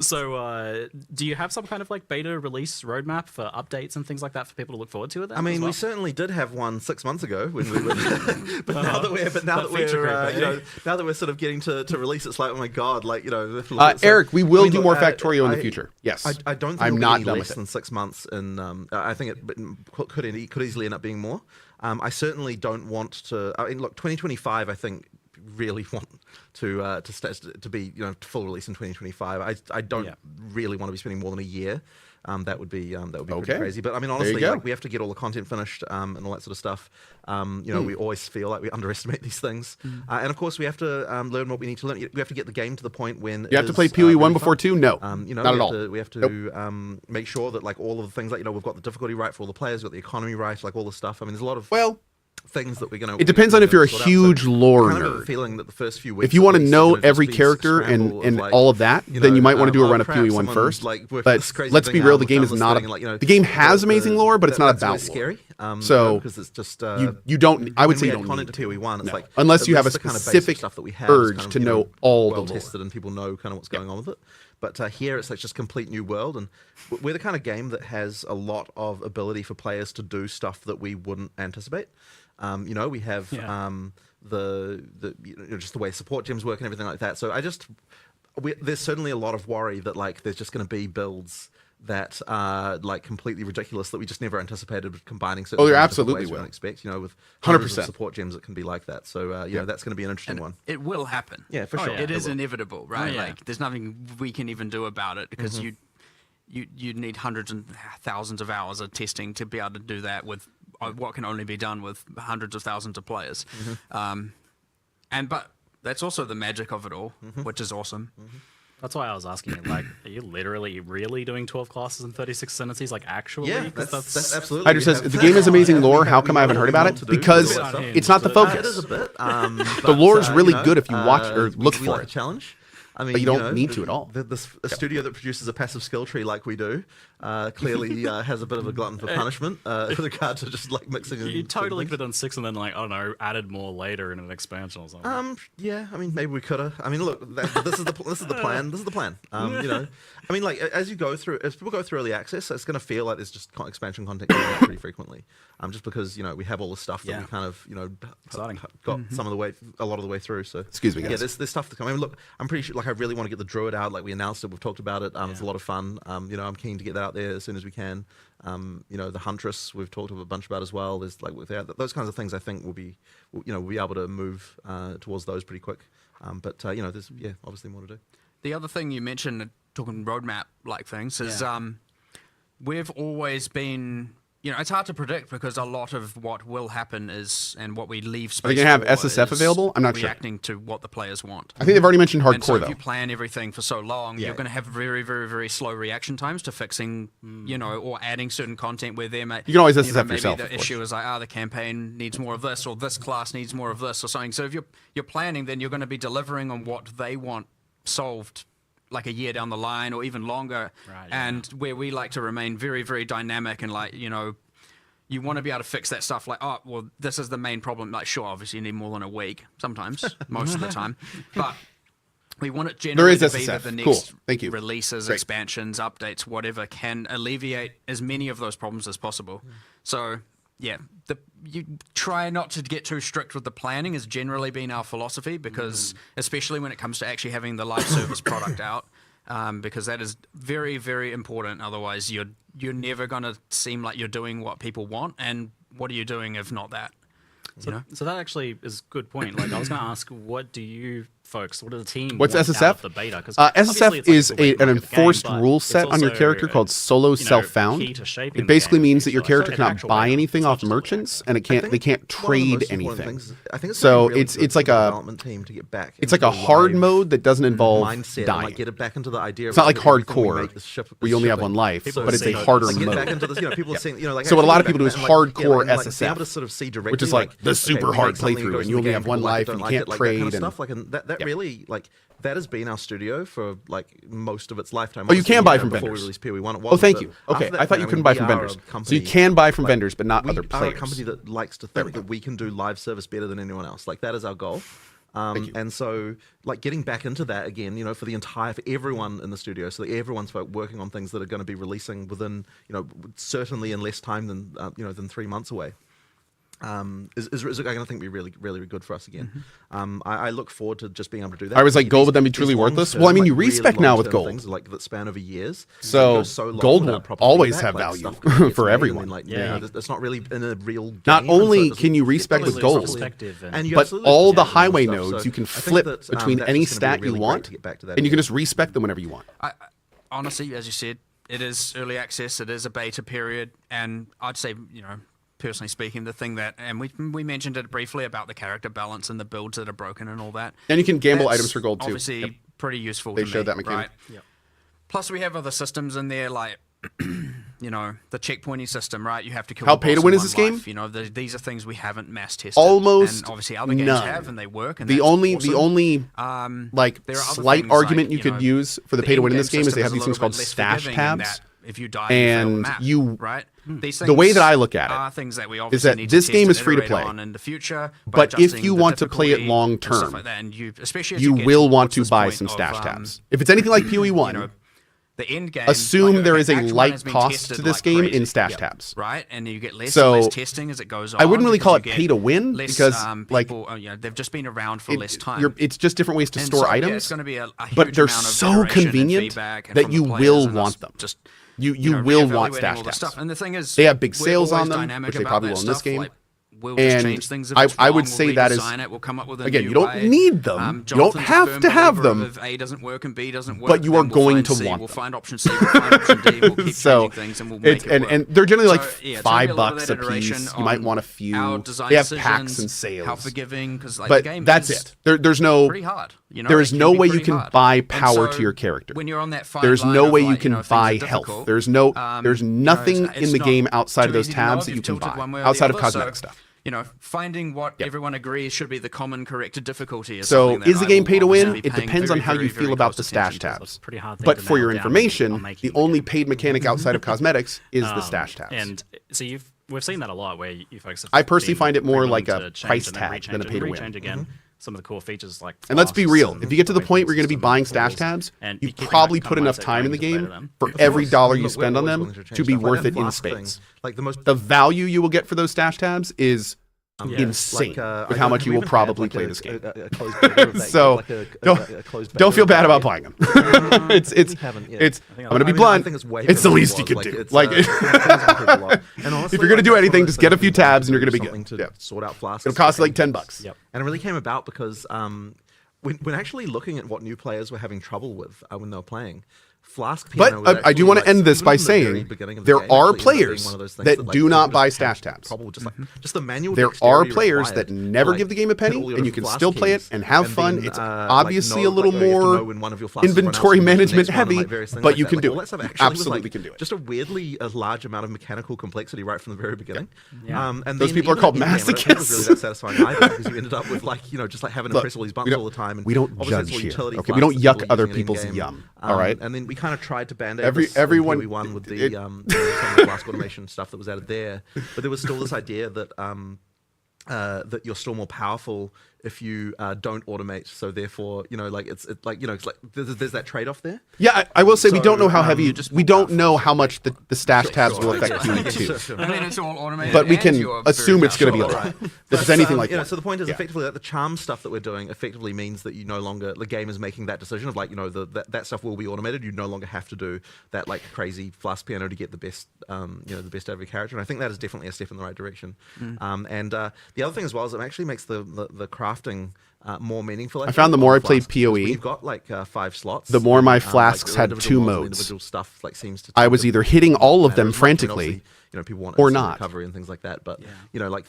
So, do you have some kind of like beta release roadmap for updates and things like that for people to look forward to? I mean, we certainly did have one 6 months ago when we were, but now that we're sort of getting to release, it's like, oh my god, Eric, we will do more Factorio in the future. Yes, I don't think I'm it'll not be done less with than 6 months, and I think it could easily end up being more. I certainly don't want to. I mean, look, 2025, I think really want to be full release in 2025. I don't really want to be spending more than a year. That would be pretty crazy. But I mean, honestly, like, we have to get all the content finished and all that sort of stuff. We always feel like we underestimate these things, and of course, we have to learn what we need to learn. We have to get the game to the point when you have to play PoE 1 before 2. No, not at all. We have to make sure that like all of the things, like we've got the difficulty right for all the players, we've got the economy right, like all the stuff. I mean, there's a lot of things that we're going to. It depends on if you're a huge lore nerd. nerd. Feeling that the first few weeks, if you want to know every character and like, all of that, then you might want to do a run of PoE 1 first. Like, but let's be real, the game is not. The game has amazing lore, but it's not about scary. So because it's just you don't. I would say you don't need to PoE 1. It's like unless you have a the kind of specific stuff that we have urge to know all the lore. Tested and people know kind of what's going on with it. But here it's like just complete new world, and we're the kind of game that has a lot of ability for players to do stuff that we wouldn't anticipate. We have just the way support gems work and everything like that. So there's certainly a lot of worry that like there's just going to be builds that are like completely ridiculous that we just never anticipated combining certain there things absolutely ways we will. don't expect, with 100% support gems that can be like that. So that's going to be an interesting one. It will happen. Yeah, for sure. It is inevitable, right? Like there's nothing we can even do about it because you need hundreds and thousands of hours of testing to be able to do that with what can only be done with hundreds of thousands of players. But that's also the magic of it all, which is awesome. That's why I was asking you, like, are you literally really doing 12 classes and 36 ascendancies, like, actually? Yeah, that's absolutely. Hydra says, the game is amazing lore. How come I haven't heard about it? Because it's not the focus. It is a bit. The lore is really good if you watch or look for it. Challenge. I mean, but you don't need to at all. A studio that produces a passive skill tree like we do clearly has a bit of a glutton for punishment with regard to just like mixing. You totally could have done 6 and then like I don't know, added more later in an expansion or something. Yeah, I mean maybe we could have. I mean, look, this is the plan. This is the plan. I mean, like as people go through early access, it's going to feel like there's just expansion content coming out pretty frequently. Just because we have all the stuff that we kind of got a lot of the way through. So excuse me, guys. Yeah, there's stuff to come. I mean, look, I'm pretty sure. Like, I really want to get the Druid out. Like we announced it, we've talked about it. It's a lot of fun. I'm keen to get that out there as soon as we can. The Huntress we've talked a bunch about as well. There's like those kinds of things. I think we'll be able to move towards those pretty quick. There's obviously more to do. The other thing you mentioned, talking roadmap like things, is we've always been. It's hard to predict because a lot of what will happen is, and what we leave space. Are they going to have SSF available? I'm not reacting to what the players want. I think they've already mentioned hardcore, and so though. If you plan everything for so long, you're going to have very, very, very slow reaction times to fixing, or adding certain content where there may. You can always SSF maybe yourself. The issue is like, the campaign needs more of this, or this class needs more of this, or something. So if you're planning, then you're going to be delivering on what they want solved like a year down the line or even longer. Right, and where we like to remain very, very dynamic and like, you want to be able to fix that stuff like, this is the main problem. Like, sure, obviously you need more than a week sometimes, most of the time. But we want it generally to be that the next releases, expansions, updates, whatever, can alleviate as many of those problems as possible. So, yeah, you try not to get too strict with the planning has generally been our philosophy because, especially when it comes to actually having the live service product out, because that is very, very important. Otherwise, you're never going to seem like you're doing what people want. And what are you doing if not that? So that actually is a good point. Like I was going to ask, what do you folks, what do the team What's want SSF? out of the beta? SSF is an enforced rule set on your character called solo self-found. It basically means that your character cannot buy anything off merchants, and they can't trade anything. So it's like a it's like a hard mode that doesn't involve dying. It's not like hardcore where you only have one life, but it's a harder mode. So what a lot of people do is hardcore SSF, which is like the super hard playthrough, and you only have one life and you can't trade. Really, like, that has been our studio for like most of its lifetime. Oh, you can buy from before vendors. We released PoE1, Oh, thank you. Okay, I thought you couldn't buy from vendors. So you can buy from vendors, but not other players. We are a company that likes to think that we can do live service better than anyone else. Like, that is our goal. And so, like, getting back into that again, for everyone in the studio, so that everyone's working on things that are going to be releasing within, certainly in less time than 3 months away. is going to think be really, really good for us again. I look forward to just being able to do that. I was like, gold would then be truly worthless? Well, I mean, you respec now with gold. Things like that span over years. So long gold will without proper always feedback, have like, value stuff can get for made, everyone. and, like, Yeah. it's not really in a real game. Not and so only it doesn't- can you it respec totally with loses gold, perspective and- and you but absolutely all lose the perspective and highway stuff, nodes so you can I think flip that, between that's any just gonna be stat you really great want, to get back to that and you can again. just respec them whenever you want. Honestly, as you said, it is early access. It is a beta period, and I'd say, personally speaking, the thing that, and we mentioned it briefly about the character balance and the builds that are broken and all that. And you can gamble That's items for gold too. Obviously, Yep. pretty useful. They to showed me, that mechanic. Right? Plus, we have other systems in there like. The checkpointing system, right? You have to kill. How the pay to boss win in is this one game? life. These are things we haven't mass tested. Almost and obviously other games none. have, and they work. And The that's only awesome. like there are other slight things argument like, you could use for the pay to win in this game is they have these things called stash tabs. If you die, and you fail the map, right? These the way things that I look at it are things that we is obviously that need this to game test is and free to iterate play. on in the future. But if you want to play it difficulty long and stuff term, like that, and especially as you get will want towards to this buy point some of, stash tabs. If it's anything like PoE1, the end game, assume there is a Act 1 light has been cost tested to this like game crazy. in stash tabs. Right, and you get less So, and less testing as it goes on. I wouldn't really because call you it get pay to win less, because people, they've just been around for less time. it's just different ways to And store so, yeah, items. it's going to be a huge But they're amount of so iteration and convenient feedback and that from you the players will and want us them. Just You know, will want reevaluating stash all the tabs. stuff. And the thing is, They have big we're sales on always them, dynamic which they about probably that will in this stuff, game. like, we'll just And change things if I it's would wrong, say we'll that is redesign it, we'll come up with a again, new you don't way. need them. You don't Jonathan's have firm to have believer them. of If A doesn't work and B doesn't work, But you are then we'll going find to C, want we'll them. find option C, we'll find option D, we'll keep So, changing things and we'll make it work. and they're generally like So, yeah, it's gonna be a little $5 bit a of iteration piece. You might on want a few. our design They have packs decisions, and sales. How forgiving, because like, But the game that's is it. There's no. pretty hard. There it is can no be way you pretty can hard. buy And power so to your character. When you're on that fine There's line no of, way like, you can things buy are health. difficult, There's no. There's it's nothing in the not game outside of too those easy to know tabs if that you you've can tilted buy one way or the outside of other, cosmetic so, stuff. Finding what everyone agrees should be the common corrected difficulty is So, something that is the I game will pay to obviously win? be It paying depends on very, how very, you very feel about close the stash attention to. tabs. Pretty hard thing But to for your nail down information, on making the only paid mechanic outside of cosmetics is the stash tabs. And so we've seen that a lot where you folks have I personally been find it more willing like to a change price and then tag rechange than a it pay to and win. rechange again. Some of the core features like And let's be flasks real. and If you get to the point where you're going to be items buying systems and stash tabs, and you keeping probably that put kind of enough mindset time in the going is better game than- for every dollar you Look, spend we're on always them willing change to be stuff. Like worth that it in flask thing, spades. like the most The value you will get for those stash tabs is insane with how much you will probably play this game. So don't feel bad about playing them. it's I'm gonna be blunt. It's the least you could do. Like if you're gonna do anything, just get a few tabs and you're gonna be good. Yeah. Sort out flasks. It'll cost like $10. Yep. And it really came about because when actually looking at what new players were having trouble with when they were playing, Flask piano But was I do actually, want like, to end this even by from the very saying beginning of the there game, are actually ended up being players one of those things that like, do people not just buy have stash tabs. trouble with just the manual There are dexterity players required that never to, give the game a hit all penny, your and you different can flask still play it keys, and have fun. then, It's like, obviously know, a little like, you have to more know when one of your flasks has run out, inventory so you use the management next one, and, heavy, like, various things but like you that. can Like, do all it. that stuff actually was, Absolutely like, can do it. Just a weirdly large amount of mechanical complexity right from the very beginning. And Those then people are even called in game, I don't think it was masochists. really that satisfying either, because you ended up with just like having to Look, press all these we buttons don't- all the time. And we don't obviously it's judge all here, utility okay? We flasks don't that yuck people are other using people's in-game. yum, all right? And then we kind of tried to band-aid Everyone- everyone with the it- some of the flask automation stuff that was added there, but there was still this idea that that you're still more powerful if you don't automate. So therefore, it's like there's that trade-off there. Yeah, I will say we So, don't know how heavy. you're just We don't know how much the stash tabs will affect QE2. Sure. I mean, it's all automated. But we and can you're assume very it's going to be a powerful. lot. If it's anything like that. So the point is Yeah. effectively that the charm stuff that we're doing effectively means that you no longer, the game is making that decision of that stuff will be automated. You no longer have to do that like crazy flask piano to get the best the best out of your character. And I think that is definitely a step in the right direction. And the other thing as well is it actually makes the crafting more meaningful. I found the more I played Flasks, because PoE, when you've got like 5 slots. the more my like, flasks had individual 2 models and modes. individual stuff like seems to I tend was to either hitting all of matter them as much. I mean, frantically obviously, people want or instant not. recovery and things like that. But like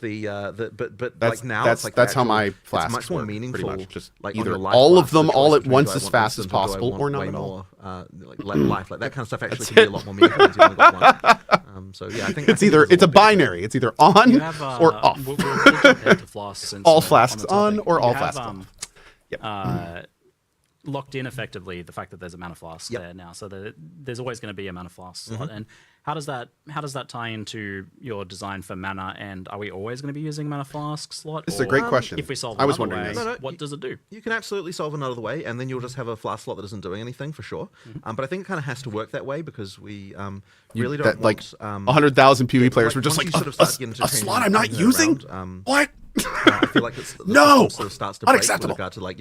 but That's- like now that's- it's like that's the how my actual- flasks it's much more work, pretty meaningful. much. Just like either on your life all of flasks, them the all choice at between once do I as want fast as instant or do I possible, want or not way at all. more, like life, like that kind of stuff actually can be a lot more meaningful. Once you've only got one. So yeah, I think It's a binary. It's either on You have, or off. We'll jump ahead to flasks since, All on flasks the on topic. or You all have, flasks off. Yep. locked in effectively the fact that there's a mana flask there now, so there's always going to be a mana flask slot. And how does that tie into your design for mana? And are we always going to be using a mana flask slot? This is a great question. If we solve I was another wondering way, this. what does it do? You can absolutely solve another way, and then you'll just have a flask slot that isn't doing anything for sure. But I think it kind of has to work that way because we really don't want 100,000 PvE players were just once like, you sort of start getting into a slot changing I'm not things using? around, What? I feel like it's No! sort of starts to break with Unacceptable. regard to like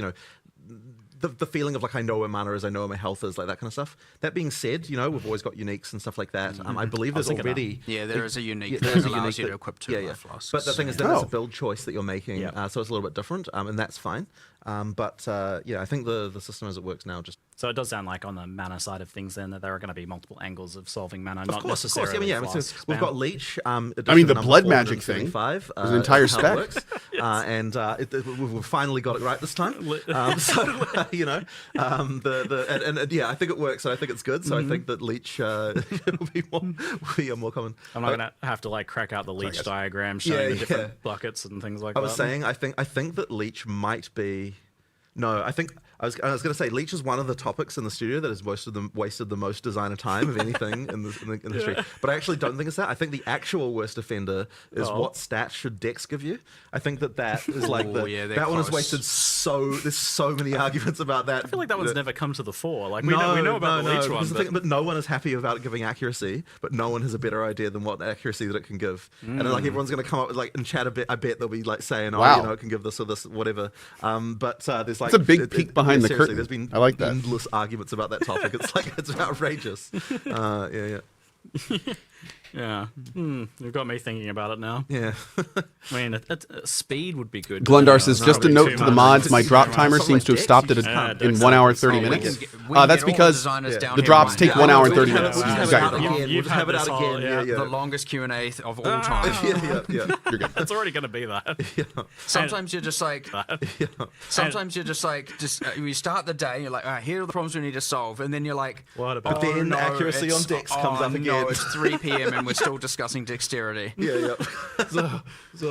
the feeling of like I know where mana is, I know where my health is, like that kind of stuff. That being said, we've always got uniques and stuff like that. I believe there's already there is a unique there that is a allows unique you to that- equip 2 life flasks. But the thing is that it's a build choice that you're making, so it's a little bit different, and that's fine. But I think the system as it works now just. So it does sound like on the mana side of things, then that there are going to be multiple angles of solving mana, Of not course. necessarily. So we've flask got spam. Leech. I mean, the blood magic thing. There's an entire spec. And we've finally got it right this time. I think it works. So I think it's good. So I think that Leech will be more common. I'm not going to have to like crack out the Leech diagram showing the different buckets and things like that. I was saying, I think that Leech might be. No, I think I was going to say Leech is one of the topics in the studio that has wasted the most designer time of anything in the industry. But I actually don't think it's that. I think the actual worst offender is what stats should Dex give you. I think that is like that one has wasted so. There's so many arguments about that. I feel like that one's never come to the fore. Like we know about the Leech one, but no one is happy about it giving accuracy. But no one has a better idea than what accuracy that it can give. And then, like everyone's going to come up with like in chat a bit. I bet they'll be like saying, it can give this or this, whatever. But there's like it's a big peek behind the curtain. There's been I like that. endless arguments about that topic. It's like it's outrageous. Yeah. You've got me thinking about it now. Yeah. I mean, speed would be good. Glundar says, just a note to the mods, my drop timer seems to have stopped at in 1 hour 30 minutes. That's because the drops take 1 hour and 30 minutes. We'll have it out again. The longest Q&A of all time. Yeah. You're good. It's already going to be that. Sometimes you're just like, you start the day, you're like, all right, here are the problems we need to solve. And then you're like, what about? But then accuracy on Dex comes up again. No, it's 3 p.m. and we're still discussing dexterity. So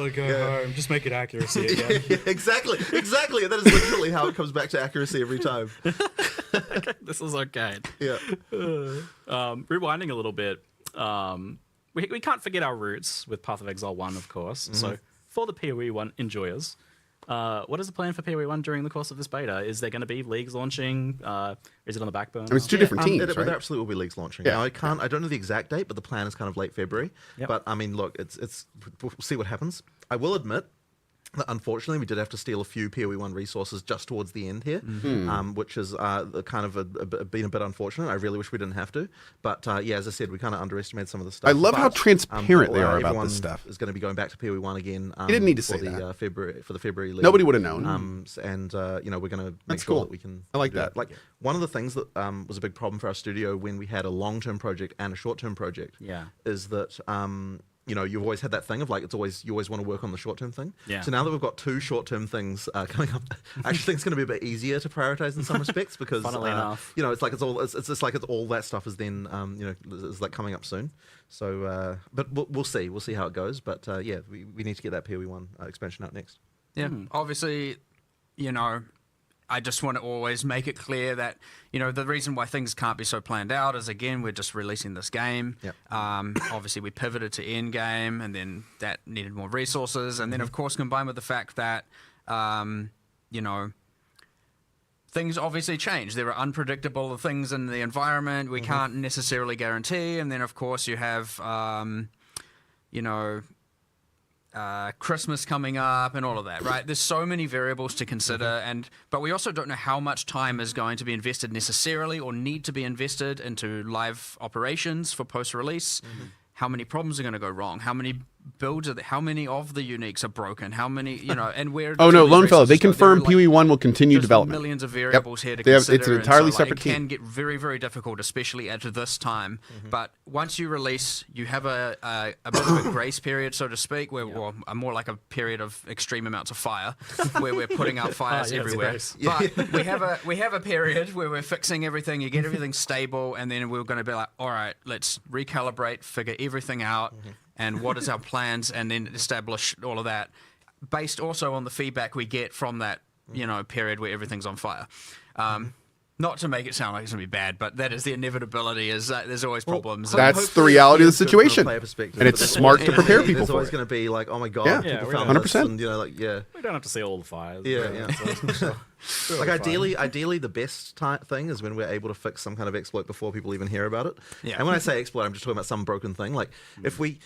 go home. Just make it accuracy again. Exactly. That is literally how it comes back to accuracy every time. This is okay. Yeah. Rewinding a little bit, we can't forget our roots with Path of Exile 1, of course. So for the PoE 1 enjoyers, what is the plan for PoE 1 during the course of this beta? Is there going to be leagues launching? Is it on the back burner? I mean, it's two different teams, right? There absolutely will be leagues launching. Yeah. Now, I don't know the exact date, but the plan is kind of late February. Yep. But I mean, look, we'll see what happens. I will admit that unfortunately we did have to steal a few PoE 1 resources just towards the end here, which is kind of been a bit unfortunate. I really wish we didn't have to. But as I said, we kind of underestimated some of the stuff. I love how transparent they are about everyone this stuff. is going to be going back to PoE 1 again. You didn't need to say that. For the February league. Nobody would have known. We're going to make That's sure cool. that we can. I like do that. Like one of the things that was a big problem for our studio when we had a long-term project and a short-term project. Yeah. Is that you've always had that thing of like you always want to work on the short-term thing. Yeah. So now that we've got 2 short-term things coming up, I actually think it's going to be a bit easier to prioritize in some respects because Funnily enough. it's just like all that stuff is then is like coming up soon. So but we'll see how it goes. But we need to get that PoE 1 expansion out next. Yeah, obviously, I just want to always make it clear that, the reason why things can't be so planned out is, again, we're just releasing this game. Yep. Obviously, we pivoted to Endgame, and then that needed more resources. And then, of course, combined with the fact that, things obviously change. There are unpredictable things in the environment we can't necessarily guarantee. And then, of course, you have, Christmas coming up and all of that, right? There's so many variables to consider, but we also don't know how much time is going to be invested necessarily or need to be invested into live operations for post-release. How many problems are going to go wrong? How many builds are there? How many of the uniques are broken? How many, and where? Oh no, Lone Fellow, they confirm PoE 1 will continue development. Millions of variables here to consider. It's an entirely and so, separate team. It can get very, very difficult, especially at this time. But once you release, you have a bit of a grace period, so to speak, where more like a period of extreme amounts of fire, where we're putting out fires everywhere. But we have a period where we're fixing everything. You get everything stable, and then we're going to be like, all right, let's recalibrate, figure everything out. And what is our plans, and then establish all of that, based also on the feedback we get from that, period where everything's on fire. Not to make it sound like it's going to be bad, but that is the inevitability, is that there's always problems. That's the reality of the situation. And it's smart to prepare people There's for always it. going to be like, oh my god, Yeah, people we found 100%. this, and, you know, like, yeah. We don't have to see all the fires. Yeah. So Like ideally, the best thing is when we're able to fix some kind of exploit before people even hear about it. Yeah. And when I say exploit, I'm just talking about some broken thing. Like if we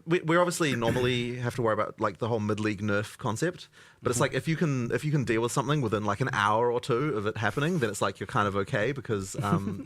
we obviously normally have to worry about like the whole mid-league nerf concept, but it's like if you can deal with something within like an hour or two of it happening, then it's like you're kind of okay because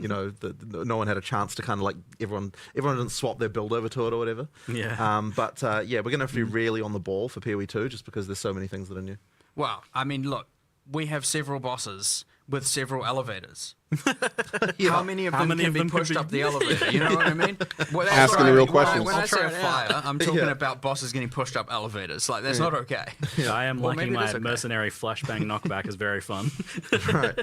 you know no one had a chance to kind of like everyone didn't swap their build over to it or whatever. Yeah. But yeah, we're gonna have to be really on the ball for PoE 2 just because there's so many things that are new. Well, I mean, look, we have several bosses with several elevators. How many of them can be pushed up the elevator? You know what I mean? Well, that's Asking the real questions. When I say a fire, I'm talking about bosses getting pushed up elevators. Like, that's not okay. I am Well, liking maybe it is my okay. mercenary flashbang knockback is very fun. Right.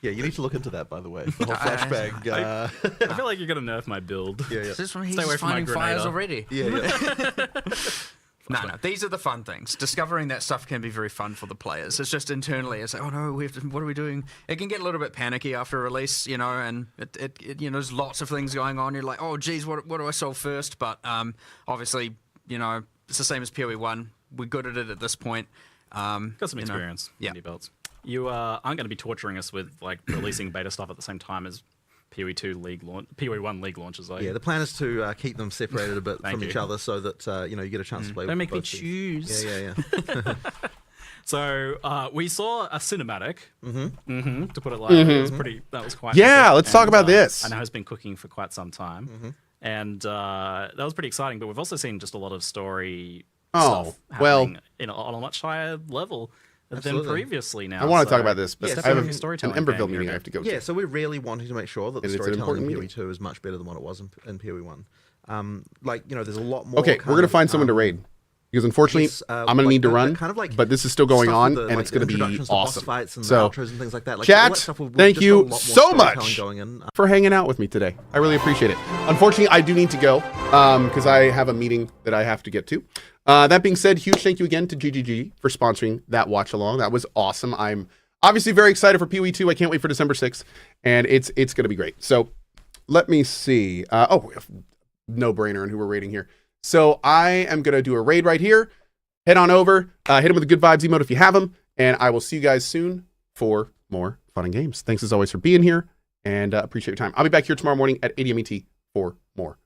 Yeah, you need to look into that, by the way. The whole flashbang. I feel like you're gonna nerf my build. Yeah. Is this when he's Stay away just from my finding fires Grenada. already? Yeah. No, these are the fun things. Discovering that stuff can be very fun for the players. It's just internally, it's like, oh no, what are we doing? It can get a little bit panicky after release, you know, and it you know, there's lots of things going on. You're like, oh geez, what do I solve first? But obviously, you know, it's the same as PoE 1. We're good at it at this point. Got some experience. Yeah. Indie belts. You aren't going to be torturing us with like releasing beta stuff at the same time as PoE 1 league launches. Yeah, the plan is to keep them separated a bit from you. each other so that you know, you get a chance to play. Don't make me both teams. choose. Yeah. So we saw a cinematic. To put it lightly, it was pretty. That was quite. Yeah, epic, let's talk and, about this. I know it's been cooking for quite some time, and that was pretty exciting. But we've also seen just a lot of story stuff happening on a much higher level than previously. Now I want to talk about this, but Yeah, I have so an storytelling Emberville game meeting here. I have to go Yeah, to. so we're really wanting to make sure that the And it's an storytelling in important PoE 2 is much better than what it was in PoE 1. Like, you know, there's a lot more. Okay, we're going to find someone to raid. Because unfortunately, yes, I'm going to like need to the run, kind of like but this is still going stuff on, with the, and like, it's going to be introductions to boss awesome. fights and So, outros and things like that. Like, chat, all that stuff with thank just a you lot more so storytelling much going in. for hanging out with me today. I really appreciate it. Unfortunately, I do need to go because I have a meeting that I have to get to. That being said, huge thank you again to GGG for sponsoring that watch along. That was awesome. I'm obviously very excited for PoE 2. I can't wait for December 6th, and it's going to be great. So let me see. No brainer on who we're raiding here. So I am going to do a raid right here. Head on over, hit him with a good vibes emote if you have them, and I will see you guys soon for more fun and games. Thanks as always for being here, and appreciate your time. I'll be back here tomorrow morning at 8 a.m. ET for more